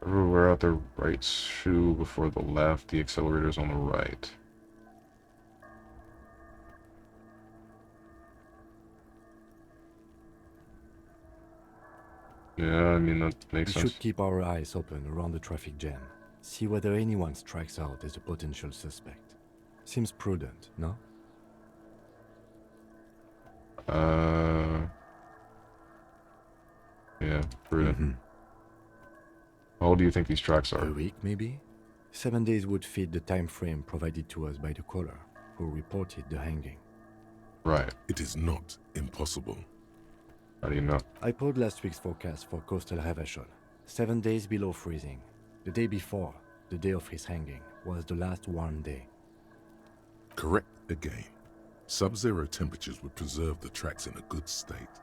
Wear out the right shoe before the left. The accelerator's on the right. Yeah, I mean, that makes sense. We should keep our eyes open around the traffic jam. See whether anyone strikes out as a potential suspect. Seems prudent, no? Yeah, prudent. How old do you think these tracks are? A week, maybe? 7 days would fit the time frame provided to us by the caller, who reported the hanging. Right. It is not impossible. How do you know? I pulled last week's forecast for coastal Havashol. 7 days below freezing. The day before, the day of his hanging, was the last warm day. Correct again. Sub-zero temperatures would preserve the tracks in a good state.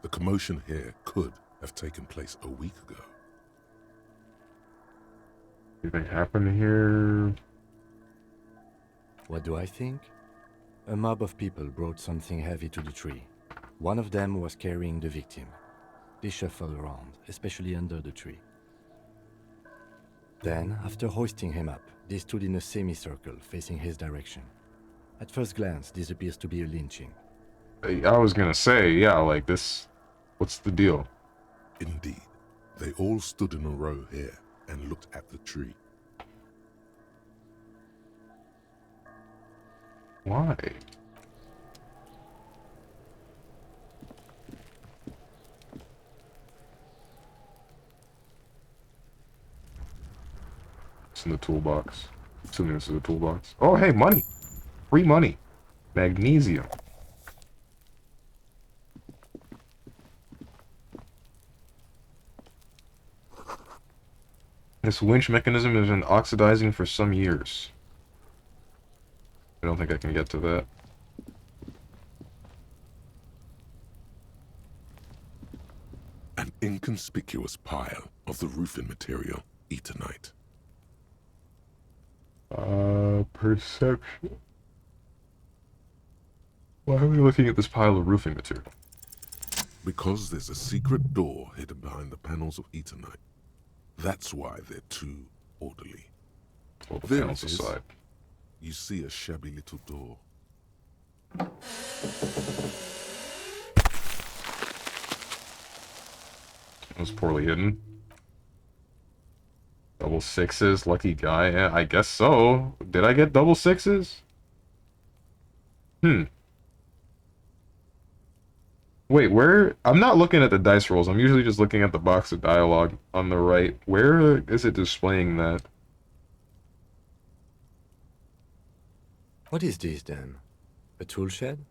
The commotion here could have taken place a week ago. Anything happened here? What do I think? A mob of people brought something heavy to the tree. One of them was carrying the victim. They shuffled around, especially under the tree. Then, after hoisting him up, They stood in a semicircle facing his direction. At first glance, this appears to be a lynching. I was gonna say, yeah, like this... What's the deal? Indeed. They all stood in a row here and looked at the tree. Why? It's in the toolbox. Assuming this is a toolbox. Oh, hey, money! Free money! Magnesium. This winch mechanism has been oxidizing for some years. I don't think I can get to that. An inconspicuous pile of the roofing material, Eternite. Perception. Why are we looking at this pile of roofing material? Because there's a secret door hidden behind the panels of Eternite. That's why they're too orderly. Pull the There panels it is. aside. You see a shabby little door. It was poorly hidden. Double sixes, lucky guy. Yeah, I guess so. Did I get double sixes? Wait, where? I'm not looking at the dice rolls. I'm usually just looking at the box of dialogue on the right. Where is it displaying that? What is this then? A tool shed?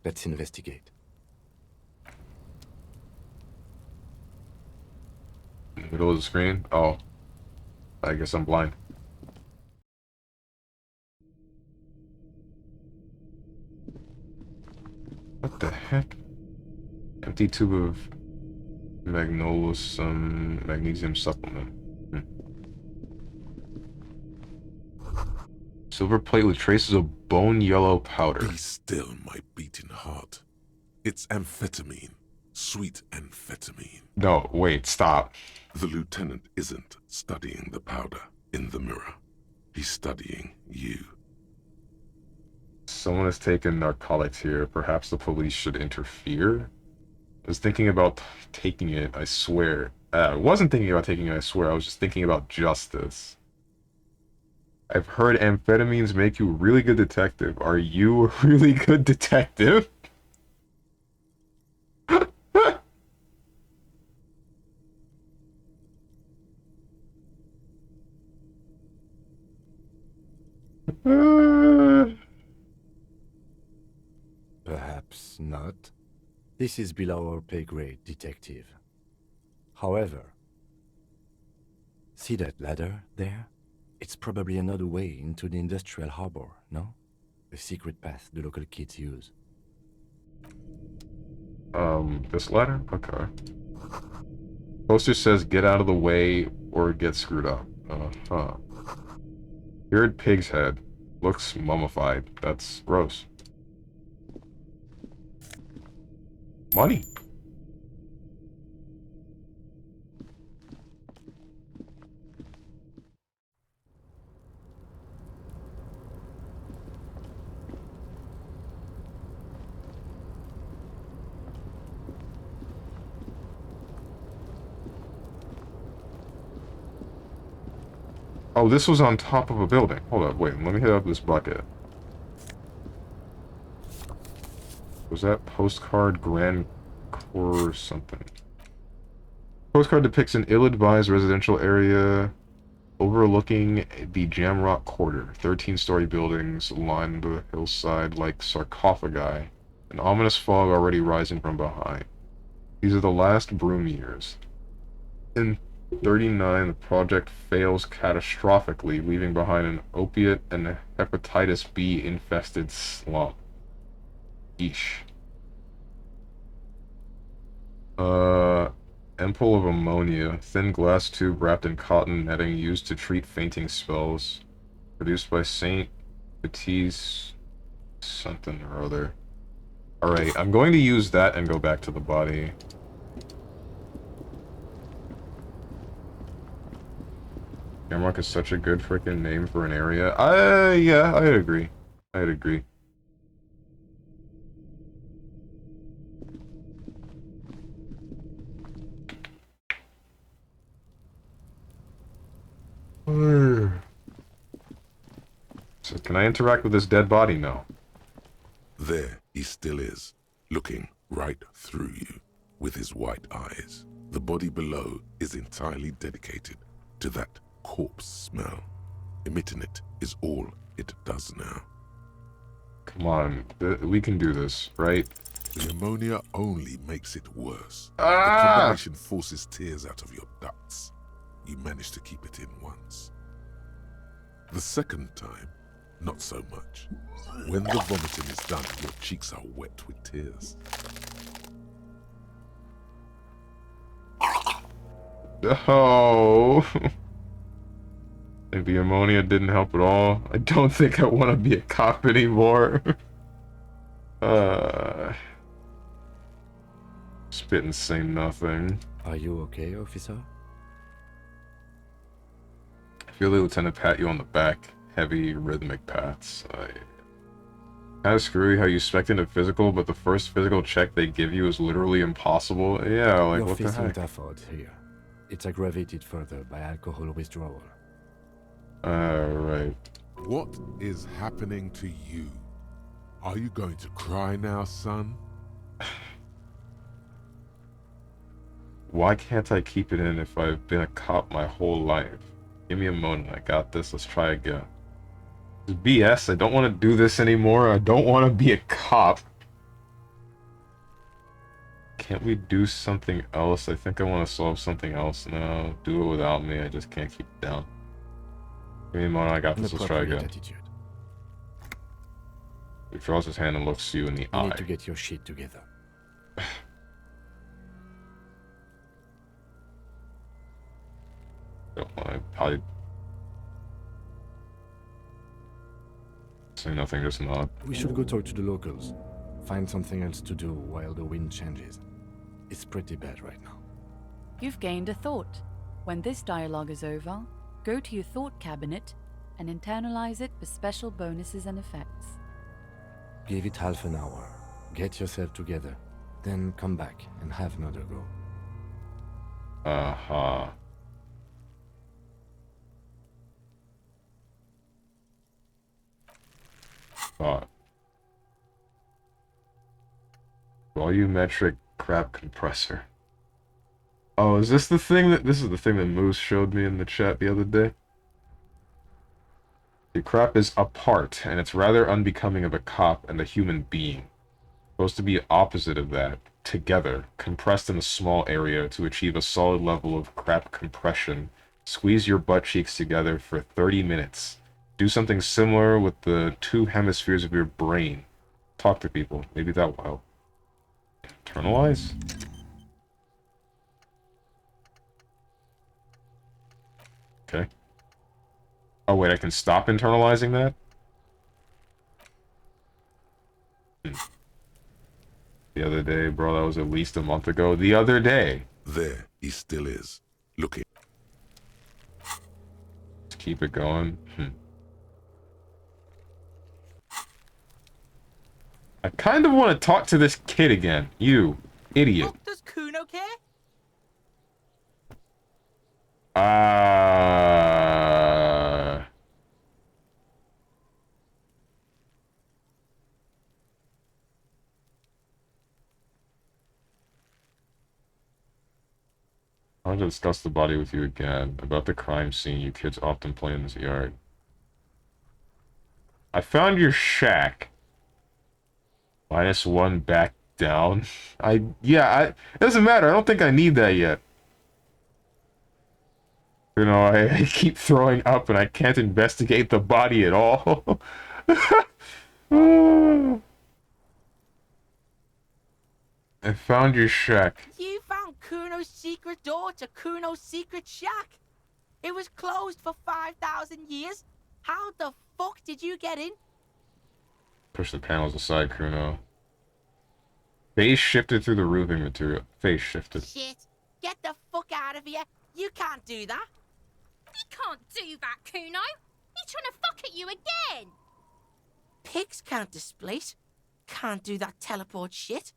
Let's investigate. In the middle of the screen? Oh. I guess I'm blind. What the heck? Empty tube of magnesium supplement. Silver plate with traces of bone yellow powder. Be still, my beating heart. It's amphetamine. Sweet amphetamine. No, wait, stop. The lieutenant isn't studying the powder in the mirror. He's studying you. Someone has taken narcotics here. Perhaps the police should interfere? I was thinking about taking it, I swear. I wasn't thinking about taking it, I swear. I was just thinking about justice. I've heard amphetamines make you a really good detective. Are you a really good detective? Perhaps not. This is below our pay grade, detective. However, see that ladder there? It's probably another way into the industrial harbor, no? A secret path the local kids use. This ladder? Okay. Poster says get out of the way or get screwed up. Cured pig's head. Looks mummified. That's gross. Money. Oh, this was on top of a building. Hold up, wait, let me hit up this bucket. Was that postcard Grand Core something? Postcard depicts an ill-advised residential area overlooking the Jamrock Quarter. 13-story buildings line the hillside like sarcophagi. An ominous fog already rising from behind. These are the last Broom years. In 39, the project fails catastrophically, leaving behind an opiate and hepatitis B infested slum. Yeesh. Ampoule of ammonia, thin glass tube wrapped in cotton netting used to treat fainting spells. Produced by Saint Baptiste something or other. Alright, I'm going to use that and go back to the body. Jamrock is such a good freaking name for an area. Yeah, I'd agree. I'd agree. So can I interact with this dead body? No. There he still is, looking right through you with his white eyes. The body below is entirely dedicated to that corpse smell. Emitting it is all it does now. Come on, we can do this, right? The ammonia only makes it worse. Ah! The combination forces tears out of your ducts. You manage to keep it in once. The second time, not so much. When the vomiting is done, your cheeks are wet with tears. Oh. Think the ammonia didn't help at all. I don't think I want to be a cop anymore. Spit and say nothing. Are you okay, officer? I feel the lieutenant pat you on the back. Heavy, rhythmic pats. Kind of screwy how you expected a physical, but the first physical check they give you is literally impossible. Yeah, like, You're what the facing heck? effort here. It's aggravated further by alcohol withdrawal. Right. What is happening to you? Are you going to cry now, son? Why can't I keep it in if I've been a cop my whole life? Give me a moment. I got this. Let's try again. It's BS. I don't want to do this anymore. I don't want to be a cop. Can't we do something else? I think I want to solve something else now. Do it without me. I just can't keep it down. Give me a moment. I got this. Let's try again. Attitude. He draws his hand and looks you in the eye. You need to get your shit together. I probably say nothing, just nod. We should go talk to the locals. Find something else to do while the wind changes. It's pretty bad right now. You've gained a thought. When this dialogue is over, go to your thought cabinet and internalize it for special bonuses and effects. Give it half an hour. Get yourself together. Then come back and have another go. Uh-huh. Thought. Volumetric crap compressor. Oh, is this the thing that... This is the thing that Moose showed me in the chat the other day? The crap is apart, and it's rather unbecoming of a cop and a human being. Supposed to be opposite of that. Together, compressed in a small area to achieve a solid level of crap compression. Squeeze your butt cheeks together for 30 minutes. Do something similar with the two hemispheres of your brain. Talk to people. Maybe that will help. Internalize? Okay. Oh wait, I can stop internalizing that? The other day, bro, that was at least a month ago. The other day. There he still is, looking. Let's keep it going. I kind of want to talk to this kid again. You idiot. Does Kuno care? I want to discuss the body with you again. About the crime scene you kids often play in this yard. I found your shack. -1 back down. It doesn't matter. I don't think I need that yet. You know, I keep throwing up and I can't investigate the body at all. I found your shack. You found Kuno's secret door to Kuno's secret shack. It was closed for 5,000 years. How the fuck did you get in? Push the panels aside, Kuno. Phase shifted through the roofing material. Phase shifted. Shit. Get the fuck out of here. You can't do that. He can't do that, Kuno. He's trying to fuck at you again. Pigs can't displace. Can't do that teleport shit.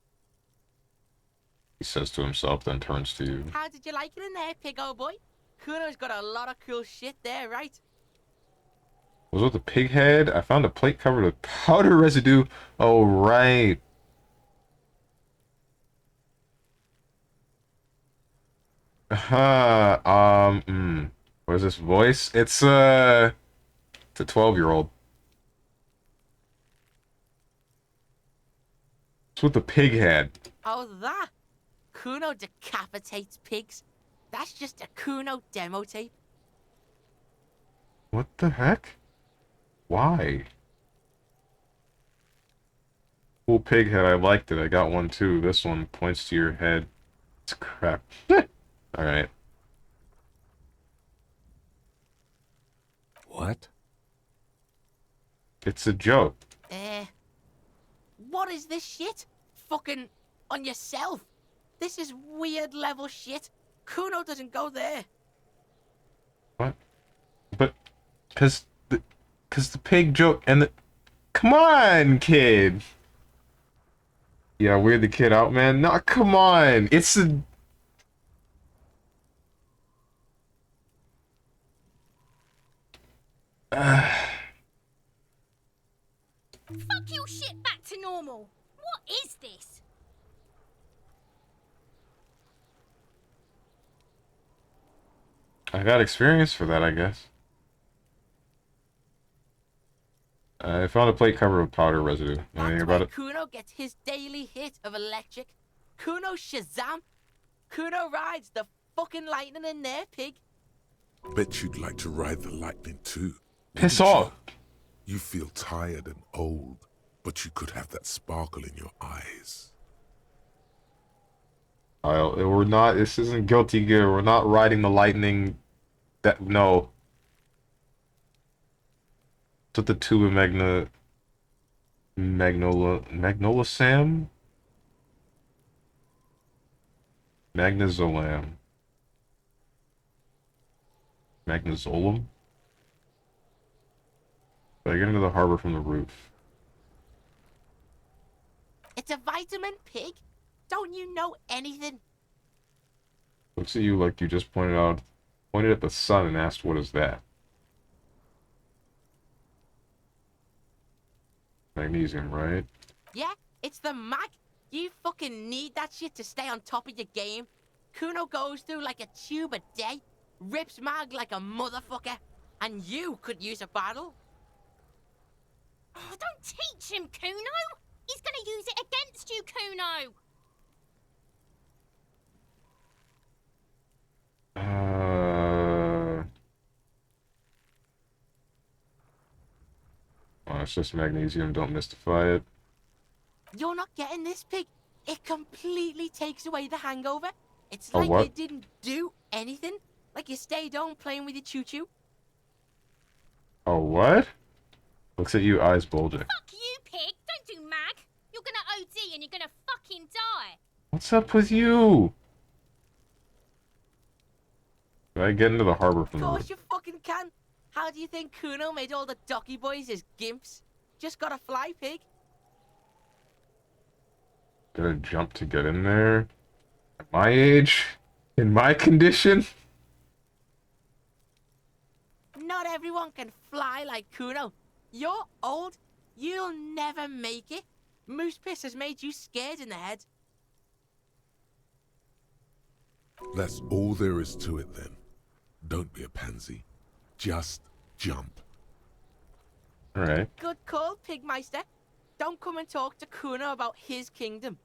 He says to himself, then turns to you. How did you like it in there, pig old boy? Kuno's got a lot of cool shit there, right? Was with the pig head? I found a plate covered with powder residue. Oh, right. What is this voice? It's a 12-year-old. It's with the pig head. Oh, that? Kuno decapitates pigs. That's just a Kuno demo tape. What the heck? Why? Cool pig head, I liked it. I got one too. This one points to your head. It's crap. Alright. What? It's a joke. What is this shit? Fucking on yourself. This is weird level shit. Kuno doesn't go there. What? But, cause the pig joke and the... Come on, kid! Yeah, weird the kid out, man. No, come on! It's a... Fuck your shit back to normal. What is this? I got experience for that, I guess. I found a plate covered with powder residue. Know anything about it? Kuno gets his daily hit of electric. Kuno Shazam. Kuno rides the fucking lightning in there, pig. Bet you'd like to ride the lightning too. Piss off! You feel tired and old, but you could have that sparkle in your eyes. We're not, this isn't Guilty Gear. We're not riding the lightning. No. It's with the tuba Magnola Sam? Magnazolam. Magnazolum? I get into the harbor from the roof. It's a vitamin, pig. Don't you know anything? Looks at you like you just pointed at the sun and asked, what is that? Magnesium, right? Yeah, it's the mag. You fucking need that shit to stay on top of your game. Kuno goes through like a tube a day, rips mag like a motherfucker, and you could use a bottle. Oh, don't teach him, Kuno. He's gonna use it against you, Kuno. Oh, it's just magnesium, don't mystify it. You're not getting this, pig. It completely takes away the hangover. It's Oh, like what? you didn't do anything. Like you stayed home playing with your choo-choo. Oh, what? Looks at you, eyes bulging. Fuck you, pig. Don't do mag. You're gonna OD and you're gonna fucking die. What's up with you? Did I get into the harbor from Of the course roof? you fucking can. How do you think Kuno made all the docky boys his gimps? Just gotta fly, pig. Gotta jump to get in there? At my age? In my condition? Not everyone can fly like Kuno. You're old. You'll never make it. Moose piss has made you scared in the head. That's all there is to it then. Don't be a pansy. Just jump. Alright. Good call, Pigmeister. Don't come and talk to Kuno about his kingdom.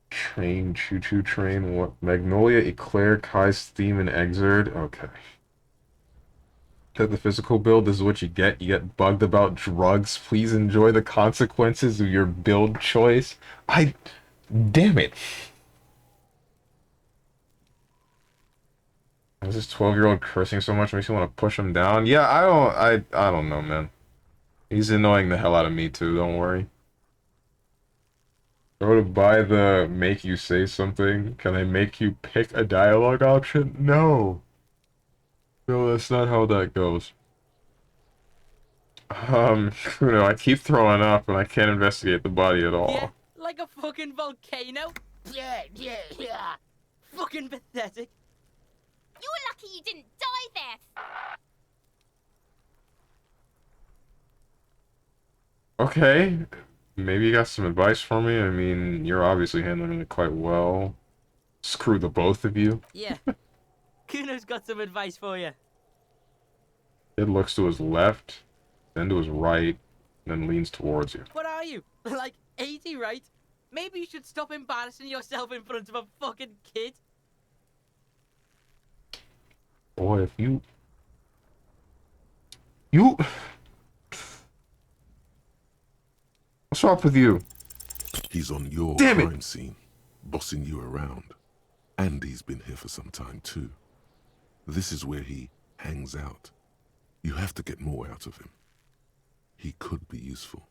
Train, choo-choo train, what? Magnolia, Eclair, Kai's theme, and Exerd? Okay. That the physical build, this is what you get. You get bugged about drugs. Please enjoy the consequences of your build choice. Damn it. Is this 12-year-old cursing so much makes you want to push him down? Yeah, I don't know, man. He's annoying the hell out of me too, don't worry. Go to buy the make you say something. Can I make you pick a dialogue option? No. No, that's not how that goes. I keep throwing up and I can't investigate the body at all. Yeah, like a fucking volcano. Yeah. Fucking pathetic. You're lucky you didn't die there. Okay. Maybe you got some advice for me? I mean, you're obviously handling it quite well. Screw the both of you. Yeah. Kuno's got some advice for you. It looks to his left, then to his right, then leans towards you. What are you? Like 80, right? Maybe you should stop embarrassing yourself in front of a fucking kid. Boy, if you... What's up with you? He's on your Damn crime scene, bossing you around. And he's been here for some time too. This is where he hangs out. You have to get more out of him. He could be useful.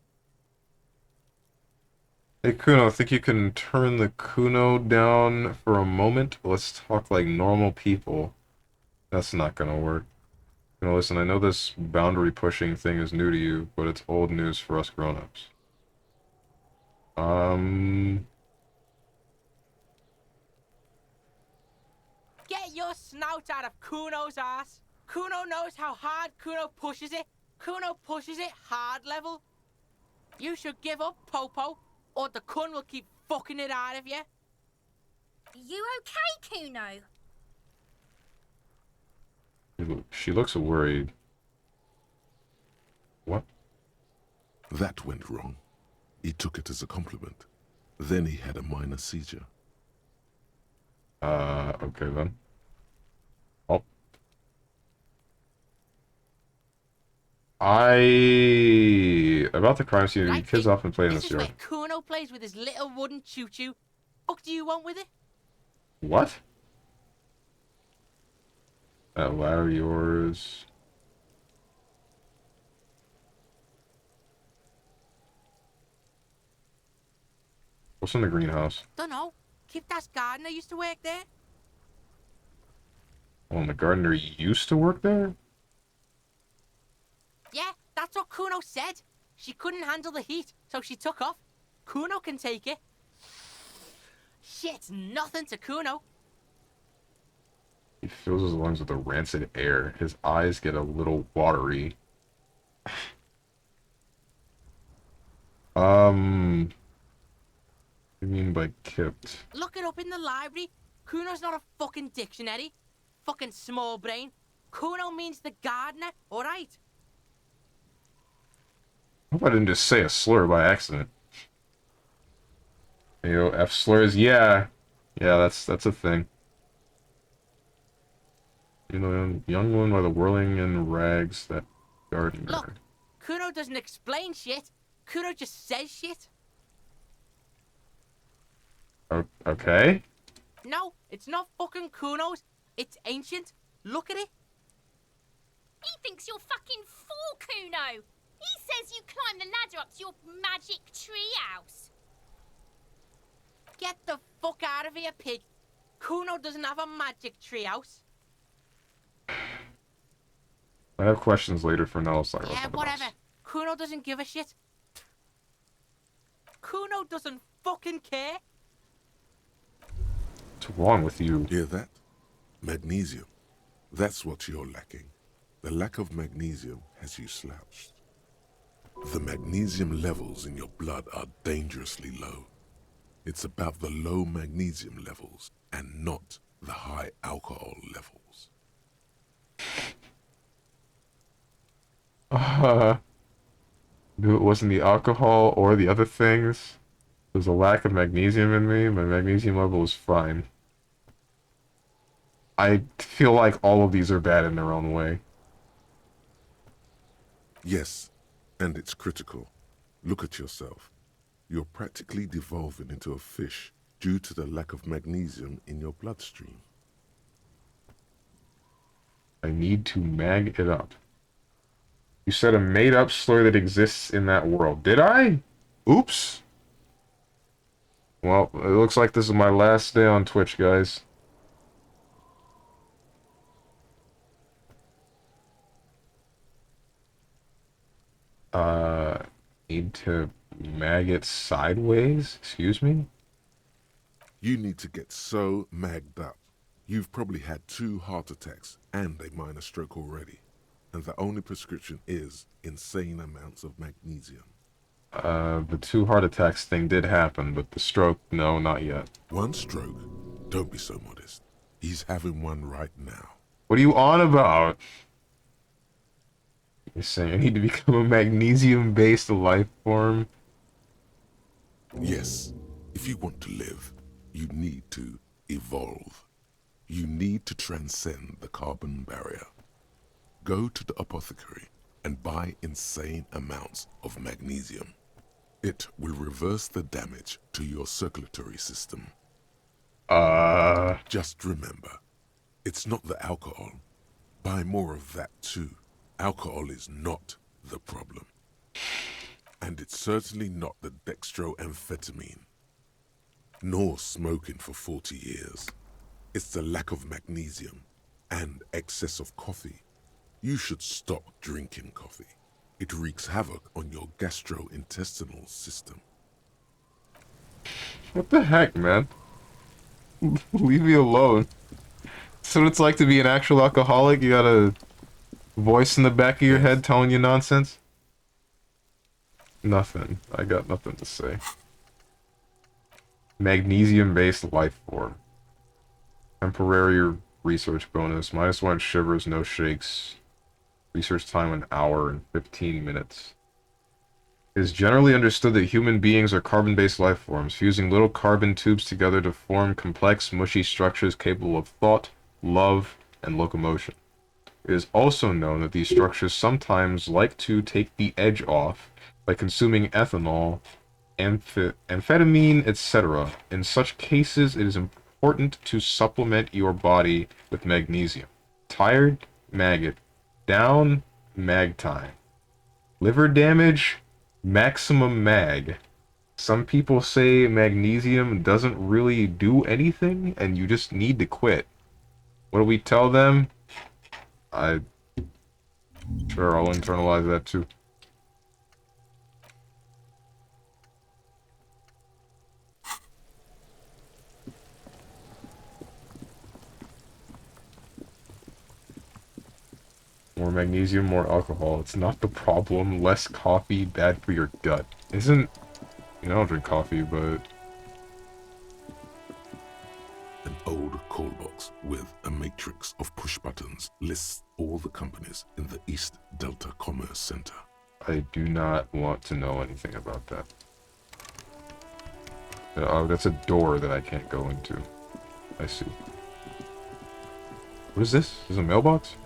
Hey Kuno, think you can turn the Kuno down for a moment? Let's talk like normal people. That's not gonna work. Listen, I know this boundary pushing thing is new to you, but it's old news for us grown-ups. Get your snout out of Kuno's ass. Kuno knows how hard Kuno pushes it. Kuno pushes it hard level. You should give up, Popo, or the Kun will keep fucking it out of you. You okay, Kuno? She looks worried. What? That went wrong. He took it as a compliment. Then he had a minor seizure. Okay then. Oh. About the crime scene, you kids often play in this yard. This is where Kuno plays with his little wooden choo-choo. What do you want with it? What? That ladder yours. What's in the greenhouse? Dunno. Kiptas gardener used to work there. Oh, and the gardener used to work there? Yeah, that's what Kuno said. She couldn't handle the heat, so she took off. Kuno can take it. Shit's nothing to Kuno. He fills his lungs with the rancid air. His eyes get a little watery. What do you mean by kipped? Look it up in the library. Kuno's not a fucking dictionary. Fucking small brain. Kuno means the gardener, alright? I hope I didn't just say a slur by accident. F slurs, yeah. Yeah, that's a thing. You know, young one by the whirling in rags, that gardener. Look, Kuno doesn't explain shit. Kuno just says shit. Okay. No, it's not fucking Kuno's. It's ancient. Look at it. He thinks you're fucking fool, Kuno. He says you climb the ladder up to your magic tree house. Get the fuck out of here, pig. Kuno doesn't have a magic tree house. I have questions later for now. Sorry. Yeah, whatever. Kuno doesn't give a shit. Kuno doesn't fucking care. What's wrong with you? Hear that? Magnesium. That's what you're lacking. The lack of magnesium has you slouched. The magnesium levels in your blood are dangerously low. It's about the low magnesium levels and not the high alcohol levels. Knew it wasn't the alcohol or the other things. There's a lack of magnesium in me. My magnesium level is fine. I feel like all of these are bad in their own way. Yes, and it's critical. Look at yourself. You're practically devolving into a fish due to the lack of magnesium in your bloodstream. I need to mag it up. You said a made-up slur that exists in that world. Did I? Oops. Well, it looks like this is my last day on Twitch, guys. Need to mag it sideways? Excuse me? You need to get so magged up. You've probably had 2 heart attacks and a minor stroke already. And the only prescription is insane amounts of magnesium. The 2 heart attacks thing did happen, but the stroke, no, not yet. 1 stroke? Don't be so modest. He's having one right now. What are you on about? You're saying I need to become a magnesium-based life form? Yes, if you want to live, you need to evolve. You need to transcend the carbon barrier. Go to the apothecary and buy insane amounts of magnesium. It will reverse the damage to your circulatory system. Just remember, it's not the alcohol. Buy more of that too. Alcohol is not the problem. And it's certainly not the dextroamphetamine. Nor smoking for 40 years. It's the lack of magnesium and excess of coffee. You should stop drinking coffee. It wreaks havoc on your gastrointestinal system. What the heck, man? Leave me alone. So what it's like to be an actual alcoholic? You got a voice in the back of your head telling you nonsense? Nothing. I got nothing to say. Magnesium-based life form. Temporary research bonus. -1 shivers, no shakes. Research time 1 hour and 15 minutes. It is generally understood that human beings are carbon-based life forms, fusing little carbon tubes together to form complex, mushy structures capable of thought, love, and locomotion. It is also known that these structures sometimes like to take the edge off by consuming ethanol, amphetamine, etc. In such cases, it is important to supplement your body with magnesium. Tired? Maggot. Down? Mag time. Liver damage? Maximum mag. Some people say magnesium doesn't really do anything, and you just need to quit. What do we tell them? Sure, I'll internalize that too. More magnesium, more alcohol. It's not the problem. Less coffee, bad for your gut. Isn't... You know, I don't drink coffee, but... An old call box with a matrix of push buttons lists all the companies in the East Delta Commerce Center. I do not want to know anything about that. Oh, that's a door that I can't go into. I see. What is this? Is this a mailbox?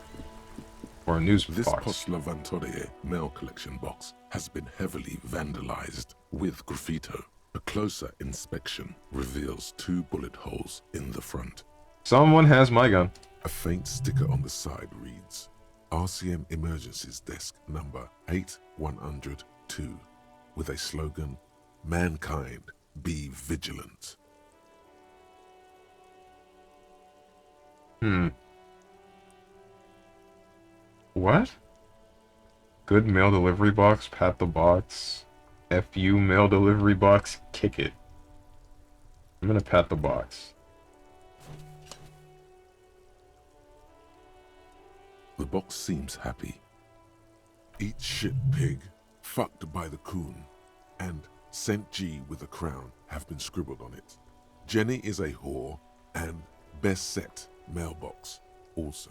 Or a news This box? Post Lavantorie mail collection box has been heavily vandalized with graffito. A closer inspection reveals 2 bullet holes in the front. Someone has my gun. A faint sticker on the side reads, RCM Emergencies Desk number 8102, with a slogan, Mankind, be vigilant. What? Good mail delivery box, pat the box. FU mail delivery box, kick it. I'm gonna pat the box. The box seems happy. Eat shit pig, fucked by the coon, and St. G with a crown have been scribbled on it. Jenny is a whore, and best set mailbox also.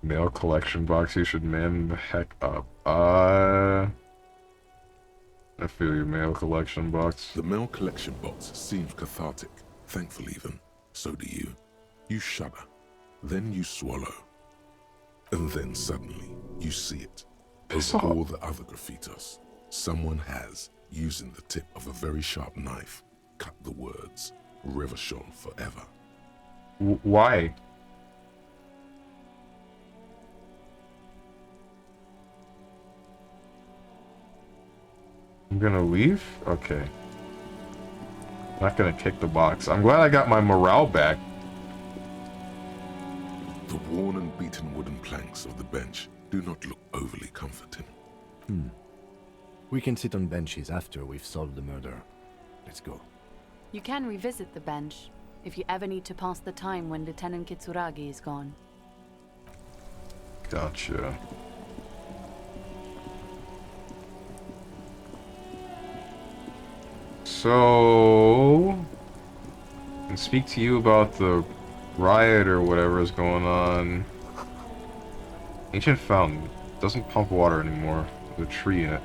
Mail collection box, you should man the heck up. I feel your mail collection box. The mail collection box seems cathartic, thankful even. So do you. You shudder. Then you swallow. And then suddenly, you see it. Over all the other graffitos, someone has, using the tip of a very sharp knife, cut the words Revachol forever. Why? I'm gonna leave? Okay. Not gonna kick the box. I'm glad I got my morale back. The worn and beaten wooden planks of the bench do not look overly comforting. We can sit on benches after we've solved the murder. Let's go. You can revisit the bench if you ever need to pass the time when Lieutenant Kitsuragi is gone. Gotcha. So, I can speak to you about the riot or whatever is going on. Ancient fountain. Doesn't pump water anymore. There's a tree in it.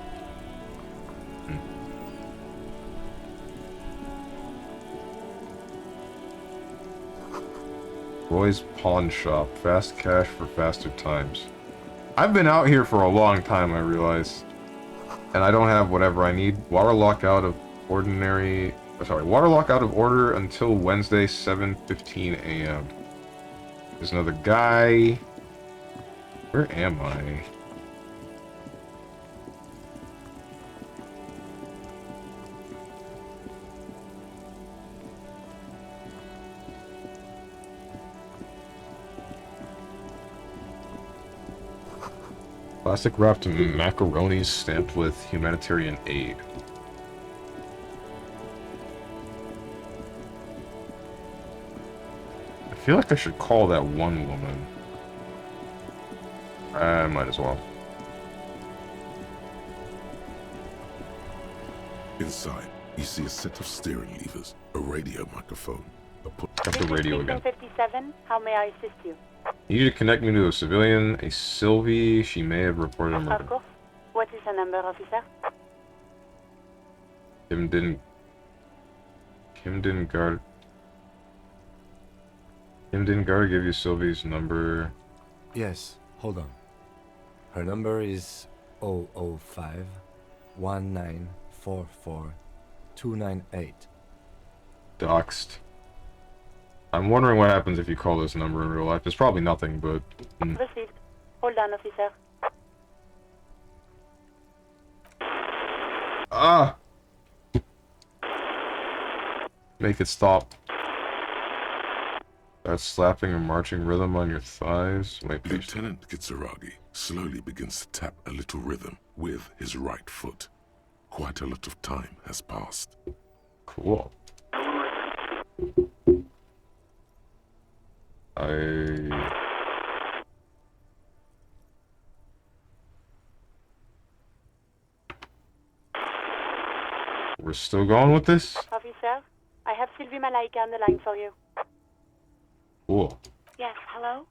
Roy's pawn shop. Fast cash for faster times. I've been out here for a long time, I realize. And I don't have whatever I need. Water lock out of ordinary... Sorry, water lock out of order until Wednesday, 7:15 a.m. There's another guy. Where am I? Plastic wrapped macaronis stamped with humanitarian aid. I feel like I should call that one woman. I might as well. Inside, you see a set of steering levers, a radio microphone, Got the radio again. 57, how may I assist you? You need to connect me to a civilian, a Sylvie. She may have reported a murder. Of course. What is the number, officer? Kim didn't guard. Kim didn't guard give you Sylvie's number. Yes, hold on. Her number is 005 1944 298. Doxed. I'm wondering what happens if you call this number in real life. It's probably nothing, but... Received. Hold on, officer. Ah! Make it stop. That's slapping a marching rhythm on your thighs. Wait, please. Lieutenant Kitsuragi slowly begins to tap a little rhythm with his right foot. Quite a lot of time has passed. Cool. We're still going with this? Officer, I have Sylvie Malaika on the line for you. Cool. Yes, hello?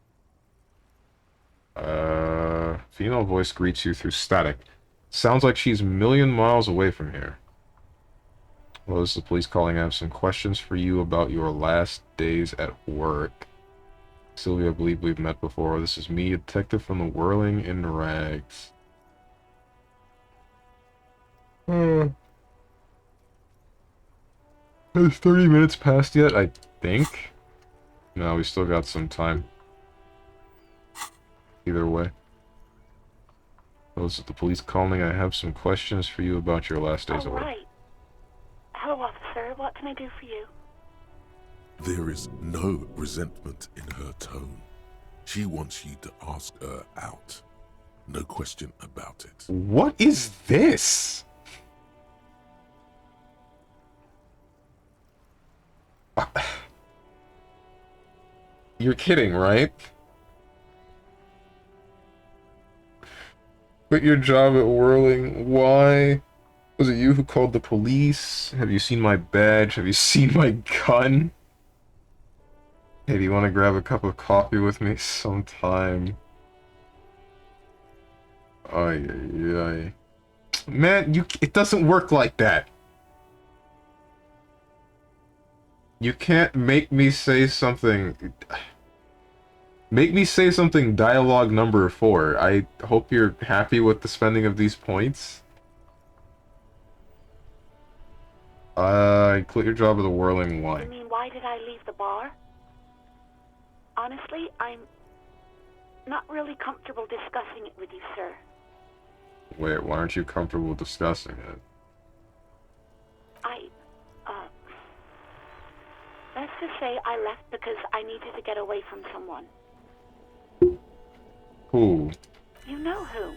Female voice greets you through static. Sounds like she's a million miles away from here. Well, this is the police calling. I have some questions for you about your last days at work. Sylvia, I believe we've met before. This is me, a detective from the Whirling in Rags. Has 30 minutes passed yet, I think? No, we still got some time. Either way. Those are the police calling. I have some questions for you about your last days at work. Right. Hello, officer. What can I do for you? There is no resentment in her tone. She wants you to ask her out. No question about it. What is this? You're kidding, right? Quit your job at Whirling. Why? Was it you who called the police? Have you seen my badge? Have you seen my gun? Hey, do you want to grab a cup of coffee with me sometime? Ay, ay, ay. Man, it doesn't work like that. You can't make me say something... Make me say something dialogue number 4. I hope you're happy with the spending of these points. outside. Quit your job of the whirling You wine. mean, why did I leave the bar? Honestly, I'm not really comfortable discussing it with you, sir. Wait, why aren't you comfortable discussing it? Let's just say I left because I needed to get away from someone. Who? You know who.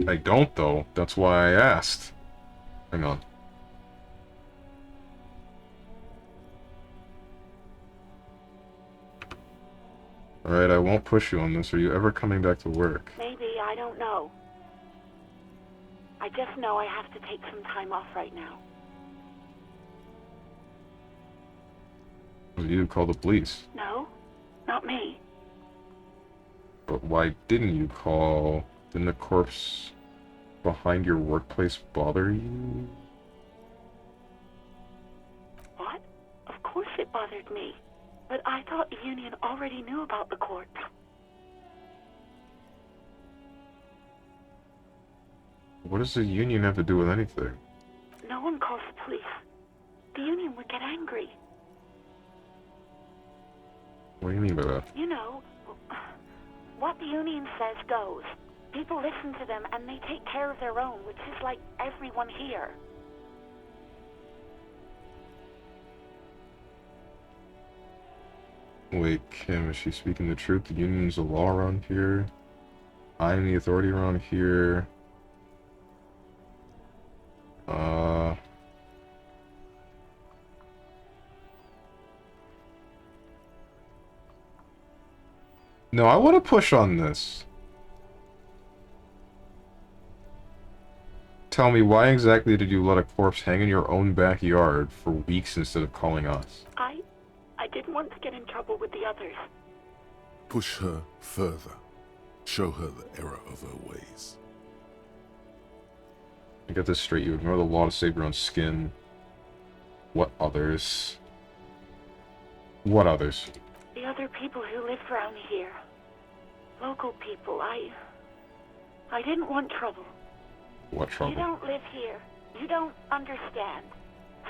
I don't, though. That's why I asked. Hang on. Alright, I won't push you on this. Are you ever coming back to work? Maybe, I don't know. I just know I have to take some time off right now. You call the police. No, not me. But why didn't you call? Didn't the corpse behind your workplace bother you? What? Of course it bothered me. But I thought the union already knew about the corpse. What does the union have to do with anything? No one calls the police. The union would get angry. What do you mean by that? You know, what the union says goes. People listen to them and they take care of their own, which is like everyone here. Wait, Kim, is she speaking the truth? The union's the law around here. I'm the authority around here. No, I want to push on this. Tell me, why exactly did you let a corpse hang in your own backyard for weeks instead of calling us? I didn't want to get in trouble with the others. Push her further. Show her the error of her ways. I get this straight, you ignore the law to save your own skin. What others? What others? The other people who live around here. Local people. I didn't want trouble. What trouble? You don't live here. You don't understand.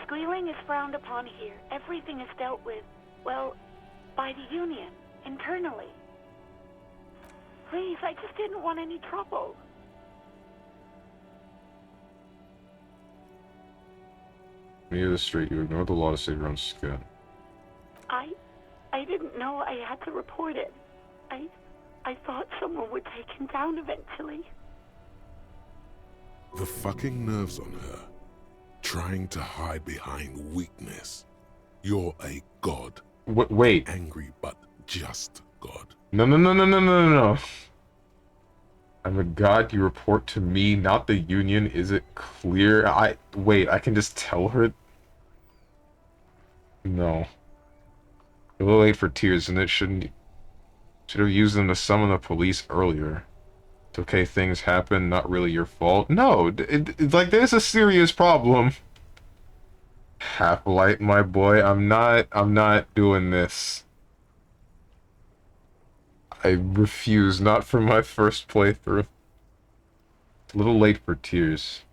Squealing is frowned upon here. Everything is dealt with, well, by the union, internally. Please, I just didn't want any trouble. Me or the street, you ignore the law to save your own skin. I didn't know I had to report it. I thought someone would take him down eventually. The fucking nerves on her. Trying to hide behind weakness. You're a god. Wait. Angry, but just god. No. I'm a god, you report to me, not the union. Is it clear? Wait, I can just tell her? No. A little late for tears, and it should have used them to summon the police earlier. It's okay, things happen, not really your fault. No, it's like, there's a serious problem. Half-light, my boy, I'm not doing this. I refuse, not for my first playthrough. It's a little late for tears.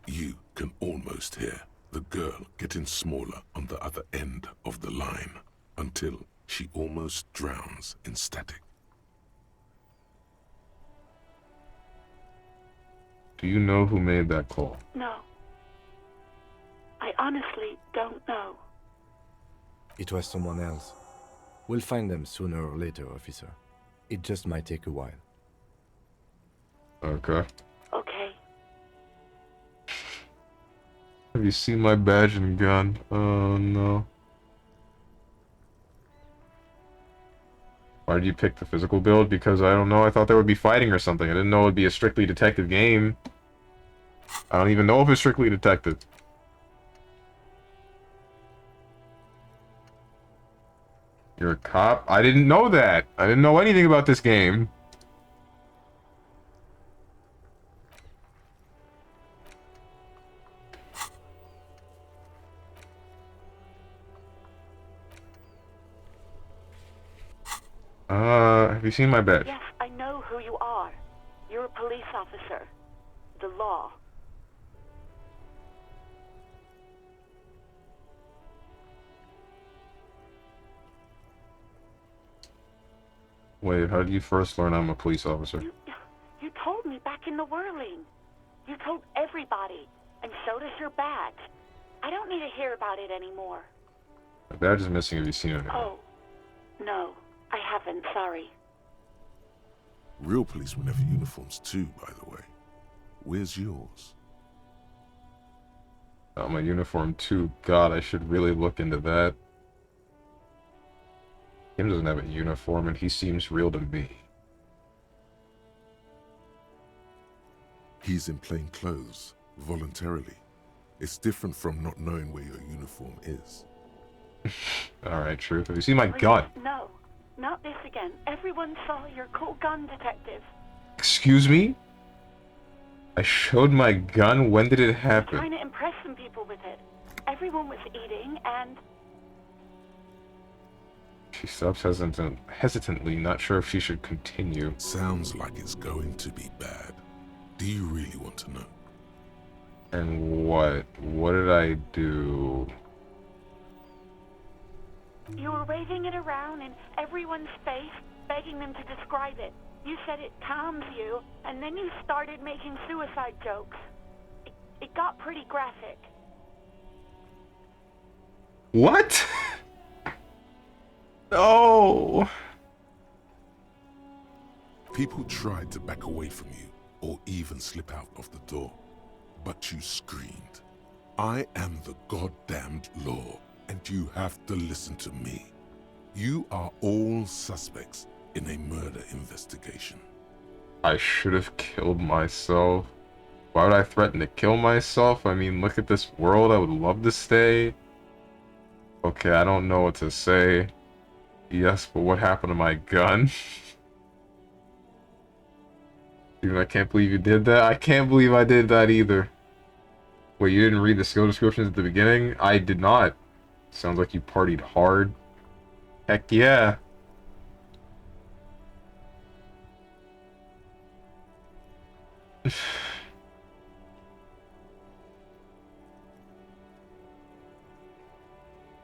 You can almost hear the girl getting smaller on the other end of the line until she almost drowns in static. Do you know who made that call? No. I honestly don't know. It was someone else. We'll find them sooner or later, officer. It just might take a while. Okay. Okay. Have you seen my badge and gun? Oh no. Why did you pick the physical build? Because I don't know, I thought there would be fighting or something. I didn't know it would be a strictly detective game. I don't even know if it's strictly detective. You're a cop? I didn't know that. I didn't know anything about this game. Have you seen my badge? Yes, I know who you are. You're a police officer. The law. Wait, how did you first learn I'm a police officer? You told me back in the whirling. You told everybody, and so does your badge. I don't need to hear about it anymore. My badge is missing. Have you seen it? Oh, no, I haven't, sorry. Real policemen have uniforms too, by the way. Where's yours? My uniform too. God, I should really look into that. Kim doesn't have a uniform, and he seems real to me. He's in plain clothes, voluntarily. It's different from not knowing where your uniform is. Alright, Truth. Have you seen my gun? No, not this again. Everyone saw your cool gun, detective. Excuse me? I showed my gun? When did it I'm happen? trying to impress some people with it. Everyone was eating, and... She stops hesitantly, not sure if she should continue. Sounds like it's going to be bad. Do you really want to know? And what? What did I do? You were waving it around in everyone's face, begging them to describe it. You said it calms you, and then you started making suicide jokes. It got pretty graphic. What? No! People tried to back away from you, or even slip out of the door. But you screamed, "I am the goddamned law, and you have to listen to me. You are all suspects in a murder investigation." I should have killed myself. Why would I threaten to kill myself? I mean, look at this world. I would love to stay. Okay, I don't know what to say. Yes, but what happened to my gun? Dude, I can't believe you did that. I can't believe I did that either. Wait, you didn't read the skill descriptions at the beginning? I did not. Sounds like you partied hard. Heck yeah.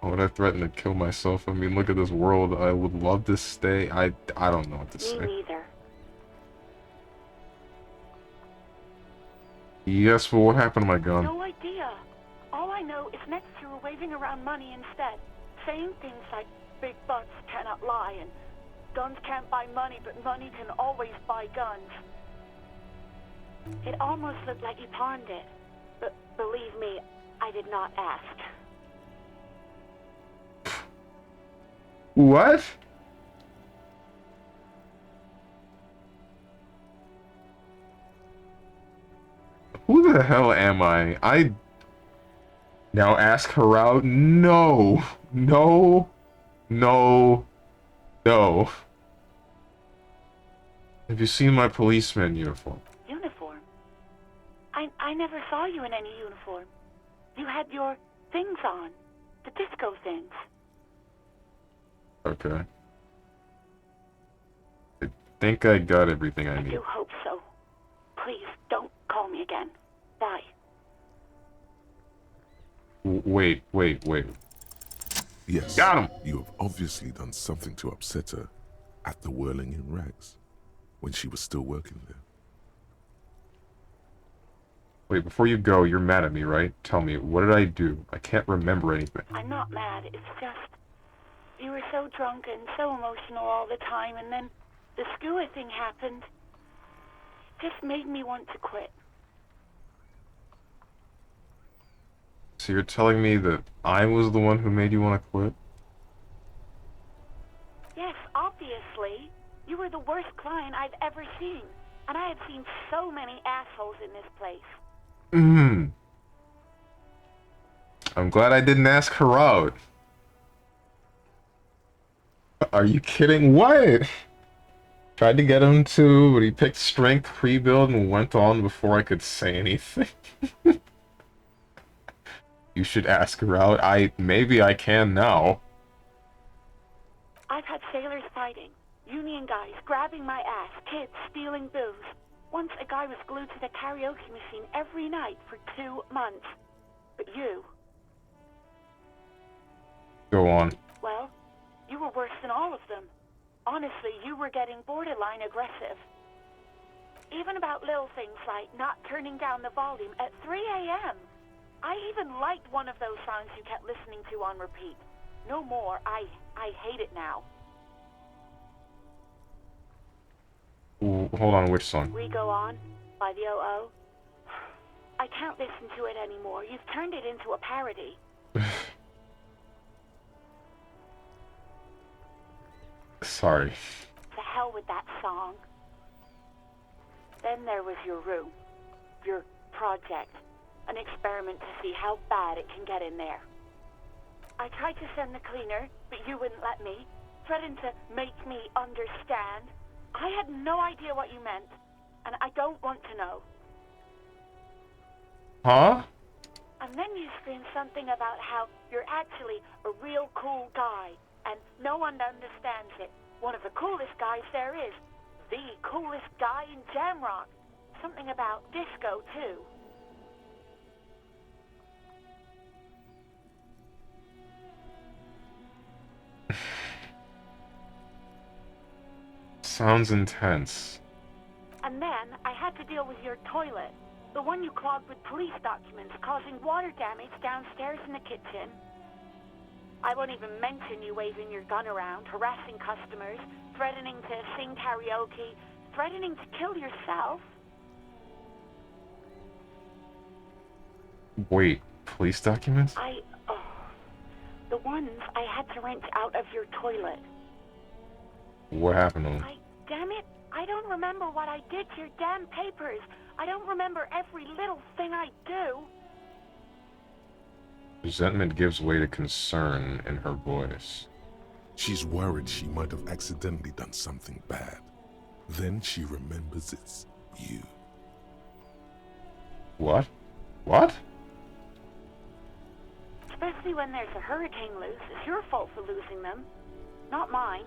Why would I threaten to kill myself? I mean, look at this world. I would love to stay. I don't know what to say. Me neither. Yes, but what happened to my gun? No idea. All I know is next you were waving around money instead, saying things like big butts cannot lie and guns can't buy money, but money can always buy guns. It almost looked like you pawned it, but believe me, I did not ask. What? Who the hell am I? I now ask her out? No. No. No. No. Have you seen my policeman uniform? Uniform? I never saw you in any uniform. You had your things on. The disco things. Okay. I think I got everything I I need. do hope so. Please, don't call me again. Bye. Wait. Yes. Got him! You have obviously done something to upset her at the Whirling in Rags, when she was still working there. Wait, before you go, you're mad at me, right? Tell me, what did I do? I can't remember anything. I'm not mad. It's just... You were so drunk and so emotional all the time, and then the skewer thing happened. It just made me want to quit. So you're telling me that I was the one who made you want to quit? Yes, obviously. You were the worst client I've ever seen. And I have seen so many assholes in this place. I'm glad I didn't ask her out. Are you kidding? What? Tried to get him to, but he picked strength pre-build and went on before I could say anything. You should ask her out. Maybe I can now. I've had sailors fighting, union guys grabbing my ass, kids stealing booze. Once a guy was glued to the karaoke machine every night for 2 months. But you... Go on. Well, you were worse than all of them. Honestly, you were getting borderline aggressive. Even about little things like not turning down the volume at 3 a.m. I even liked one of those songs you kept listening to on repeat. No more. I hate it now. Ooh, hold on, which song? We Go On by the O.O. I can't listen to it anymore. You've turned it into a parody. Sorry. To hell with that song. Then there was your room. Your project. An experiment to see how bad it can get in there. I tried to send the cleaner, but you wouldn't let me. Threatened to make me understand. I had no idea what you meant, and I don't want to know. Huh? And then you screamed something about how you're actually a real cool guy, and no one understands it. One of the coolest guys there is. The coolest guy in Jamrock. Something about disco, too. Sounds intense. And then I had to deal with your toilet. The one you clogged with police documents, causing water damage downstairs in the kitchen. I won't even mention you waving your gun around, harassing customers, threatening to sing karaoke, threatening to kill yourself. Wait, police documents? The ones I had to wrench out of your toilet. What happened to them? Damn it, I don't remember what I did to your damn papers. I don't remember every little thing I do. Resentment gives way to concern in her voice. She's worried she might have accidentally done something bad. Then she remembers it's you. What? What? Especially when there's a hurricane loose. It's your fault for losing them, not mine.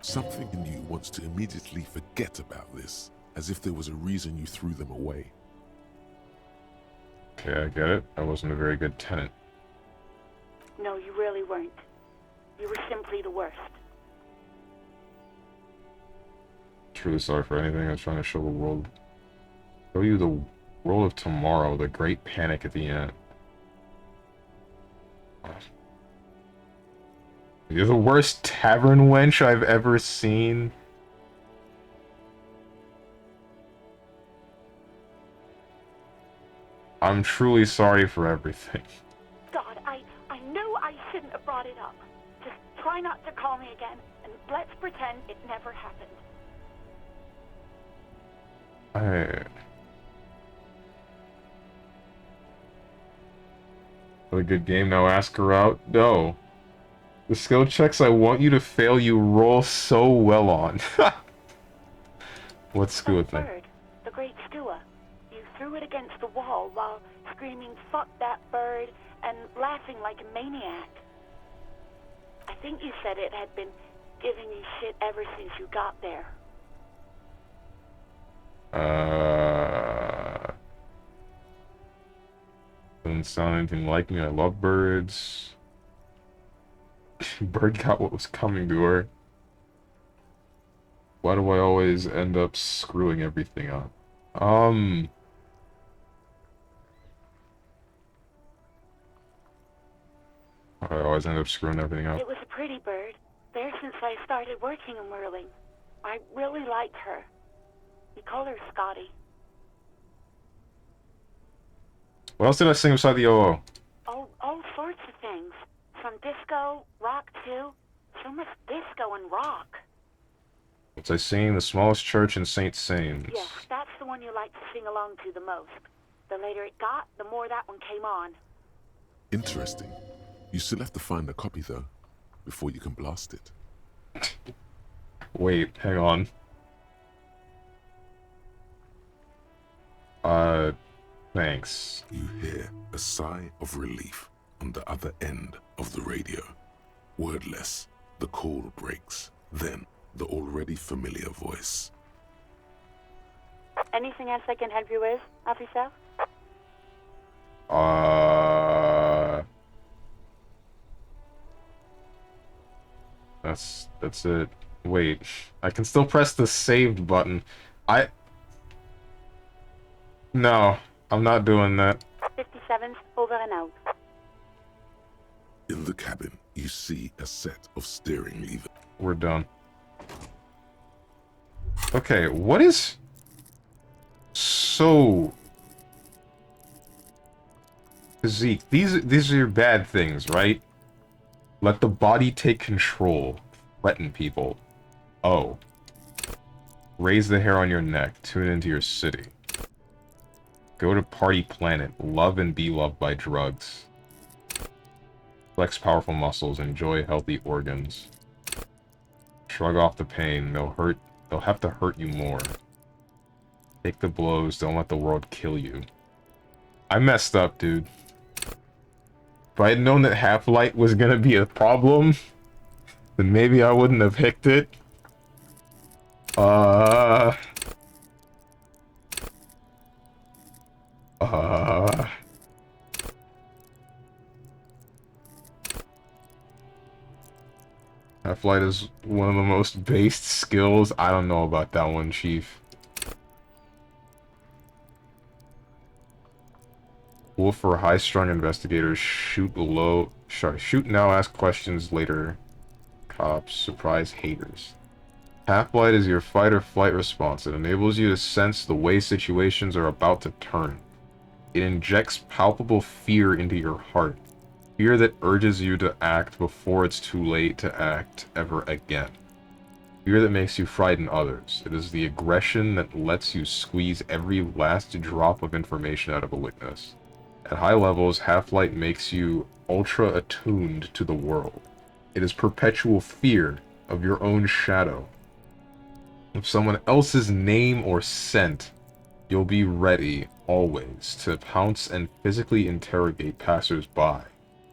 Something in you wants to immediately forget about this, as if there was a reason you threw them away. Okay, I get it. I wasn't a very good tenant. No, you really weren't. You were simply the worst. Truly sorry for anything. I was trying to show you the world of tomorrow, the great panic at the end. You're the worst tavern wench I've ever seen. I'm truly sorry for everything. God, I knew I shouldn't have brought it up. Just try not to call me again, and let's pretend it never happened. A good game, now ask her out? No. The skill checks I want you to fail you roll so well on. What Skua thing? Bird, the great Skua. You threw it against the wall while screaming, "Fuck that bird," and laughing like a maniac. I think you said it had been giving you shit ever since you got there. Doesn't sound anything like me. I love birds. Bird got what was coming to her. Why do I always end up screwing everything up? I always end up screwing everything up. It was a pretty bird. There since I started working in whirling. I really liked her. We call her Scotty. What else did I sing beside the OO? All sorts of things. Some disco, rock too. So much disco and rock. Was I singing The Smallest Church in St. Sains? Yes, that's the one you like to sing along to the most. The later it got, the more that one came on. Interesting. You still have to find a copy, though, before you can blast it. Wait, hang on. Thanks. You hear a sigh of relief on the other end of the radio. Wordless, the call breaks. Then, the already familiar voice. Anything else I can help you with, officer? That's it. Wait, I can still press the saved button. No, I'm not doing that. 57's over and out. In the cabin, you see a set of steering levers. We're done. Okay, what is so... Zeke, these are your bad things, right? Let the body take control. Threaten people. Oh. Raise the hair on your neck. Tune into your city. Go to Party Planet. Love and be loved by drugs. Flex powerful muscles. Enjoy healthy organs. Shrug off the pain. They'll have to hurt you more. Take the blows. Don't let the world kill you. I messed up, dude. If I had known that Half-Light was gonna be a problem, then maybe I wouldn't have picked it. Half-Light is one of the most based skills. I don't know about that one, Chief. Wolf for high-strung investigators. Shoot now, ask questions later. Cops, surprise haters. Half-Light is your fight-or-flight response. It enables you to sense the way situations are about to turn. It injects palpable fear into your heart. Fear that urges you to act before it's too late to act ever again. Fear that makes you frighten others. It is the aggression that lets you squeeze every last drop of information out of a witness. At high levels, Half-Light makes you ultra-attuned to the world. It is perpetual fear of your own shadow. Of someone else's name or scent, you'll be ready, always, to pounce and physically interrogate passers-by.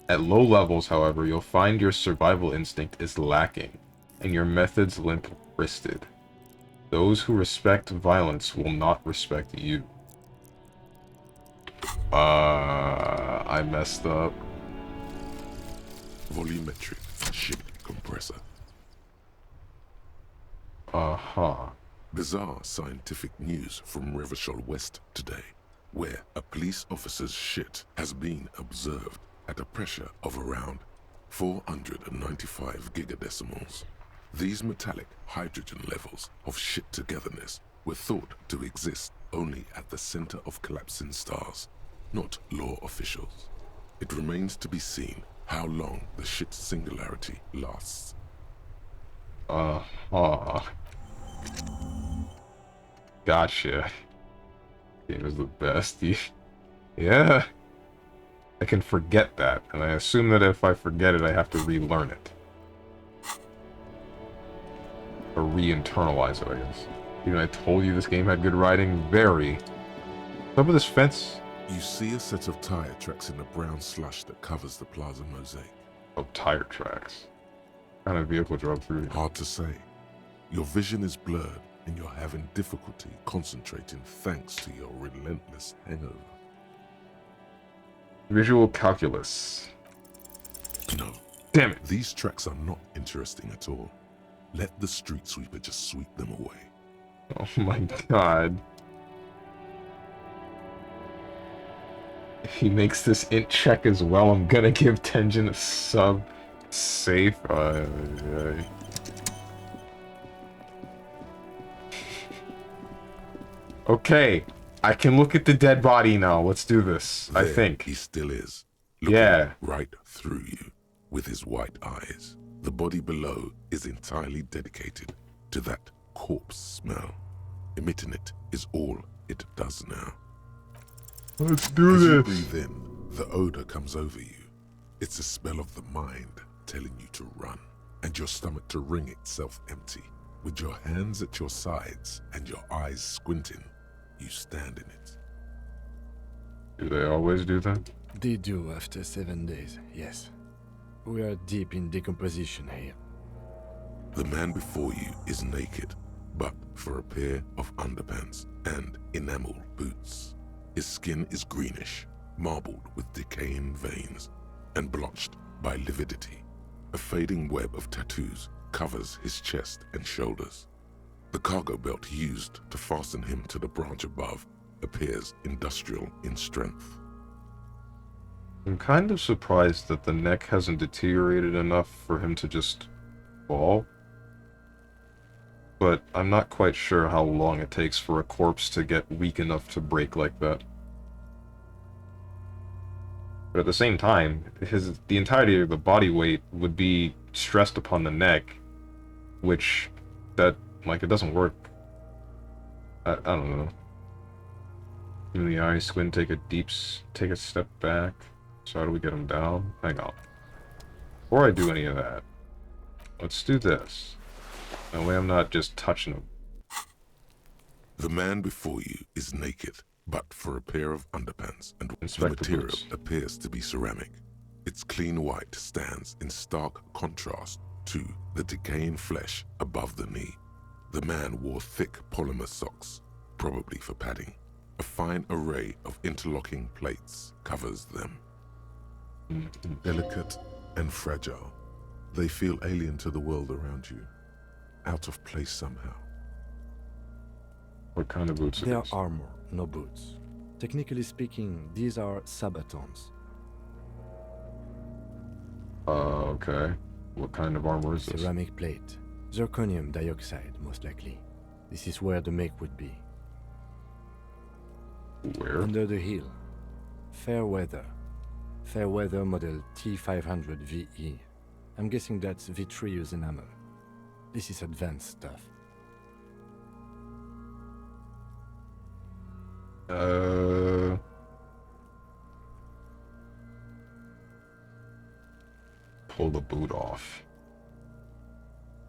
At low levels, however, you'll find your survival instinct is lacking, and your methods limp-wristed. Those who respect violence will not respect you. I messed up. Volumetric ship compressor. Uh-huh. Bizarre scientific news from Revachol West today, where a police officer's shit has been observed at a pressure of around 495 gigadecimals. These metallic hydrogen levels of shit togetherness were thought to exist only at the center of collapsing stars, not law officials. It remains to be seen how long the shit singularity lasts. Gotcha. Game is the best. Yeah. I can forget that, and I assume that if I forget it, I have to relearn it. Or re-internalize it, I guess. Even I told you this game had good writing. Very. What's up with this fence? You see a set of tire tracks in the brown slush that covers the plaza mosaic. Oh, tire tracks. What kind of vehicle drove through here? Hard to say. Your vision is blurred, and you're having difficulty concentrating thanks to your relentless hangover. Visual calculus. No. Damn it. These tracks are not interesting at all. Let the street sweeper just sweep them away. Oh my god. If he makes this int check as well, I'm gonna give Tenjin a sub. Safe. Okay. I can look at the dead body now. Let's do this. There I think. He still is. Looking right through you with his white eyes. The body below is entirely dedicated to that corpse smell. Emitting it is all it does now. Let's do As you this. breathe in, the odor comes over you. It's a smell of the mind telling you to run, and your stomach to wring itself empty. With your hands at your sides and your eyes squinting, you stand in it. Do they always do that? They do after 7 days, yes. We are deep in decomposition here. The man before you is naked, but for a pair of underpants and enamel boots. His skin is greenish, marbled with decaying veins and blotched by lividity. A fading web of tattoos covers his chest and shoulders. The cargo belt used to fasten him to the branch above appears industrial in strength. I'm kind of surprised that the neck hasn't deteriorated enough for him to just fall. But I'm not quite sure how long it takes for a corpse to get weak enough to break like that. But at the same time, the entirety of the body weight would be stressed upon the neck, which, it doesn't work. I don't know. Give me the eye, squint, take a step back. So how do we get him down? Hang on. Before I do any of that, let's do this. That way I'm not just touching him. The man before you is naked, but for a pair of underpants, and Inspect the the material boots. appears to be ceramic. Its clean white stands in stark contrast to the decaying flesh above the knee. The man wore thick polymer socks, probably for padding. A fine array of interlocking plates covers them. Delicate and fragile, they feel alien to the world around you, out of place somehow. What kind of boots They it are is? armor, no boots. Technically speaking, these are sabatons. Okay. What kind of armor is this? Ceramic plate. Zirconium dioxide, most likely. This is where the make would be. Where? Under the heel. Fair weather. Fair weather model T500 VE. I'm guessing that's vitreous enamel. This is advanced stuff. Pull the boot off.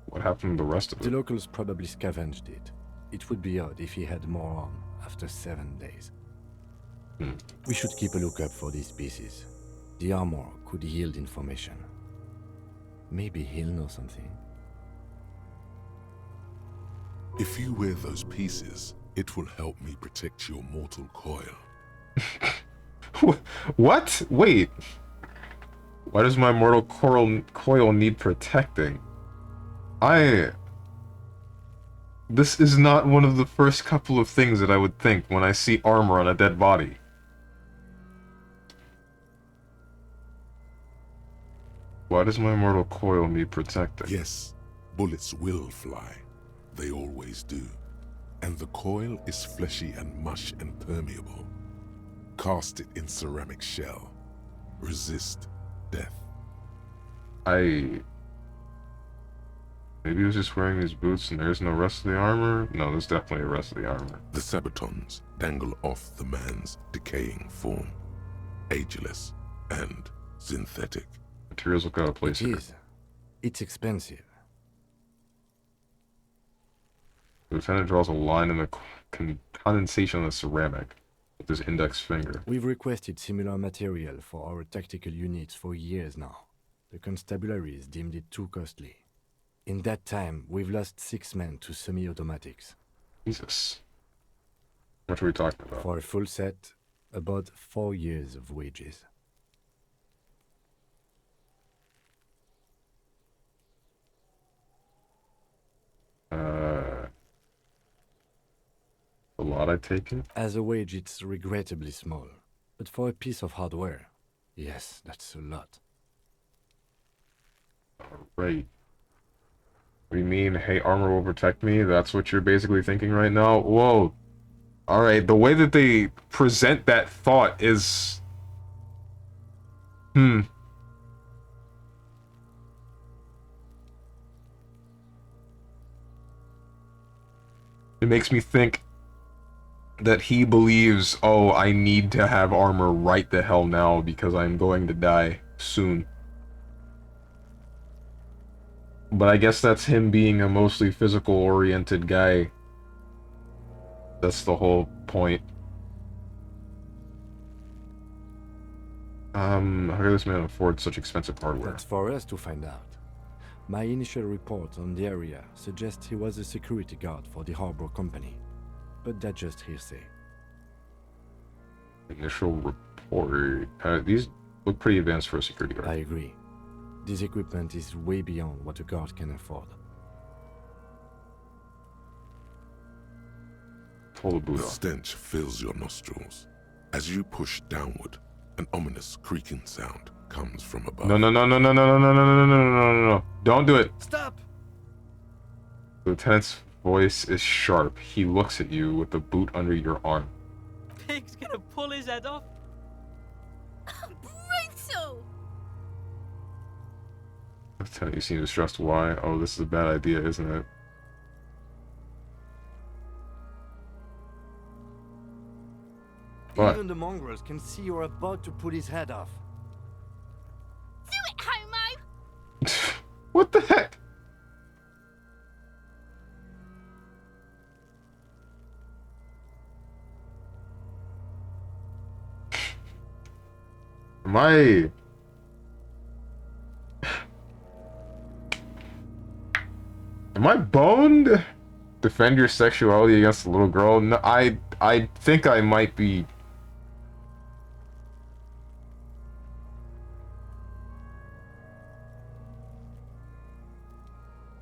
What happened to the rest of The it? locals probably scavenged it. It would be odd if he had more on after 7 days. We should keep a lookout for these pieces. The armor could yield information. Maybe he'll know something. If you wear those pieces, it will help me protect your mortal coil. What? Wait. Why does my mortal coil need protecting? This is not one of the first couple of things that I would think when I see armor on a dead body. Why does my mortal coil need protecting? Yes, bullets will fly. They always do. And the coil is fleshy and mush and permeable. Cast it in ceramic shell. Resist death. Maybe he was just wearing these boots and there's no rest of the armor? No, there's definitely the rest of the armor. The sabatons dangle off the man's decaying form. Ageless and synthetic. Materials look out of place here. It's expensive. The lieutenant draws a line in the condensation of the ceramic with his index finger. We've requested similar material for our tactical units for years now. The constabularies deemed it too costly. In that time, we've lost 6 men to semi-automatics. Jesus. What are we talking about? For a full set, about 4 years of wages. A lot, I take it? As a wage, it's regrettably small. But for a piece of hardware, yes, that's a lot. Right. What do you mean, hey, armor will protect me? That's what you're basically thinking right now? Whoa. Alright, the way that they present that thought is... It makes me think that he believes, oh, I need to have armor right the hell now because I'm going to die soon. But I guess that's him being a mostly physical-oriented guy. That's the whole point. How can this man afford such expensive hardware? That's for us to find out. My initial report on the area suggests he was a security guard for the harbor company. But that's just hearsay. Initial report. These look pretty advanced for a security guard. I agree. This equipment is way beyond what a guard can afford. Pull the boot The off. stench fills your nostrils. As you push downward, an ominous creaking sound comes from above. No, no, no, no, no, no, no, no, no, no, no, no, no, no. Don't do it. Stop! The lieutenant's voice is sharp. He looks at you with the boot under your arm. Pig's gonna pull his head off. Brutal! Lieutenant, you seem distressed. Why? Oh, this is a bad idea, isn't it? What? Even the mongrels can see you're about to pull his head off. Do it, homo! What the heck? Am I... Am I boned? Defend your sexuality against a little girl? No, I think I might be...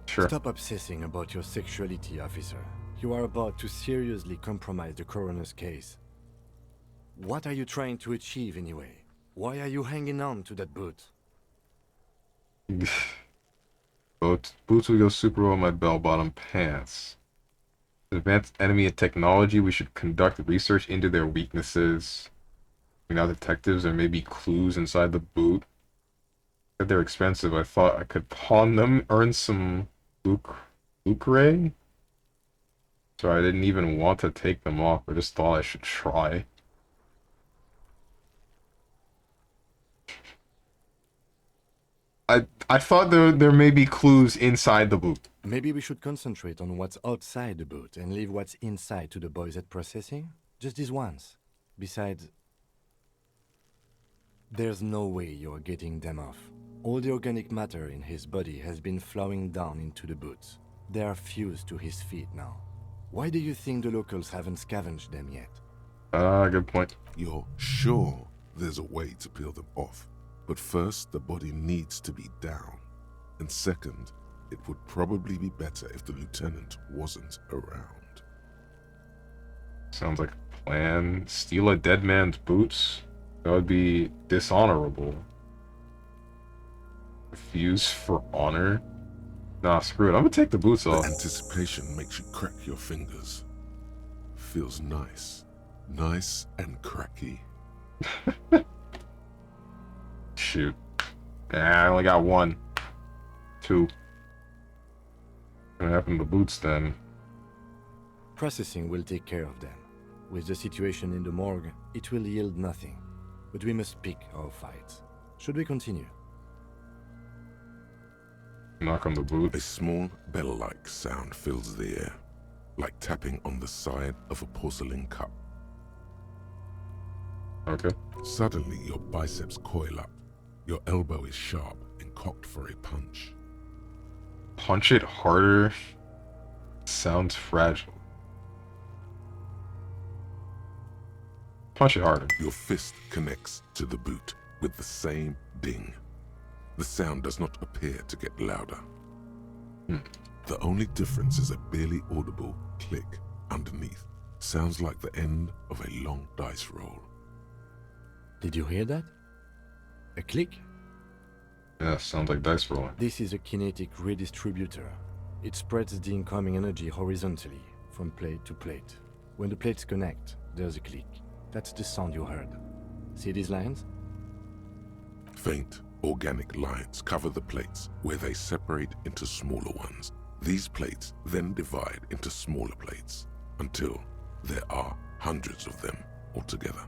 Sure. Stop obsessing about your sexuality, officer. You are about to seriously compromise the coroner's case. What are you trying to achieve anyway? Why are you hanging on to that boot? Boots will go super well in my bell-bottom pants. Advanced enemy technology, we should conduct research into their weaknesses. Now detectives, there may be clues inside the boot. If they're expensive, I thought I could pawn them, earn some lucre? So I didn't even want to take them off, I just thought I should try. I thought there may be clues inside the boot. Maybe we should concentrate on what's outside the boot and leave what's inside to the boys at processing? Just this once. Besides, there's no way you're getting them off. All the organic matter in his body has been flowing down into the boots. They are fused to his feet now. Why do you think the locals haven't scavenged them yet? Good point. You're sure there's a way to peel them off, but first the body needs to be down. And second, it would probably be better if the lieutenant wasn't around. Sounds like a plan. Steal a dead man's boots? That would be dishonorable. Refuse for honor? Nah, screw it. I'm gonna take the boots off. The anticipation makes you crack your fingers. Feels nice. Nice and cracky. Shoot. Yeah, I only got one. Two. What happened to the boots then? Processing will take care of them. With the situation in the morgue, it will yield nothing. But we must pick our fights. Should we continue? Knock on the boot. A small bell-like sound fills the air, like tapping on the side of a porcelain cup. Okay. Suddenly, your biceps coil up. Your elbow is sharp and cocked for a punch. Punch it harder. Sounds fragile. Punch it harder. Your fist connects to the boot with the same ding. The sound does not appear to get louder. The only difference is a barely audible click underneath. Sounds like the end of a long dice roll. Did you hear that? A click? Yeah, sounds like dice rolling. This is a kinetic redistributor. It spreads the incoming energy horizontally, from plate to plate. When the plates connect, there's a click. That's the sound you heard. See these lines? Faint, organic lines cover the plates, where they separate into smaller ones. These plates then divide into smaller plates, until there are hundreds of them altogether.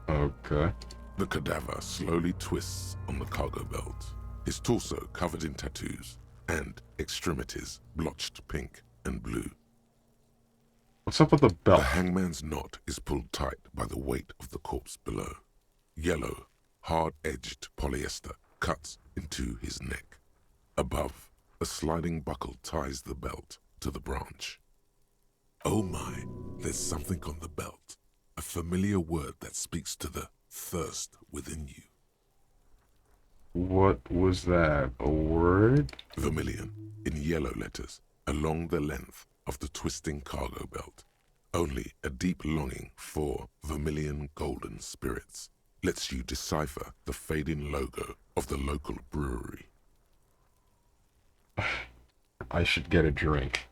Okay. The cadaver slowly twists on the cargo belt, his torso covered in tattoos, and extremities blotched pink and blue. What's up with the belt? The hangman's knot is pulled tight by the weight of the corpse below. Yellow, hard-edged polyester cuts into his neck. Above, a sliding buckle ties the belt to the branch. Oh my, there's something on the belt. a familiar word that speaks to the thirst within you. What was that? A word? Vermilion, in yellow letters, along the length of the twisting cargo belt. Only a deep longing for vermilion golden spirits lets you decipher the fading logo of the local brewery. I should get a drink.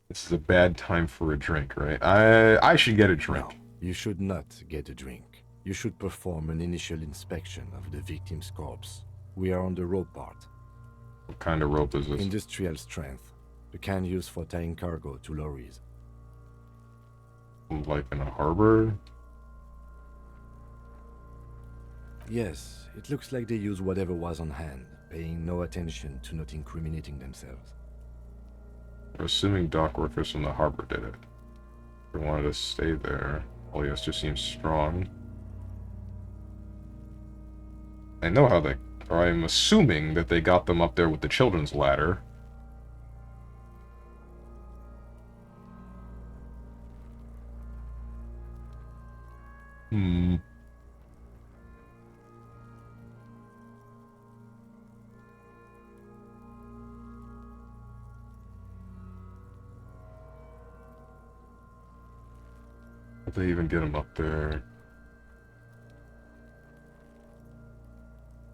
This is a bad time for a drink, right? I should get a drink. No, you should not get a drink. You should perform an initial inspection of the victim's corpse. We are on the rope part. What kind of rope is this? Industrial strength. The kind used for tying cargo to lorries. Like in a harbor? Yes, it looks like they use whatever was on hand, paying no attention to not incriminating themselves. We're assuming dock workers from the harbor did it. They wanted to stay there. Polyester seems strong. I know how they... Or I'm assuming that they got them up there with the children's ladder. Did they even get him up there?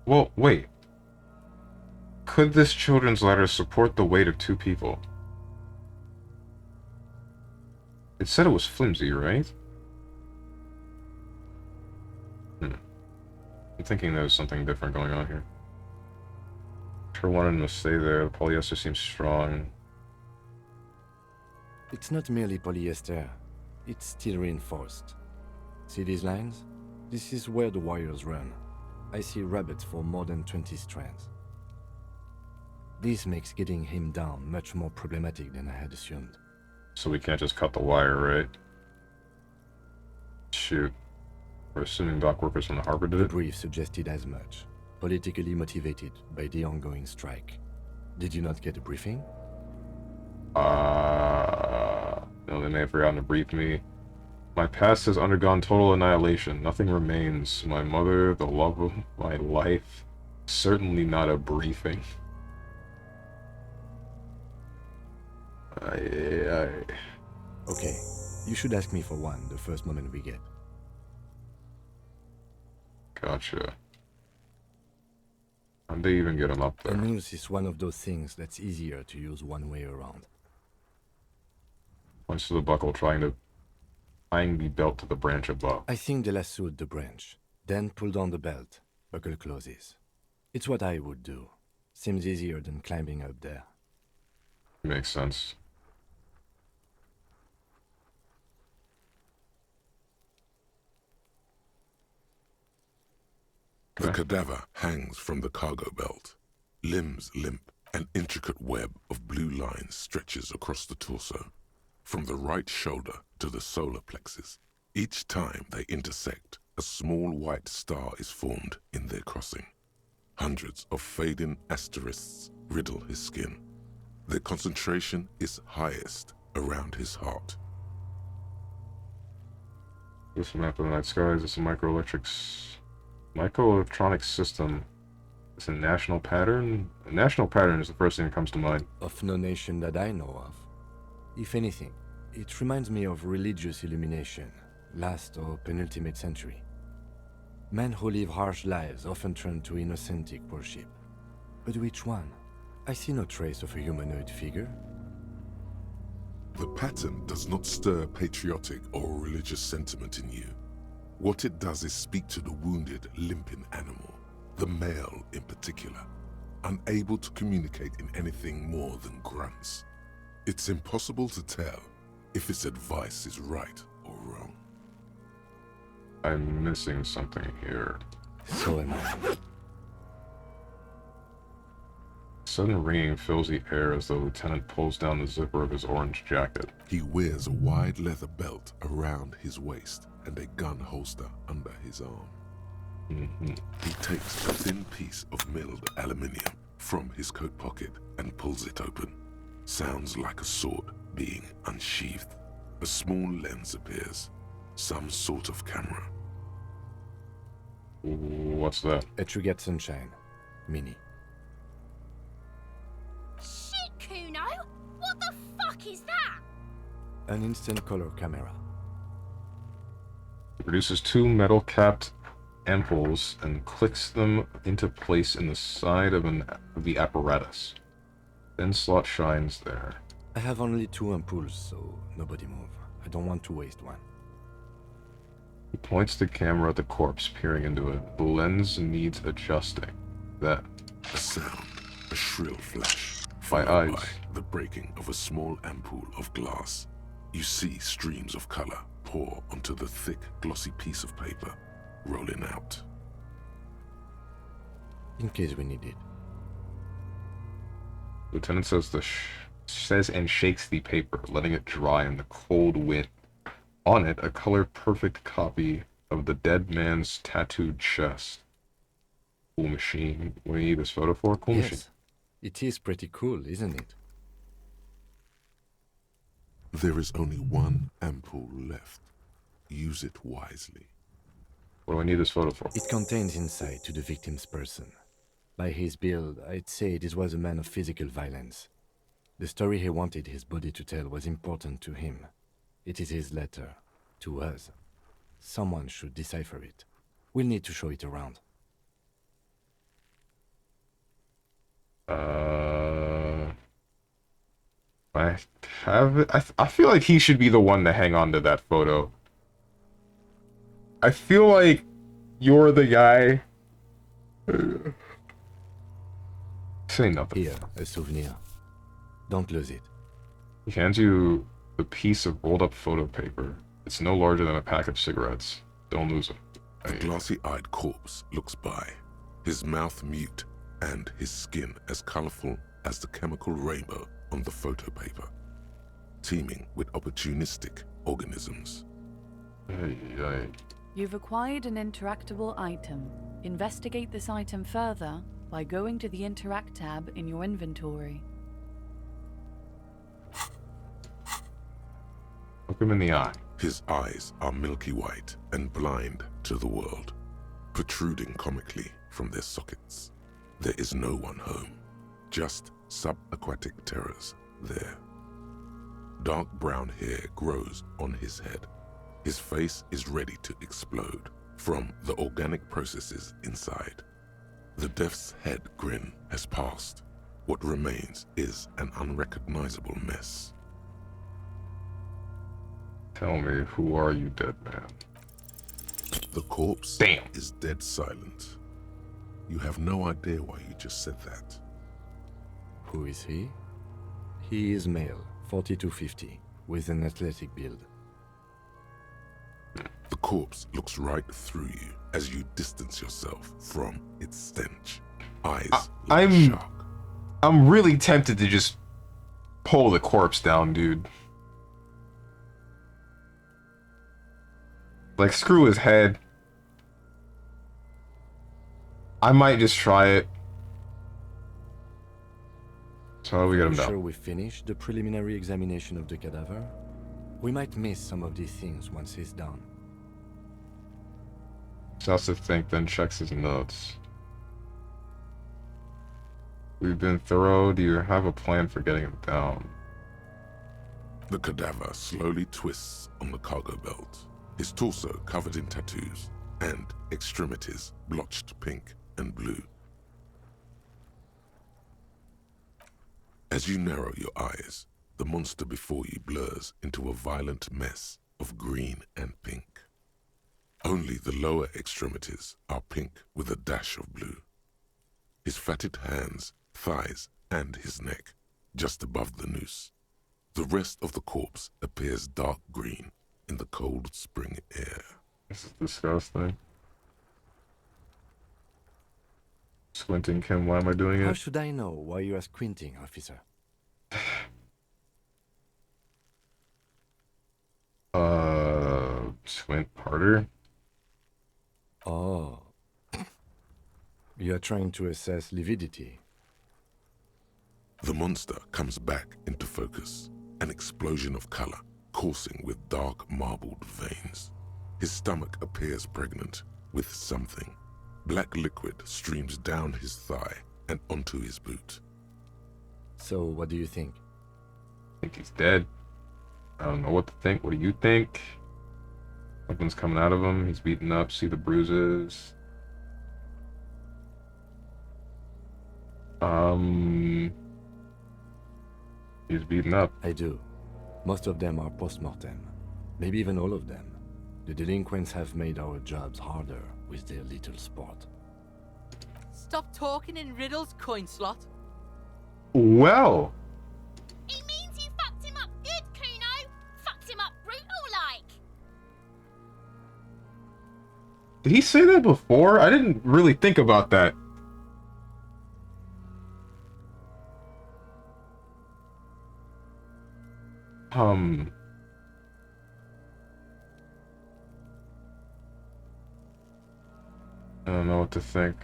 Well, wait. Could this children's ladder support the weight of 2 people? It said it was flimsy, right? I'm thinking there's something different going on here. Sure wanted him to stay there. The polyester seems strong. It's not merely polyester. It's steel reinforced. See these lines? This is where the wires run. I see rabbits for more than 20 strands. This makes getting him down much more problematic than I had assumed. So we can't just cut the wire, right? Shoot. We're assuming dock workers from the harbor did The it? brief suggested as much. Politically motivated by the ongoing strike. Did you not get a briefing? No, they may have forgotten to brief me. My past has undergone total annihilation. Nothing remains. My mother, the love of my life. Certainly not a briefing. Okay, you should ask me for one the first moment we get. Gotcha. How'd they even get him up there? A noose is one of those things that's easier to use one way around. Points to the buckle, tying the belt to the branch above. I think they lassoed the branch, then pulled on the belt. Buckle closes. It's what I would do. Seems easier than climbing up there. Makes sense. The cadaver hangs from the cargo belt. Limbs limp, an intricate web of blue lines stretches across the torso, from the right shoulder to the solar plexus. Each time they intersect, a small white star is formed in their crossing. Hundreds of fading asterisks riddle his skin. Their concentration is highest around his heart. This map of the night sky is a microelectronic system. It's a national pattern. A national pattern is the first thing that comes to mind. Of no nation that I know of. If anything, it reminds me of religious illumination, last or penultimate century. Men who live harsh lives often turn to innocentic worship. But which one? I see no trace of a humanoid figure. The pattern does not stir patriotic or religious sentiment in you. What it does is speak to the wounded, limping animal, the male in particular, unable to communicate in anything more than grunts. It's impossible to tell if its advice is right or wrong. I'm missing something here. So am I. Sudden ringing fills the air as the lieutenant pulls down the zipper of his orange jacket. He wears a wide leather belt around his waist and a gun holster under his arm. He takes a thin piece of milled aluminium from his coat pocket and pulls it open. Sounds like a sword being unsheathed. A small lens appears. some sort of camera. What's that? A Trigger Sunshine. Mini. Shit, Kuno! What the fuck is that? An instant color camera. It produces 2 metal-capped ampoules and clicks them into place in the side of the apparatus. Thin slot shines there. I have only 2 ampoules, so nobody move. I don't want to waste one. He points the camera at the corpse, peering into it. The lens needs adjusting. That. A sound, a shrill flash, My followed eyes. by the breaking of a small ampoule of glass. You see streams of color pour onto the thick, glossy piece of paper, rolling out. In case we need it. Lieutenant says and shakes the paper, letting it dry in the cold wind. On it, a color-perfect copy of the dead man's tattooed chest. Cool machine. What do you need this photo for? Cool machine. Yes, it is pretty cool, isn't it? There is only 1 ampoule left. Use it wisely. What do I need this photo for? It contains insight to the victim's person. By his build, I'd say this was a man of physical violence. The story he wanted his body to tell was important to him. It is his letter. To us. Someone should decipher it. We'll need to show it around. I have it. I feel like he should be the one to hang on to that photo. I feel like you're the guy. Say nothing. Here, a souvenir. Don't lose it. He hands you the piece of rolled up photo paper. It's no larger than a pack of cigarettes. Don't lose it. The glossy-eyed corpse looks by, his mouth mute and his skin as colorful as the chemical rainbow on the photo paper, teeming with opportunistic organisms. You've acquired an interactable item. Investigate this item further by going to the Interact tab in your inventory. Look him in the eye. His eyes are milky white and blind to the world, protruding comically from their sockets. There is no one home, just subaquatic terrors there. Dark brown hair grows on his head. His face is ready to explode from the organic processes inside. The death's head grin has passed. What remains is an unrecognizable mess. Tell me, who are you, dead man? The corpse is dead silent. You have no idea why you just said that. Who is he? He is male, 4250, with an athletic build. The corpse looks right through you as you distance yourself from its stench. Eyes like a shark. I'm really tempted to just pull the corpse down, dude. Like, screw his head. I might just try it. So how do we get him down? Sure we finished the preliminary examination of the cadaver? We might miss some of these things once he's done. Starts to think, then checks his notes. We've been thorough. Do you have a plan for getting him down? The cadaver slowly twists on the cargo belt, his torso covered in tattoos, and extremities blotched pink and blue. As you narrow your eyes, the monster before you blurs into a violent mess of green and pink. Only the lower extremities are pink with a dash of blue. His fatted hands, thighs, and his neck, just above the noose. The rest of the corpse appears dark green in the cold spring air. This is disgusting. Squinting, Kim, why am I doing it? How should I know why you are squinting, officer? Squint harder? Oh. You are trying to assess lividity. The monster comes back into focus, an explosion of color coursing with dark marbled veins. His stomach appears pregnant with something. Black liquid streams down his thigh and onto his boot. So, what do you think? I think he's dead. I don't know what to think. What do you think? Something's coming out of him. He's beaten up. See the bruises. He's beaten up. I do. Most of them are post-mortem. Maybe even all of them. The delinquents have made our jobs harder with their little sport. Stop talking in riddles, coin slot. Well. It means you fucked him up good, Kuno. Fucked him up brutal like. Did he say that before? I didn't really think about that. I don't know what to think.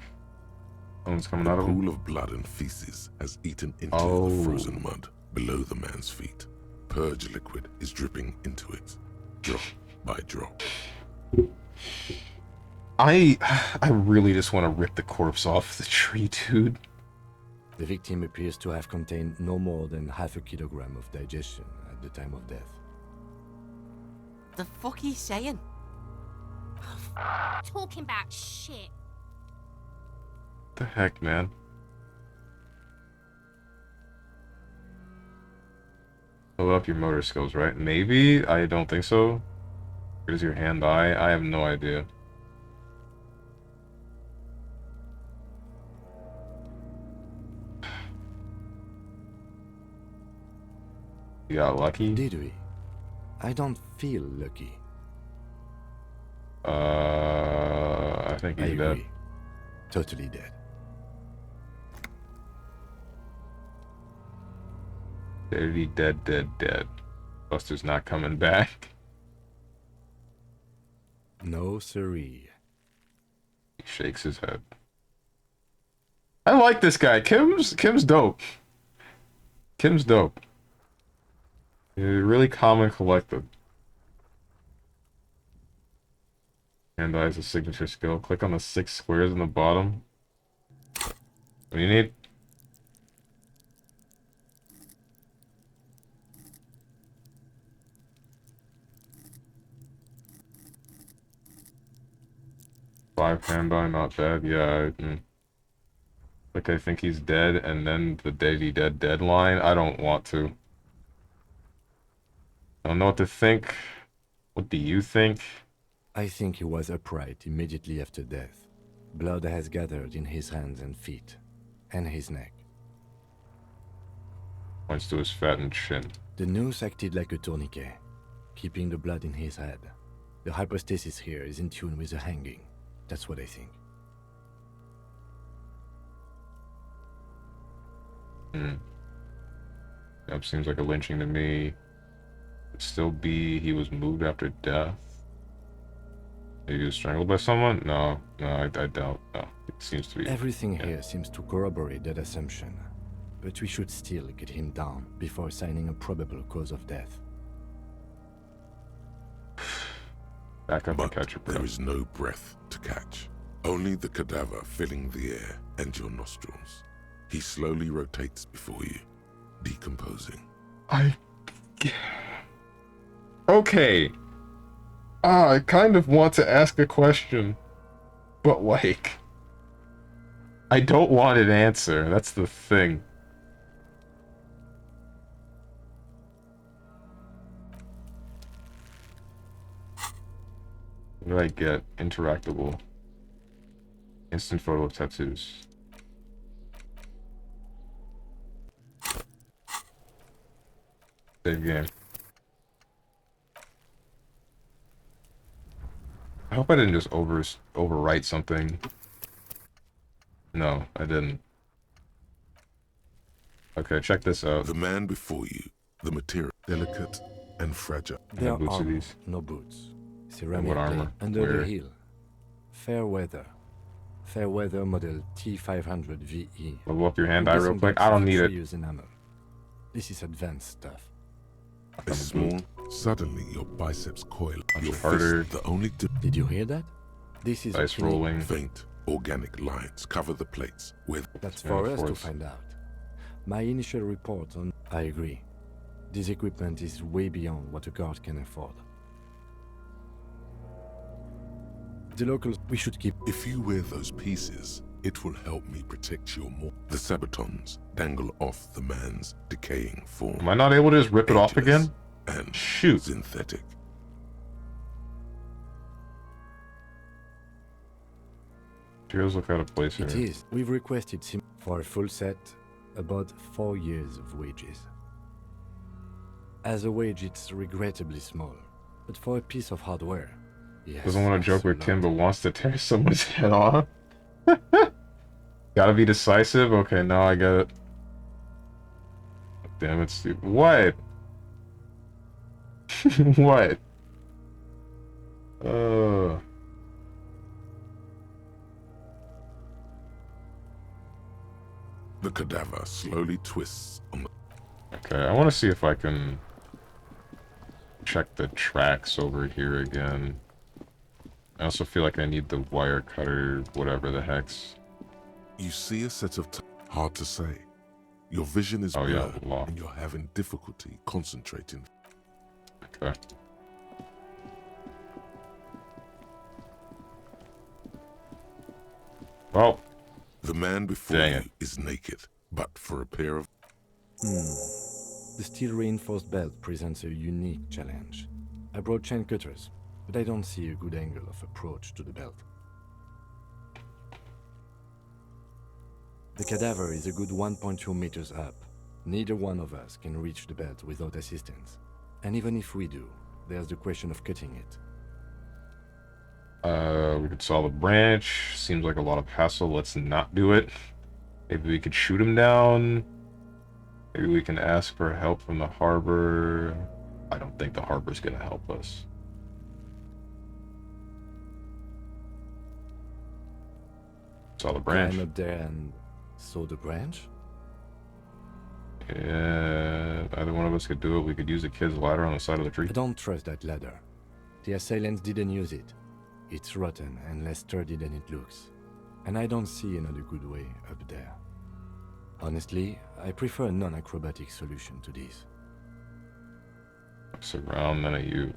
Someone's coming out of him. A pool of blood and feces has eaten into the frozen mud below the man's feet. Purge liquid is dripping into it, drop by drop. I really just want to rip the corpse off the tree, dude. The victim appears to have contained no more than half a kilogram of digestion at the time of death. The fuck he's saying? Talking about shit. The heck, man? Fill up your motor skills, right? Maybe? I don't think so. Where does your hand-eye? I have no idea. You got lucky? Did we? I don't feel lucky. I think he's dead. Totally dead. Dead. Buster's not coming back. No siree. He shakes his head. I like this guy. Kim's dope. Kim's dope. He's really calm and collected. Hand-eye is a signature skill. Click on the 6 squares in the bottom. What do you need? Five hand-eye, not bad. Yeah. Like, I think he's dead, and then the dead deadline. I don't want to. I don't know what to think. What do you think? I think he was upright immediately after death. Blood has gathered in his hands and feet, and his neck. Points to his fattened chin. The noose acted like a tourniquet, keeping the blood in his head. The hypostasis here is in tune with the hanging. That's what I think. Yep, seems like a lynching to me. Could still be he was moved after death. Maybe he was strangled by someone? No, I doubt. No, it seems to be. Everything here seems to corroborate that assumption, but we should still get him down before assigning a probable cause of death. Back up and catch your breath. There is no breath to catch. Only the cadaver filling the air and your nostrils. He slowly rotates before you, decomposing. Okay. I kind of want to ask a question, but like, I don't want an answer. That's the thing. What did I get? Interactable. Instant photo of tattoos. Save game. I hope I didn't just overwrite something. No, I didn't. Okay, check this out. The man before you, the material, delicate and fragile. There boots are of these? no boots. Ceramic what plate armor? under Where? the heel. Fair weather. Fair weather model T500 VE. Level up your hand eye real quick. I don't need it. Use enamel. This is advanced stuff. A small, Suddenly, your biceps coil. Your harder. fist, the only Did you hear that? This is Dice rolling. faint organic lines cover the plates with. That's Yeah, for of us to course. find out. My initial report on... I agree. This equipment is way beyond what a guard can afford. The locals, we should keep... If you wear those pieces, it will help me protect your more. The sabatons dangle off the man's decaying form. Am I not able to just rip it off Ageless again? And Shoot. synthetic. Materials look out of place here. It is. We've requested for a full set, about 4 years of wages. As a wage, it's regrettably small, but for a piece of hardware, yes. Doesn't want to joke with that's a Kim, lot. but wants to tear someone's head off. Gotta be decisive? Okay, now I get it. Damn it, Steve. What? What? The cadaver slowly twists on the... Okay, I want to see if I can check the tracks over here again. I also feel like I need the wire cutter, whatever the heck's. You see a set of... hard to say. Your vision is blurred, and you're having difficulty concentrating. Okay. Well, the man before you is naked, but for a pair of... The steel reinforced belt presents a unique challenge. I brought chain cutters, but I don't see a good angle of approach to the belt. The cadaver is a good 1.2 meters up. Neither one of us can reach the belt without assistance. And even if we do, there's the question of cutting it. We could saw the branch. Seems like a lot of hassle. Let's not do it. Maybe we could shoot him down. Maybe we can ask for help from the harbor. I don't think the harbor's gonna help us. Saw the branch. Climb up there and saw the branch? Yeah, either one of us could do it. We could use a kid's ladder on the side of the tree. I don't trust that ladder. The assailants didn't use it. It's rotten and less sturdy than it looks. And I don't see another good way up there. Honestly, I prefer a non-acrobatic solution to this. Surround none of you.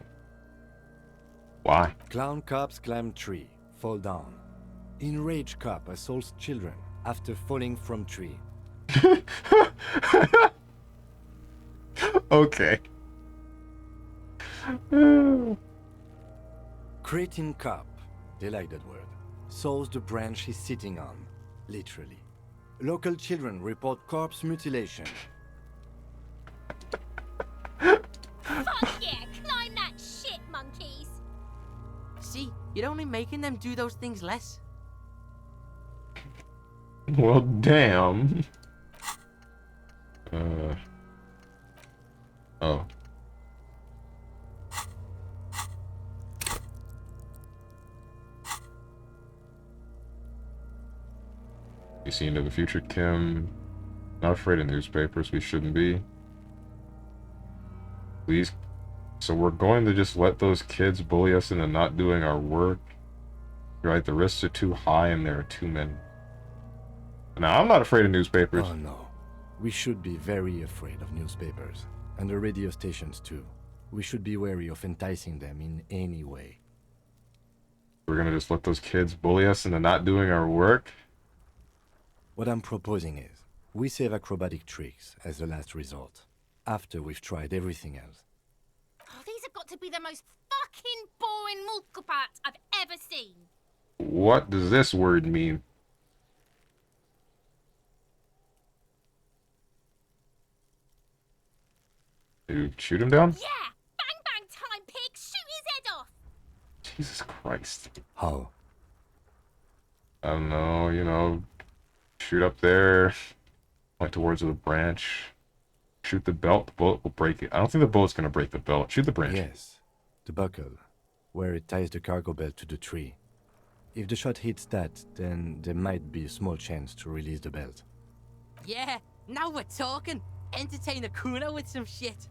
Why? Clown cops climb tree, fall down. Enraged cop assaults children after falling from tree. Okay. Cretin cop, they like that word, saws the branch he's sitting on, literally. Local children report corpse mutilation. Fuck yeah, climb that shit, monkeys! See, you're only making them do those things less. Well, damn. Oh. You see into the future, Kim. Not afraid of newspapers. We shouldn't be. Please. So we're going to just let those kids bully us into not doing our work. You're right, the risks are too high and there are too many. Now, I'm not afraid of newspapers. Oh no. We should be very afraid of newspapers. And the radio stations too. We should be wary of enticing them in any way. We're gonna just let those kids bully us into not doing our work? What I'm proposing is, we save acrobatic tricks as a last resort, after we've tried everything else. Oh, these have got to be the most fucking boring multiple parts I've ever seen. What does this word mean? You shoot him down? Yeah! Bang bang time, pig! Shoot his head off! Jesus Christ. How? I don't know, you know, shoot up there, point towards the branch, shoot the belt, the bullet will break it. I don't think the bullet's gonna break the belt. Shoot the branch. Yes, the buckle, where it ties the cargo belt to the tree. If the shot hits that, then there might be a small chance to release the belt. Yeah, now we're talking. Entertain a Kuno with some shit.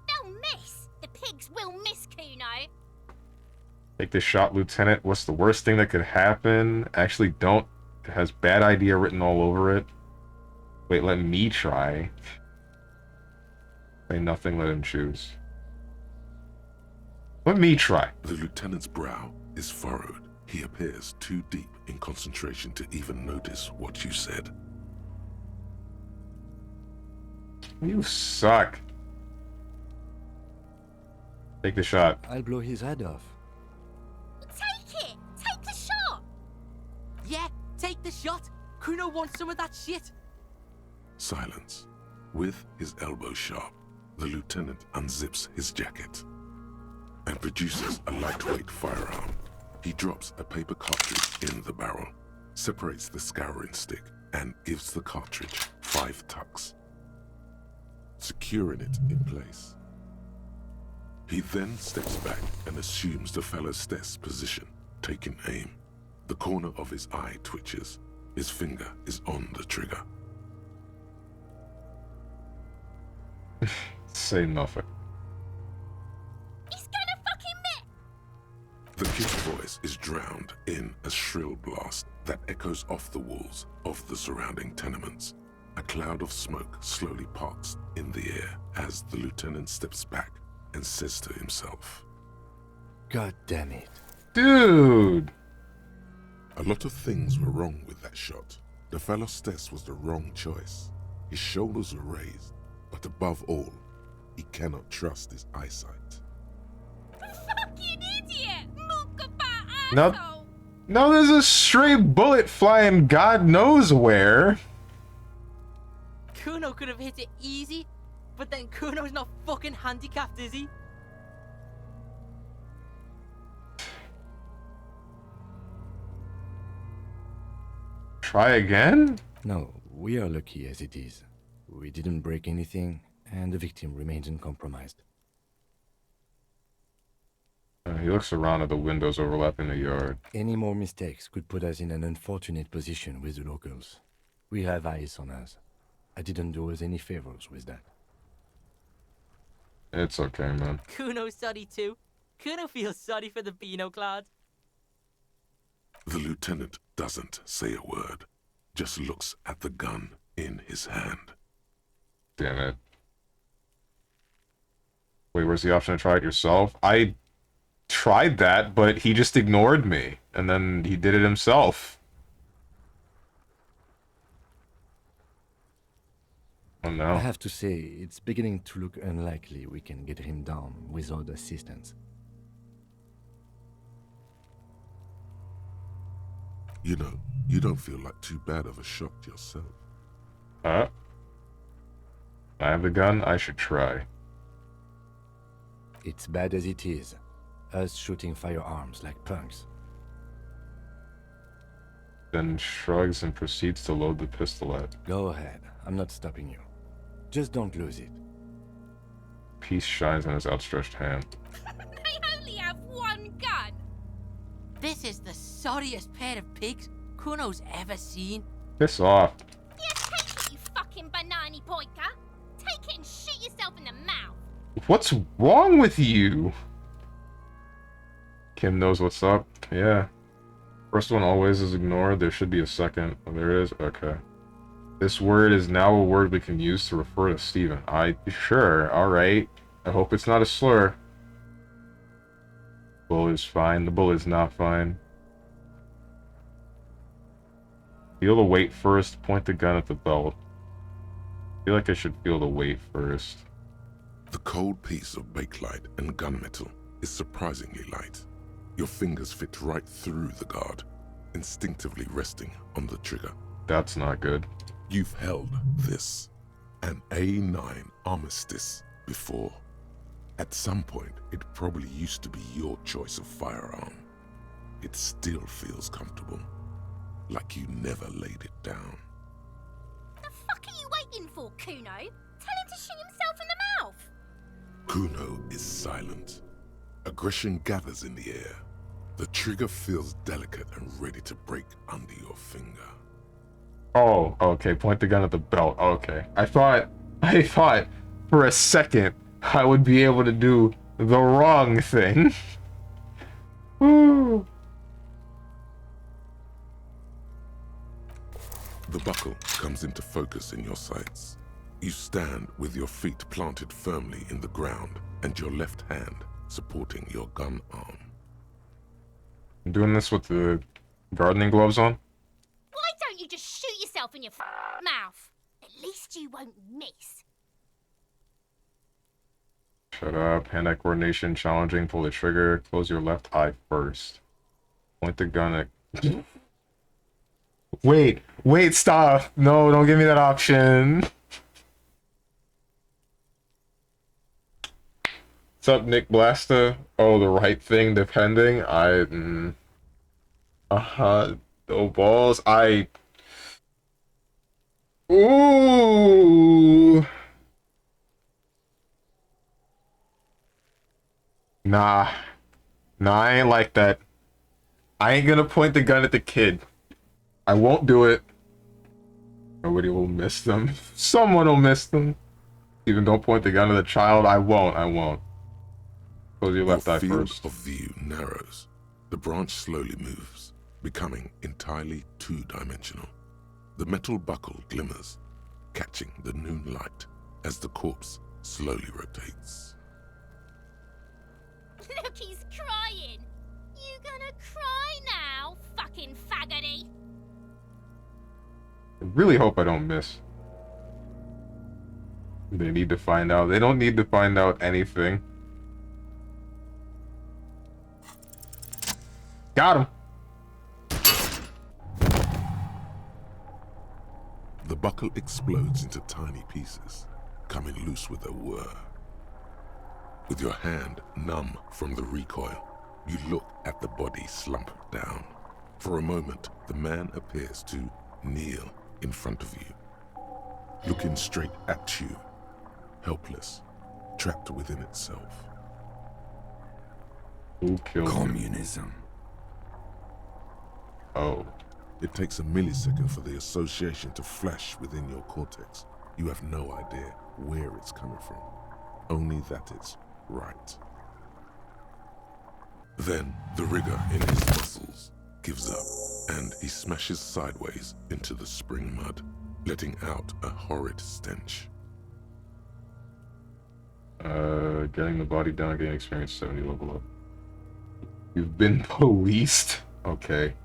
They'll miss! pigs will miss Kuno. Take this shot, Lieutenant. What's the worst thing that could happen? Actually, don't. It has bad idea written all over it. Wait, let me try. Say nothing, let him choose. Let me try. The lieutenant's brow is furrowed. He appears too deep in concentration to even notice what you said. You suck. Take the shot. I'll blow his head off. Take it! Take the shot! Yeah, take the shot. Kuno wants some of that shit. Silence. With his elbow sharp, the lieutenant unzips his jacket and produces a lightweight firearm. He drops a paper cartridge in the barrel, separates the scouring stick, and gives the cartridge 5 tucks, securing it in place. He then steps back and assumes the fellow's desk position, taking aim. The corner of his eye twitches. His finger is on the trigger. Say nothing. He's gonna fucking miss! The kid's voice is drowned in a shrill blast that echoes off the walls of the surrounding tenements. A cloud of smoke slowly parts in the air as the lieutenant steps back and says to himself, God damn it. Dude! A lot of things were wrong with that shot. The fellow's test was the wrong choice. His shoulders were raised, but above all, he cannot trust his eyesight. Fucking idiot! Mookabat No, asshole! no, there's a stray bullet flying God knows where. Kuno could have hit it easy, but then Kuno's not fucking handicapped, is he? Try again? No, we are lucky as it is. We didn't break anything, and the victim remains uncompromised. He looks around at the windows overlapping the yard. Any more mistakes could put us in an unfortunate position with the locals. We have eyes on us. I didn't do us any favors with that. It's okay, man. Kuno's sorry too. Kuno feels sorry for the Beano Cloud. The lieutenant doesn't say a word, just looks at the gun in his hand. Damn it. Wait, where's the option to try it yourself? I tried that, but he just ignored me, and then he did it himself. Oh no. I have to say, it's beginning to look unlikely we can get him down without assistance. You know, you don't feel like too bad of a shot yourself. I have the gun, I should try. It's bad as it is. Us shooting firearms like punks. Then shrugs and proceeds to load the pistolet. Go ahead, I'm not stopping you. Just don't lose it. Peace shines in his outstretched hand. They only have one gun! This is the sorriest pair of pigs Kuno's ever seen. Piss off. Yeah, take it, you fucking banana pointer! Take it and shoot yourself in the mouth! What's wrong with you? Kim knows what's up. Yeah. First one always is ignored. There should be a second. Oh, there is? Okay. This word is now a word we can use to refer to Steven. Sure, alright. I hope it's not a slur. Bull is fine. The bull is not fine. Feel the weight first. Point the gun at the belt. I feel like I should feel the weight first. The cold piece of bakelite and gunmetal is surprisingly light. Your fingers fit right through the guard, instinctively resting on the trigger. That's not good. You've held this, an A9 Armistice, before. At some point, it probably used to be your choice of firearm. It still feels comfortable, like you never laid it down. The fuck are you waiting for, Kuno? Tell him to shoot himself in the mouth! Kuno is silent. Aggression gathers in the air. The trigger feels delicate and ready to break under your finger. Oh, okay. Point the gun at the belt. Okay. I thought for a second I would be able to do the wrong thing. Woo. The buckle comes into focus in your sights. You stand with your feet planted firmly in the ground and your left hand supporting your gun arm. I'm doing this with the gardening gloves on? Why don't you just shoot yourself in your mouth? At least you won't miss. Shut up. Hand-eye coordination, challenging, pull the trigger, close your left eye first. Point the gun at... Wait, stop! No, don't give me that option. What's up, Nick Blasta? Oh, the right thing, depending. Oh, balls. Ooh! Nah, I ain't like that. I ain't gonna point the gun at the kid. I won't do it. Nobody will miss them. Someone will miss them. Even don't point the gun at the child. I won't. Close your left eye first. Your field of view narrows. The branch slowly moves, becoming entirely two-dimensional. The metal buckle glimmers, catching the noon light as the corpse slowly rotates. Look, he's crying. You gonna cry now, fucking faggoty? I really hope I don't miss. They need to find out. They don't need to find out anything. Got him. The buckle explodes into tiny pieces, coming loose with a whir. With your hand numb from the recoil, you look at the body slump down. For a moment, the man appears to kneel in front of you, looking straight at you, helpless, trapped within itself. Who killed Communism. Oh. It takes a millisecond for the association to flash within your cortex. You have no idea where it's coming from, only that it's right. Then the rigor in his muscles gives up, and he smashes sideways into the spring mud, letting out a horrid stench. Getting the body down, getting experience 70 level up. You've been policed? Okay.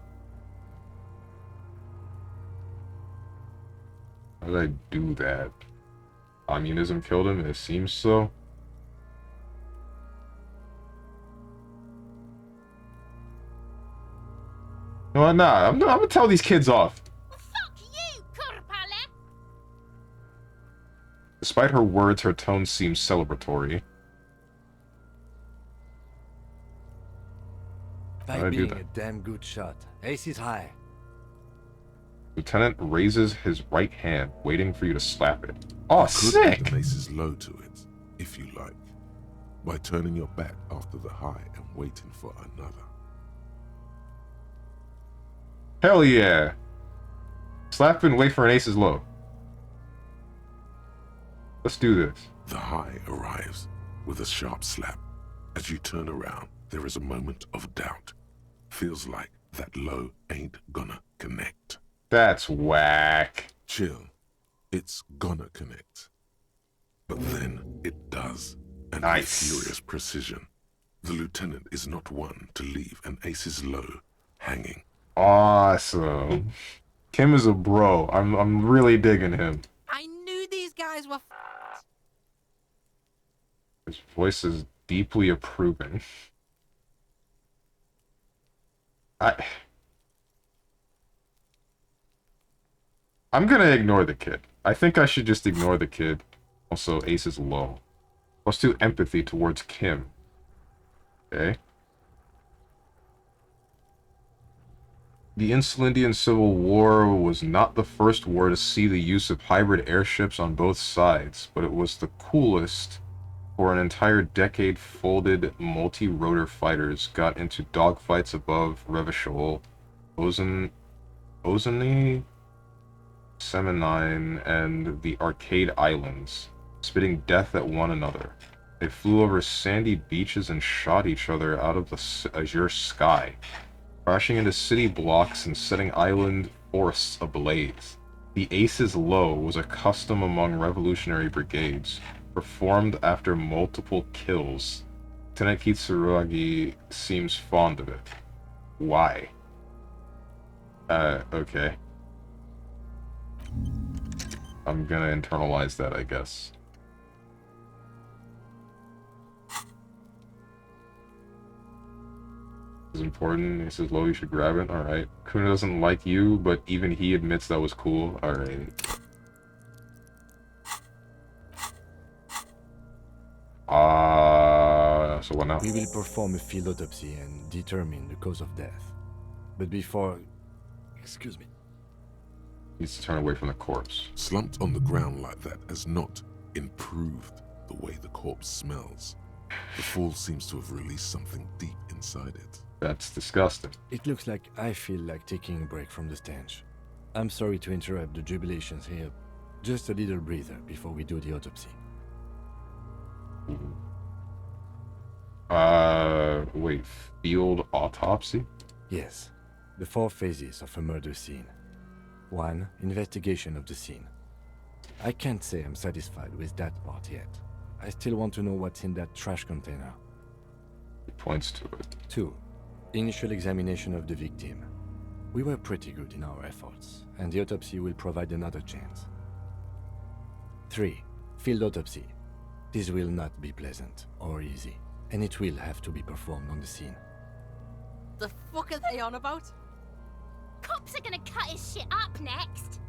How did I do that? Communism killed him? It seems so. No, I'm not. I'm gonna tell these kids off. Fuck you, Corpale! Despite her words, her tone seems celebratory. By being a damn good shot. Ace is high. Lieutenant raises his right hand, waiting for you to slap it. Oh, sick! Could add aces low to it, if you like, by turning your back after the high and waiting for another. Hell yeah! Slap and wait for an aces low. Let's do this. The high arrives with a sharp slap. As you turn around, there is a moment of doubt. Feels like that low ain't gonna connect. That's whack. Chill. It's gonna connect. But then it does, and with furious precision. The lieutenant is not one to leave an aces low hanging. Awesome. Kim is a bro. I'm really digging him. I knew these guys were His voice is deeply approving. I'm gonna ignore the kid. I think I should just ignore the kid. Also, ace is low. +2 empathy towards Kim. Okay. The Insulindian Civil War was not the first war to see the use of hybrid airships on both sides, but it was the coolest. For an entire decade, folded multi-rotor fighters got into dogfights above Revachol, Ozany, Semenine, and the Arcade Islands, spitting death at one another. They flew over sandy beaches and shot each other out of the azure sky, crashing into city blocks and setting island forests ablaze. The Ace's Low was a custom among revolutionary brigades, performed after multiple kills. Lieutenant Kitsuragi seems fond of it. Why? Okay. I'm gonna internalize that, I guess. Is important. He says, Lo, you should grab it. Alright. Kuna doesn't like you, but even he admits that was cool. Alright. So what now? We will perform a field autopsy and determine the cause of death. But before... Excuse me. He needs to turn away from the corpse. Slumped on the ground like that has not improved the way the corpse smells. The fall seems to have released something deep inside it. That's disgusting. It looks like I feel like taking a break from the stench. I'm sorry to interrupt the jubilations here. Just a little breather before we do the autopsy. Wait, field autopsy? Yes, the 4 phases of a murder scene. 1. Investigation of the scene. I can't say I'm satisfied with that part yet. I still want to know what's in that trash container. He points to it. 2. Initial examination of the victim. We were pretty good in our efforts, and the autopsy will provide another chance. 3. Field autopsy. This will not be pleasant or easy, and it will have to be performed on the scene. The fuck are they on about? Cops are gonna cut his shit up next.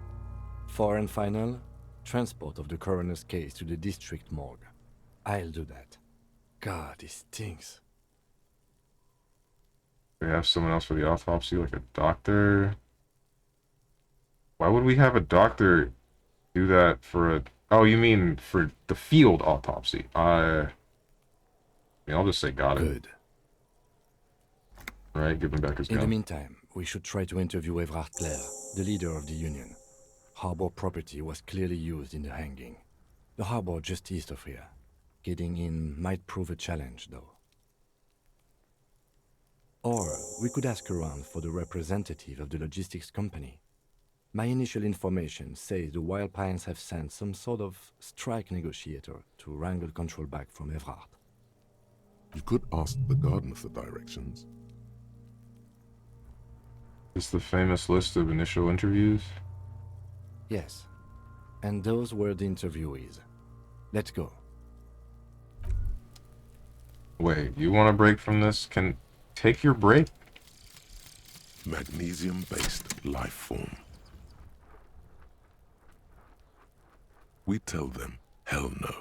4 and final, transport of the coroner's case to the district morgue. I'll do that. God, this stinks. We have someone else for the autopsy, like a doctor. Why would we have a doctor do that for a... Oh, you mean for the field autopsy? I mean, I'll just say got it. Good. Alright, give him back his gun. In the meantime, we should try to interview Everard Clare, the leader of the Union. Harbor property was clearly used in the hanging. The harbor just east of here. Getting in might prove a challenge, though. Or we could ask around for the representative of the logistics company. My initial information says the Wild Pines have sent some sort of strike negotiator to wrangle control back from Everard. You could ask the gardener for directions. Is the famous list of initial interviews? Yes. And those were the interviewees. Let's go. Wait, you want a break from this? Take your break? Magnesium-based life form. We tell them, hell no.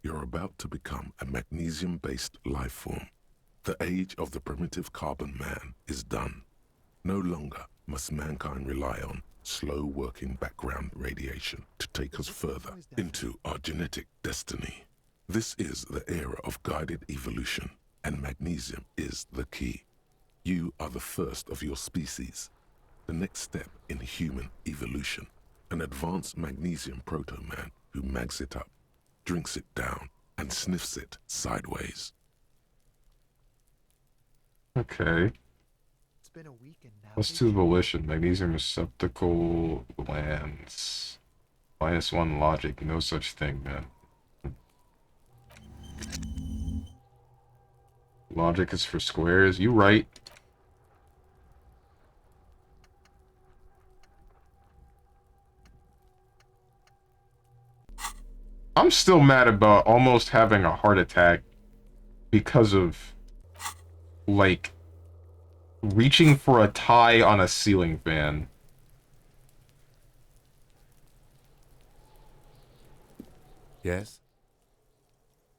You're about to become a magnesium-based life form. The age of the primitive carbon man is done. No longer must mankind rely on slow-working background radiation to take us further into our genetic destiny. This is the era of guided evolution, and magnesium is the key. You are the first of your species, the next step in human evolution. An advanced magnesium proto-man who mags it up, drinks it down, and sniffs it sideways. Okay. Been a weekend now. Let's do volition. Magnesium receptacle glands. -1 logic. No such thing, man. Logic is for squares. You right. I'm still mad about almost having a heart attack because of, like, reaching for a tie on a ceiling fan. Yes?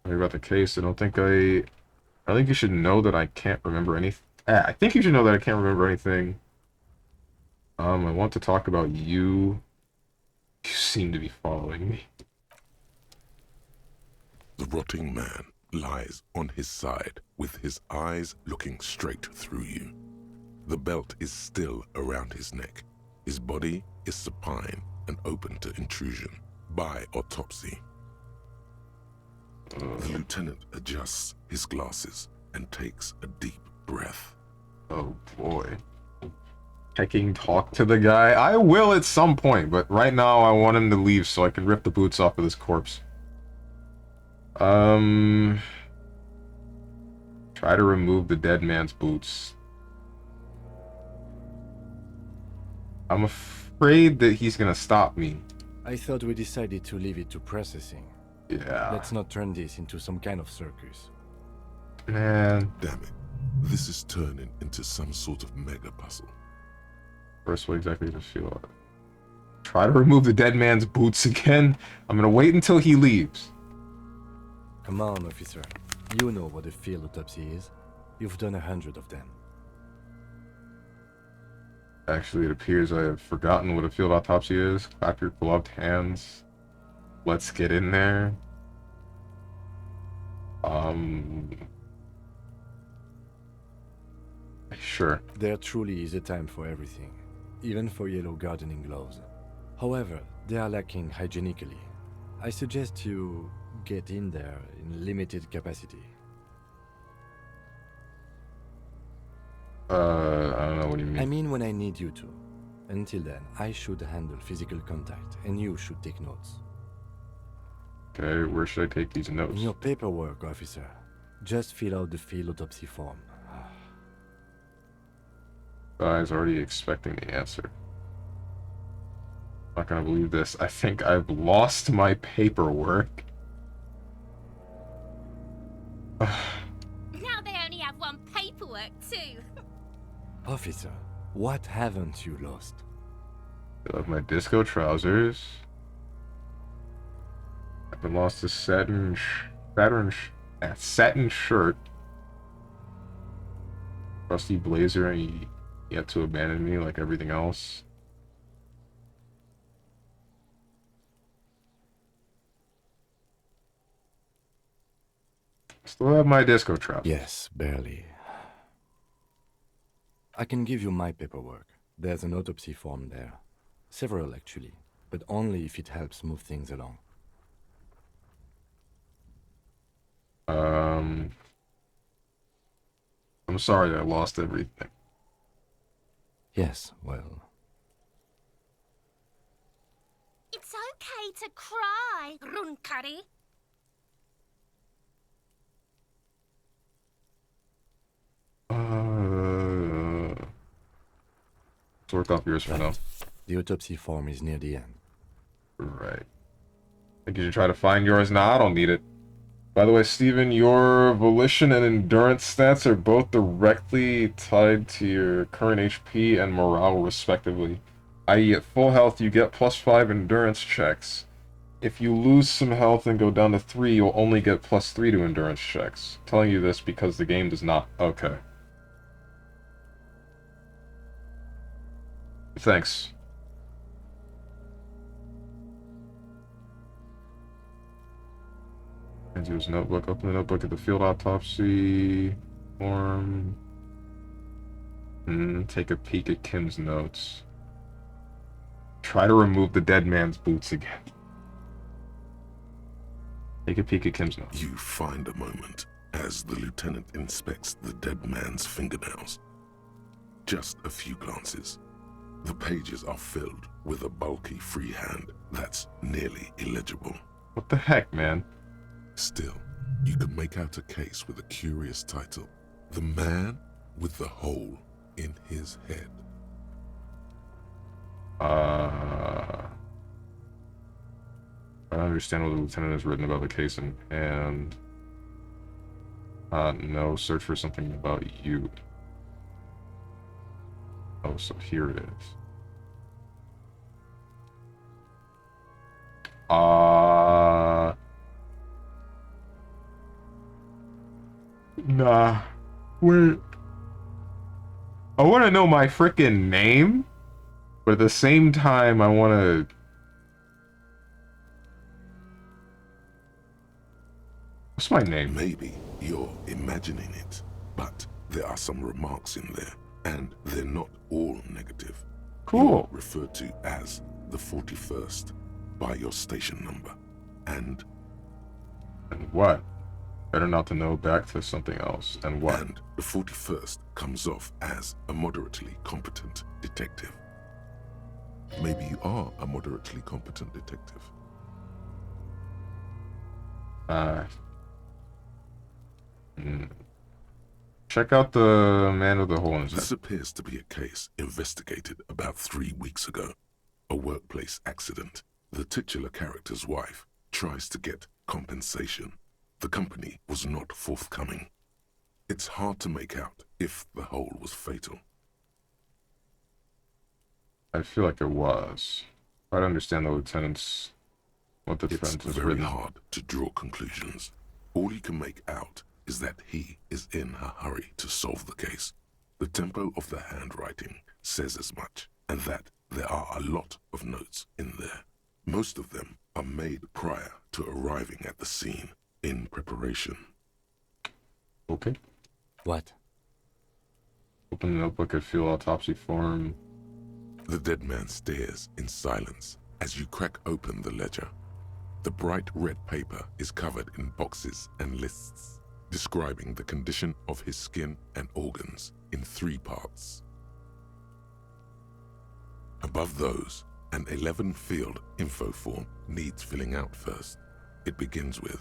Sorry about the case. I think you should know that I can't remember anything. I think you should know that I can't remember anything. I want to talk about you. You seem to be following me. The rotting man lies on his side with his eyes looking straight through you. The belt is still around his neck. His body is supine and open to intrusion by autopsy. The lieutenant adjusts his glasses and takes a deep breath. Oh boy. I can talk to the guy. I will at some point, but right now I want him to leave so I can rip the boots off of this corpse. Try to remove the dead man's boots. I'm afraid that he's gonna stop me. I thought we decided to leave it to processing. Yeah. Let's not turn this into some kind of circus. Man. Damn it. This is turning into some sort of mega puzzle. First, what exactly does feel like? Try to remove the dead man's boots again? I'm gonna wait until he leaves. Come on, officer. You know what a field autopsy is. You've done 100 of them. Actually, it appears I have forgotten what a field autopsy is. Clap your gloved hands. Let's get in there. Sure. There truly is a time for everything, even for yellow gardening gloves. However, they are lacking hygienically. I suggest you get in there in limited capacity. I don't know what you mean. I mean when I need you to. Until then, I should handle physical contact, and you should take notes. Okay, where should I take these notes? In your paperwork, officer. Just fill out the field autopsy form. Guy's already expecting the answer. Not gonna believe this. I think I've lost my paperwork. Now they only have one paperwork too. Officer, what haven't you lost? I love my disco trousers. I've lost a satin shirt. Rusty blazer, and he yet to abandon me like everything else. Still have my disco trousers. Yes, barely. I can give you my paperwork. There's an autopsy form there. Several, actually, but only if it helps move things along. I'm sorry that I lost everything. Yes, well... It's okay to cry, Runkari. It's worked off yours for now. The autopsy form is near the end. Right. Think you should try to find yours? Nah, I don't need it. By the way, Steven, your volition and endurance stats are both directly tied to your current HP and morale, respectively. I.e., at full health, you get +5 endurance checks. If you lose some health and go down to 3, you'll only get +3 to endurance checks. I'm telling you this because the game does not... Okay. Thanks. Into his notebook. Open the notebook at the field autopsy form. Take a peek at Kim's notes. Try to remove the dead man's boots again. Take a peek at Kim's notes. You find a moment as the lieutenant inspects the dead man's fingernails. Just a few glances. The pages are filled with a bulky freehand that's nearly illegible. What the heck, man? Still, you can make out a case with a curious title. The Man with the Hole in His Head. I don't understand what the lieutenant has written about the case and no, search for something about you. Oh, so here it is. Nah. Wait. I want to know my frickin' name, but at the same time, I want to... What's my name? Maybe you're imagining it, but there are some remarks in there, and they're not all negative. Cool. You're referred to as the 41st by your station number, and what? Better not to know back to something else. And what? And the 41st comes off as a moderately competent detective. Maybe you are a moderately competent detective. Check out the man with the hole in his head. This appears to be a case investigated about 3 weeks ago. A workplace accident. The titular character's wife tries to get compensation. The company was not forthcoming. It's hard to make out if the hole was fatal. I feel like it was. I don't understand the lieutenant's... what the defense It's is very written. hard to draw conclusions. All you can make out is that he is in a hurry to solve the case. The tempo of the handwriting says as much, and that there are a lot of notes in there. Most of them are made prior to arriving at the scene, in preparation. Okay. What? Open the notebook and feel autopsy form. The dead man stares in silence as you crack open the ledger. The bright red paper is covered in boxes and lists, describing the condition of his skin and organs in 3 parts. Above those, an 11-field info form needs filling out first. It begins with...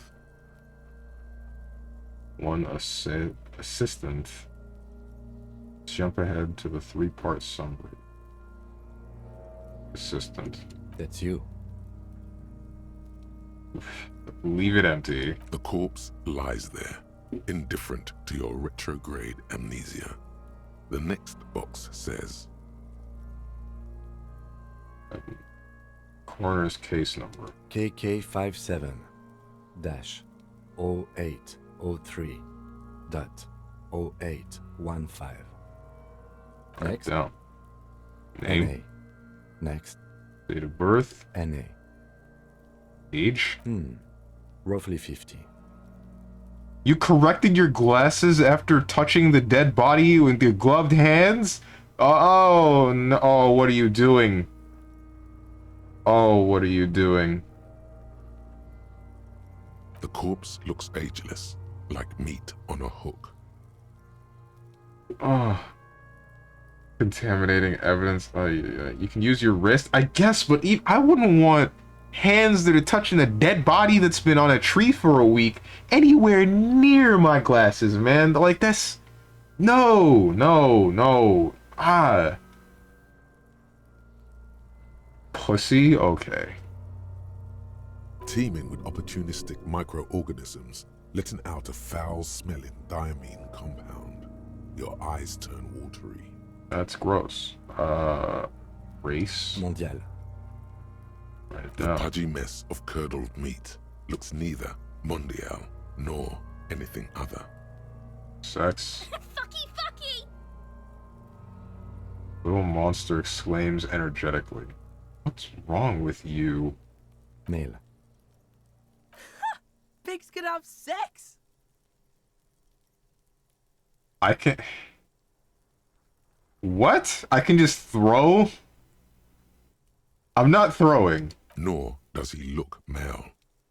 One assistant. Jump ahead to the 3-part summary. Assistant. That's you. Leave it empty. The corpse lies there, indifferent to your retrograde amnesia. The next box says... Coroner's case number. KK57-0803.0815. Next. Down. Name. NA. Next. Date of birth. NA. Age. Roughly 50. You corrected your glasses after touching the dead body with your gloved hands? Oh, no. Oh, what are you doing? Oh, what are you doing? The corpse looks ageless, like meat on a hook. Oh. Contaminating evidence. You can use your wrist, I guess, but I wouldn't want hands that are touching a dead body that's been on a tree for a week anywhere near my glasses, man. Like, that's... No. Pussy? Okay. Teeming with opportunistic microorganisms, letting out a foul-smelling diamine compound. Your eyes turn watery. That's gross. Race? Mondial. Right The down. pudgy mess of curdled meat looks neither mondial nor anything other. Sex. Fucky! Little monster exclaims energetically. What's wrong with you? Male. Pigs can have sex. I can... What? I can just throw? I'm not throwing. Nor does he look male,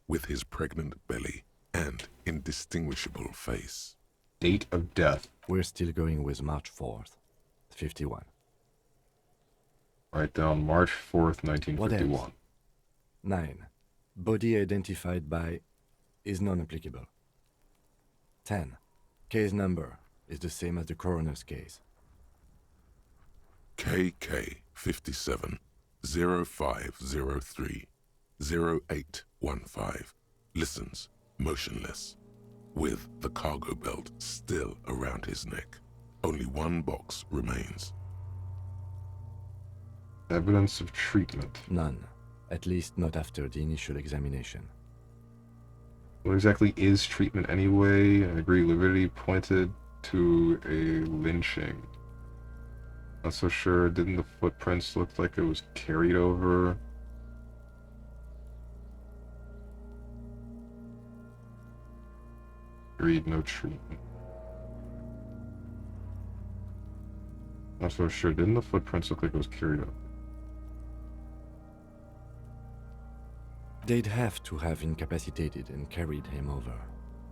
with his pregnant belly and indistinguishable face. Date of death. We're still going with March 4th, 51. Write down March 4th, What 1951. else? 9. Body identified by is non-applicable. 10. Case number is the same as the coroner's case. KK 57 0503 0815 listens motionless, with the cargo belt still around his neck. Only one box remains. Evidence of treatment. None. At least not after the initial examination. What exactly is treatment anyway? I agree, Liberty pointed to a lynching. Not so sure. Didn't the footprints look like it was carried over? Agreed, no treatment. Not so sure. Didn't the footprints look like it was carried over? They'd have to have incapacitated and carried him over.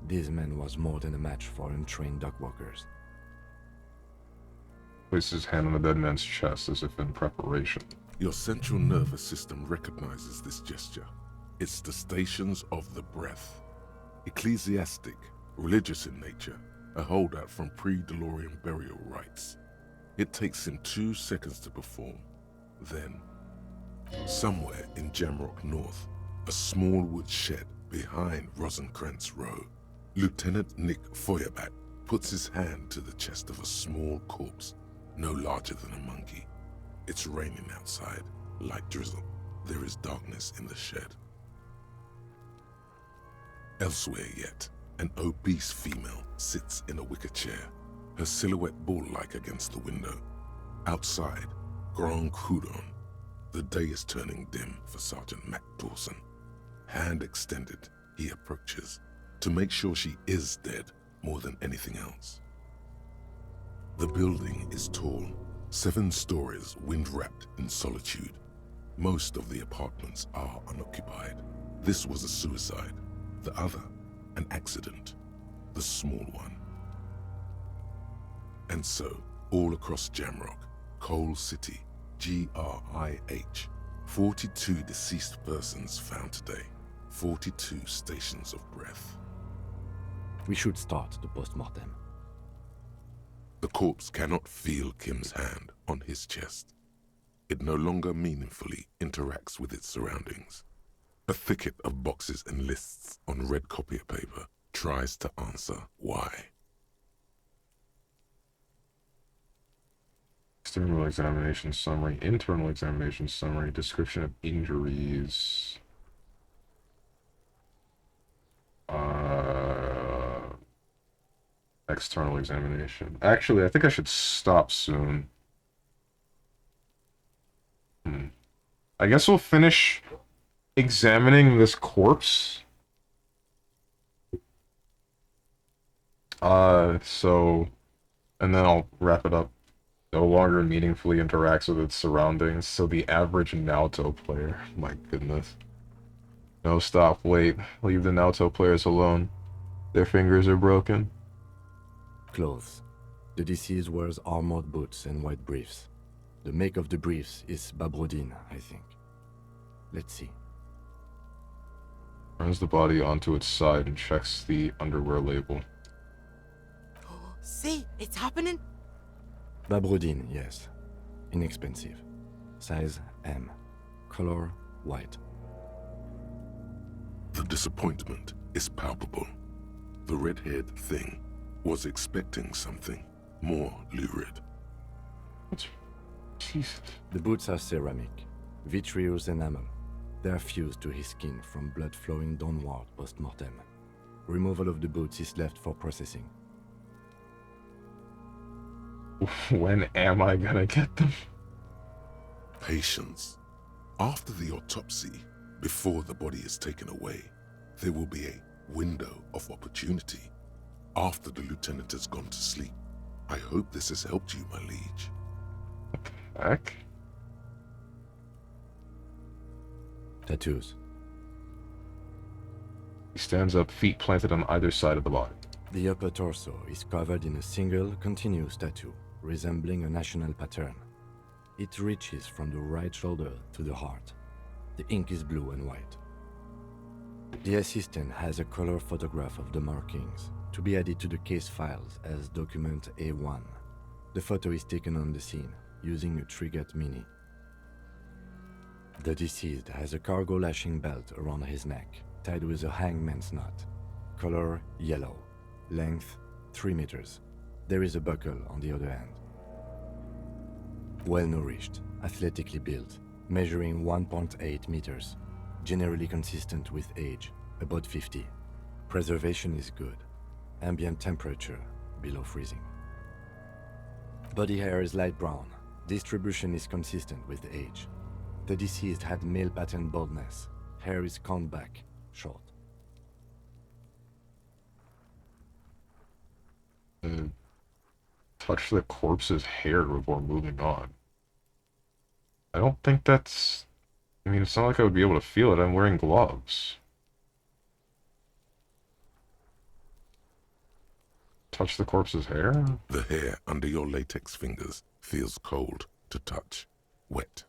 This man was more than a match for untrained dog walkers. Places his hand on the dead man's chest as if in preparation. Your central nervous system recognizes this gesture. It's the stations of the breath. Ecclesiastic, religious in nature, a holdout from pre-DeLorean burial rites. It takes him 2 seconds to perform. Then, somewhere in Jamrock North, a small wood shed behind Rosencrantz Row, Lieutenant Nick Feuerbat puts his hand to the chest of a small corpse, no larger than a monkey. It's raining outside, light drizzle. There is darkness in the shed. Elsewhere yet, an obese female sits in a wicker chair, her silhouette bull-like against the window. Outside, Grand Coudon. The day is turning dim for Sergeant Mac Dawson. Hand extended, he approaches, to make sure she is dead more than anything else. The building is tall, 7 stories, wind-wrapped in solitude. Most of the apartments are unoccupied. This was a suicide. The other, an accident. The small one. And so, all across Jamrock, Coal City, GRIH, 42 deceased persons found today. 42 stations of breath. We should start the post-mortem. The corpse cannot feel Kim's hand on his chest. It no longer meaningfully interacts with its surroundings. A thicket of boxes and lists on red copier paper tries to answer why. External examination summary, internal examination summary, description of injuries. External examination. Actually, I think I should stop soon. I guess we'll finish examining this corpse. And then I'll wrap it up. No longer meaningfully interacts with its surroundings, so the average Naoto player, my goodness. No, stop, wait. Leave the Naoto players alone. Their fingers are broken. Clothes. The deceased wears armored boots and white briefs. The make of the briefs is Babrodine, I think. Let's see. Turns the body onto its side and checks the underwear label. See, it's happening. Babrodine, yes. Inexpensive. Size M. Color white. The disappointment is palpable. The red-haired thing was expecting something more lurid. Jesus. The boots are ceramic, vitreous enamel. They are fused to his skin from blood flowing downward post-mortem. Removal of the boots is left for processing. When am I gonna get them? Patience. After the autopsy, before the body is taken away, there will be a window of opportunity. After the lieutenant has gone to sleep. I hope this has helped you, my liege. Heck? Tattoos. He stands up, feet planted on either side of the body. The upper torso is covered in a single, continuous tattoo, resembling a national pattern. It reaches from the right shoulder to the heart. The ink is blue and white. The assistant has a color photograph of the markings, to be added to the case files as document A1. The photo is taken on the scene, using a Trigat Mini. The deceased has a cargo lashing belt around his neck, tied with a hangman's knot. Color yellow. Length 3 meters. There is a buckle on the other end. Well-nourished, athletically built, measuring 1.8 meters. Generally consistent with age, about 50. Preservation is good. Ambient temperature, below freezing. Body hair is light brown. Distribution is consistent with age. The deceased had male pattern baldness. Hair is combed back, short. Touch the corpse's hair before moving on. I don't think that's... I mean, it's not like I would be able to feel it. I'm wearing gloves. touch the corpse's hair? The hair under your latex fingers feels cold to touch, wet.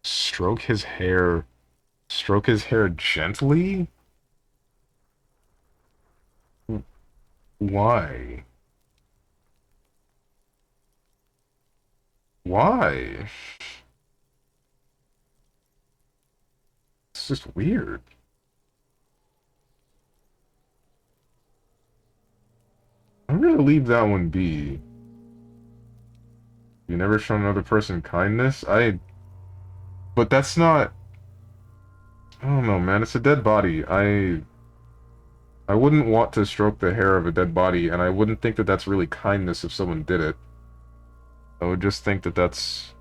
Stroke his hair. Stroke his hair gently? Why? Why? It's just weird. I'm gonna leave that one be. You never show another person kindness? But that's not... I don't know, man. It's a dead body. I wouldn't want to stroke the hair of a dead body, and I wouldn't think that that's really kindness if someone did it. I would just think that that's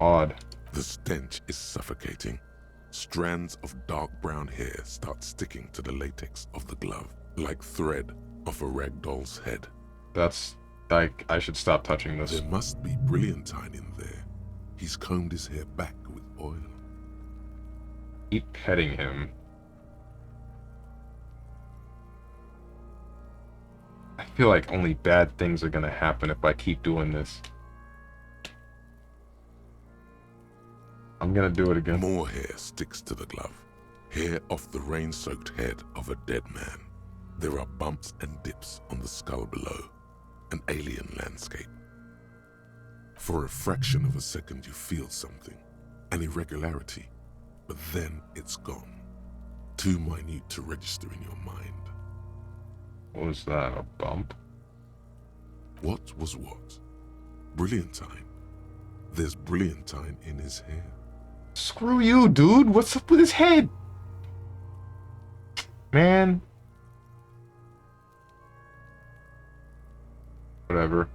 odd. The stench is suffocating. Strands of dark brown hair start sticking to the latex of the glove, like thread off a rag doll's head. That's... like, I should stop touching this. There must be brilliantine in there. He's combed his hair back with oil. Keep petting him. I feel like only bad things are gonna happen if I keep doing this. I'm gonna do it again. More hair sticks to the glove. Hair off the rain-soaked head of a dead man. There are bumps and dips on the skull below. An alien landscape. For a fraction of a second you feel something. An irregularity. But then it's gone. Too minute to register in your mind. What was that, a bump? What was what? Brilliantine. There's brilliantine in his hair. Screw you, dude! What's up with his head? Man. Whatever.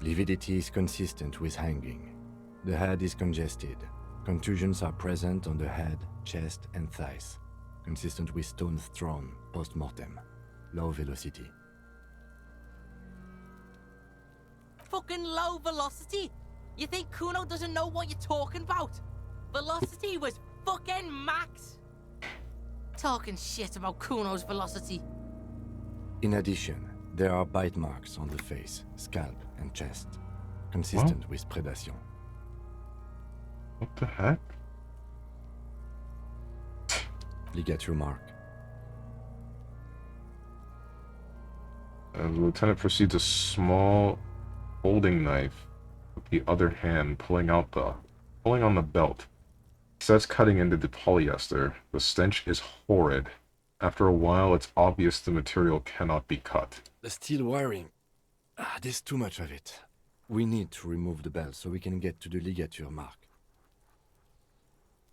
Lividity is consistent with hanging. The head is congested. Contusions are present on the head, chest, and thighs. Consistent with stones thrown post-mortem. Low velocity. Fucking low velocity? You think Kuno doesn't know what you're talking about? Velocity was fucking max. Talking shit about Kuno's velocity. In addition, there are bite marks on the face, scalp, and chest. Consistent with predation. What the heck? Ligature mark. The lieutenant proceeds a small folding knife with the other hand, pulling on the belt. Starts cutting into the polyester. The stench is horrid. After a while, it's obvious the material cannot be cut. The steel wiring. There's too much of it. We need to remove the belt so we can get to the ligature mark.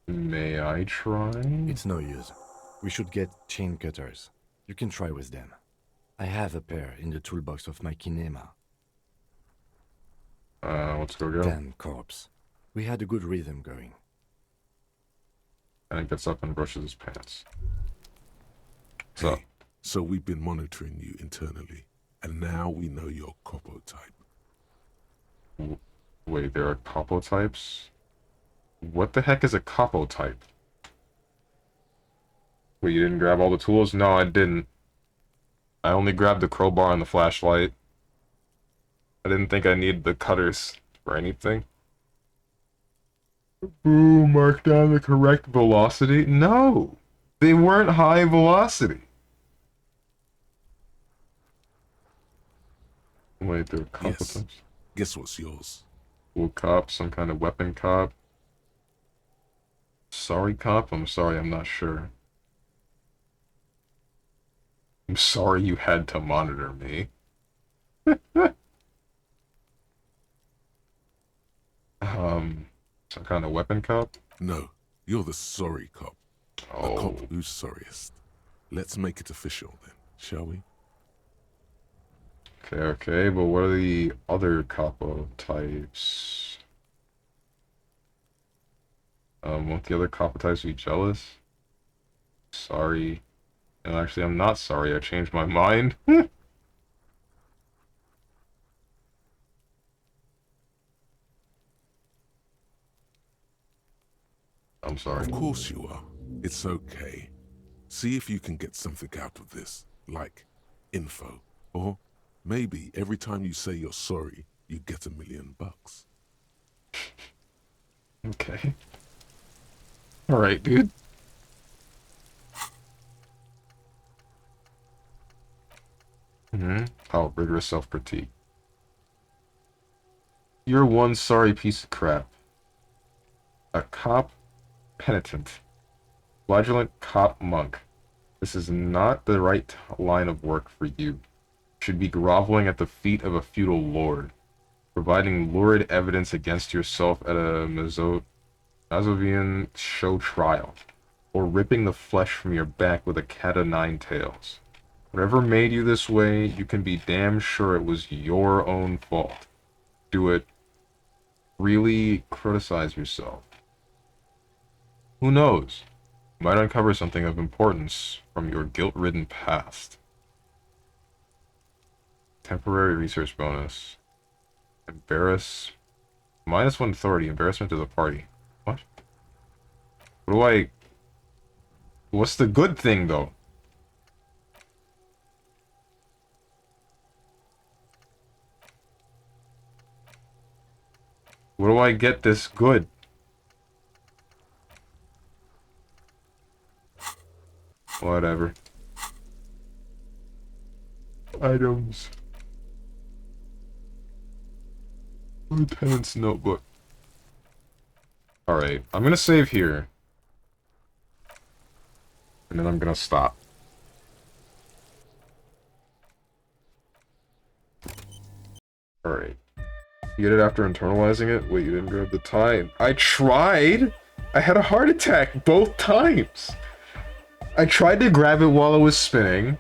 May I try? It's no use. We should get chain cutters. You can try with them. I have a pair in the toolbox of my kinema. Let's go. Damn corpse. We had a good rhythm going. And he gets up and brushes his pants. So we've been monitoring you internally, and now we know your Copo type. Wait, there are Copo types? What the heck is a Copo type? Wait, you didn't grab all the tools? No, I didn't. I only grabbed the crowbar and the flashlight. I didn't think I needed the cutters for anything. Ooh, mark down the correct velocity? No! They weren't high velocity. Wait, there are Copo types? Guess what's yours? Cool cop, some kind of weapon cop. Sorry cop? I'm sorry, I'm not sure. I'm sorry you had to monitor me. Some kind of weapon cop? No, you're the sorry cop. Oh. The cop who's sorriest. Let's make it official then, shall we? Okay, but what are the other Capo types? Won't the other Capo types be jealous? Sorry. And actually, I'm not sorry, I changed my mind. I'm sorry. Of course you are. It's okay. See if you can get something out of this, like info, or Maybe every time you say you're sorry, you get $1 million. Okay. Alright, dude. Oh, rigorous self-critique. You're one sorry piece of crap. A cop penitent. Flagellant cop monk. This is not the right line of work for you. You should be groveling at the feet of a feudal lord, providing lurid evidence against yourself at a Mazovian show trial, or ripping the flesh from your back with a cat o' nine tails. Whatever made you this way, you can be damn sure it was your own fault. Do it. Really criticize yourself. Who knows? You might uncover something of importance from your guilt-ridden past. Temporary research bonus. Embarrass. -1 authority. Embarrassment to the party. What? What do I... What's the good thing, though? What do I get this good? Whatever. Items. Lieutenant's notebook. Alright, I'm gonna save here. And then I'm gonna stop. Alright. You get it after internalizing it? Wait, you didn't grab the tie? I tried! I had a heart attack both times! I tried to grab it while it was spinning,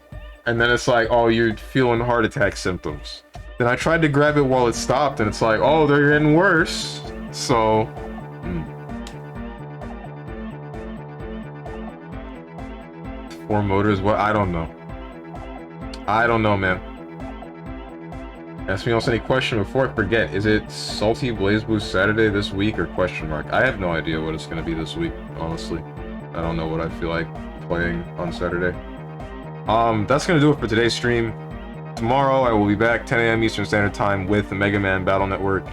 and then it's like, oh, you're feeling heart attack symptoms. Then I tried to grab it while it stopped, and it's like, oh, they're getting worse. So... Four motors, what? I don't know. I don't know, man. Ask me else any question before I forget. Is it Salty Blaze Boost Saturday this week or question mark? I have no idea what it's going to be this week, honestly. I don't know what I feel like playing on Saturday. That's going to do it for today's stream. Tomorrow I will be back 10 AM Eastern Standard Time with the Mega Man Battle Network.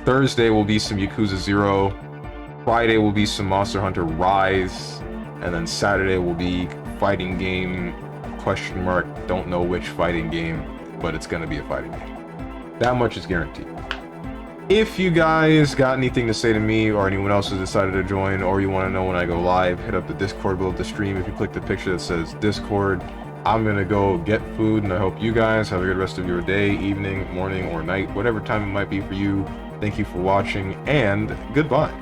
Thursday will be some Yakuza 0. Friday will be some Monster Hunter Rise. And then Saturday will be fighting game question mark. Don't know which fighting game, but it's gonna be a fighting game. That much is guaranteed. If you guys got anything to say to me or anyone else who decided to join, or you want to know when I go live, hit up the Discord below the stream. If you click the picture that says Discord, I'm gonna go get food, and I hope you guys have a good rest of your day, evening, morning, or night, whatever time it might be for you. Thank you for watching, and goodbye.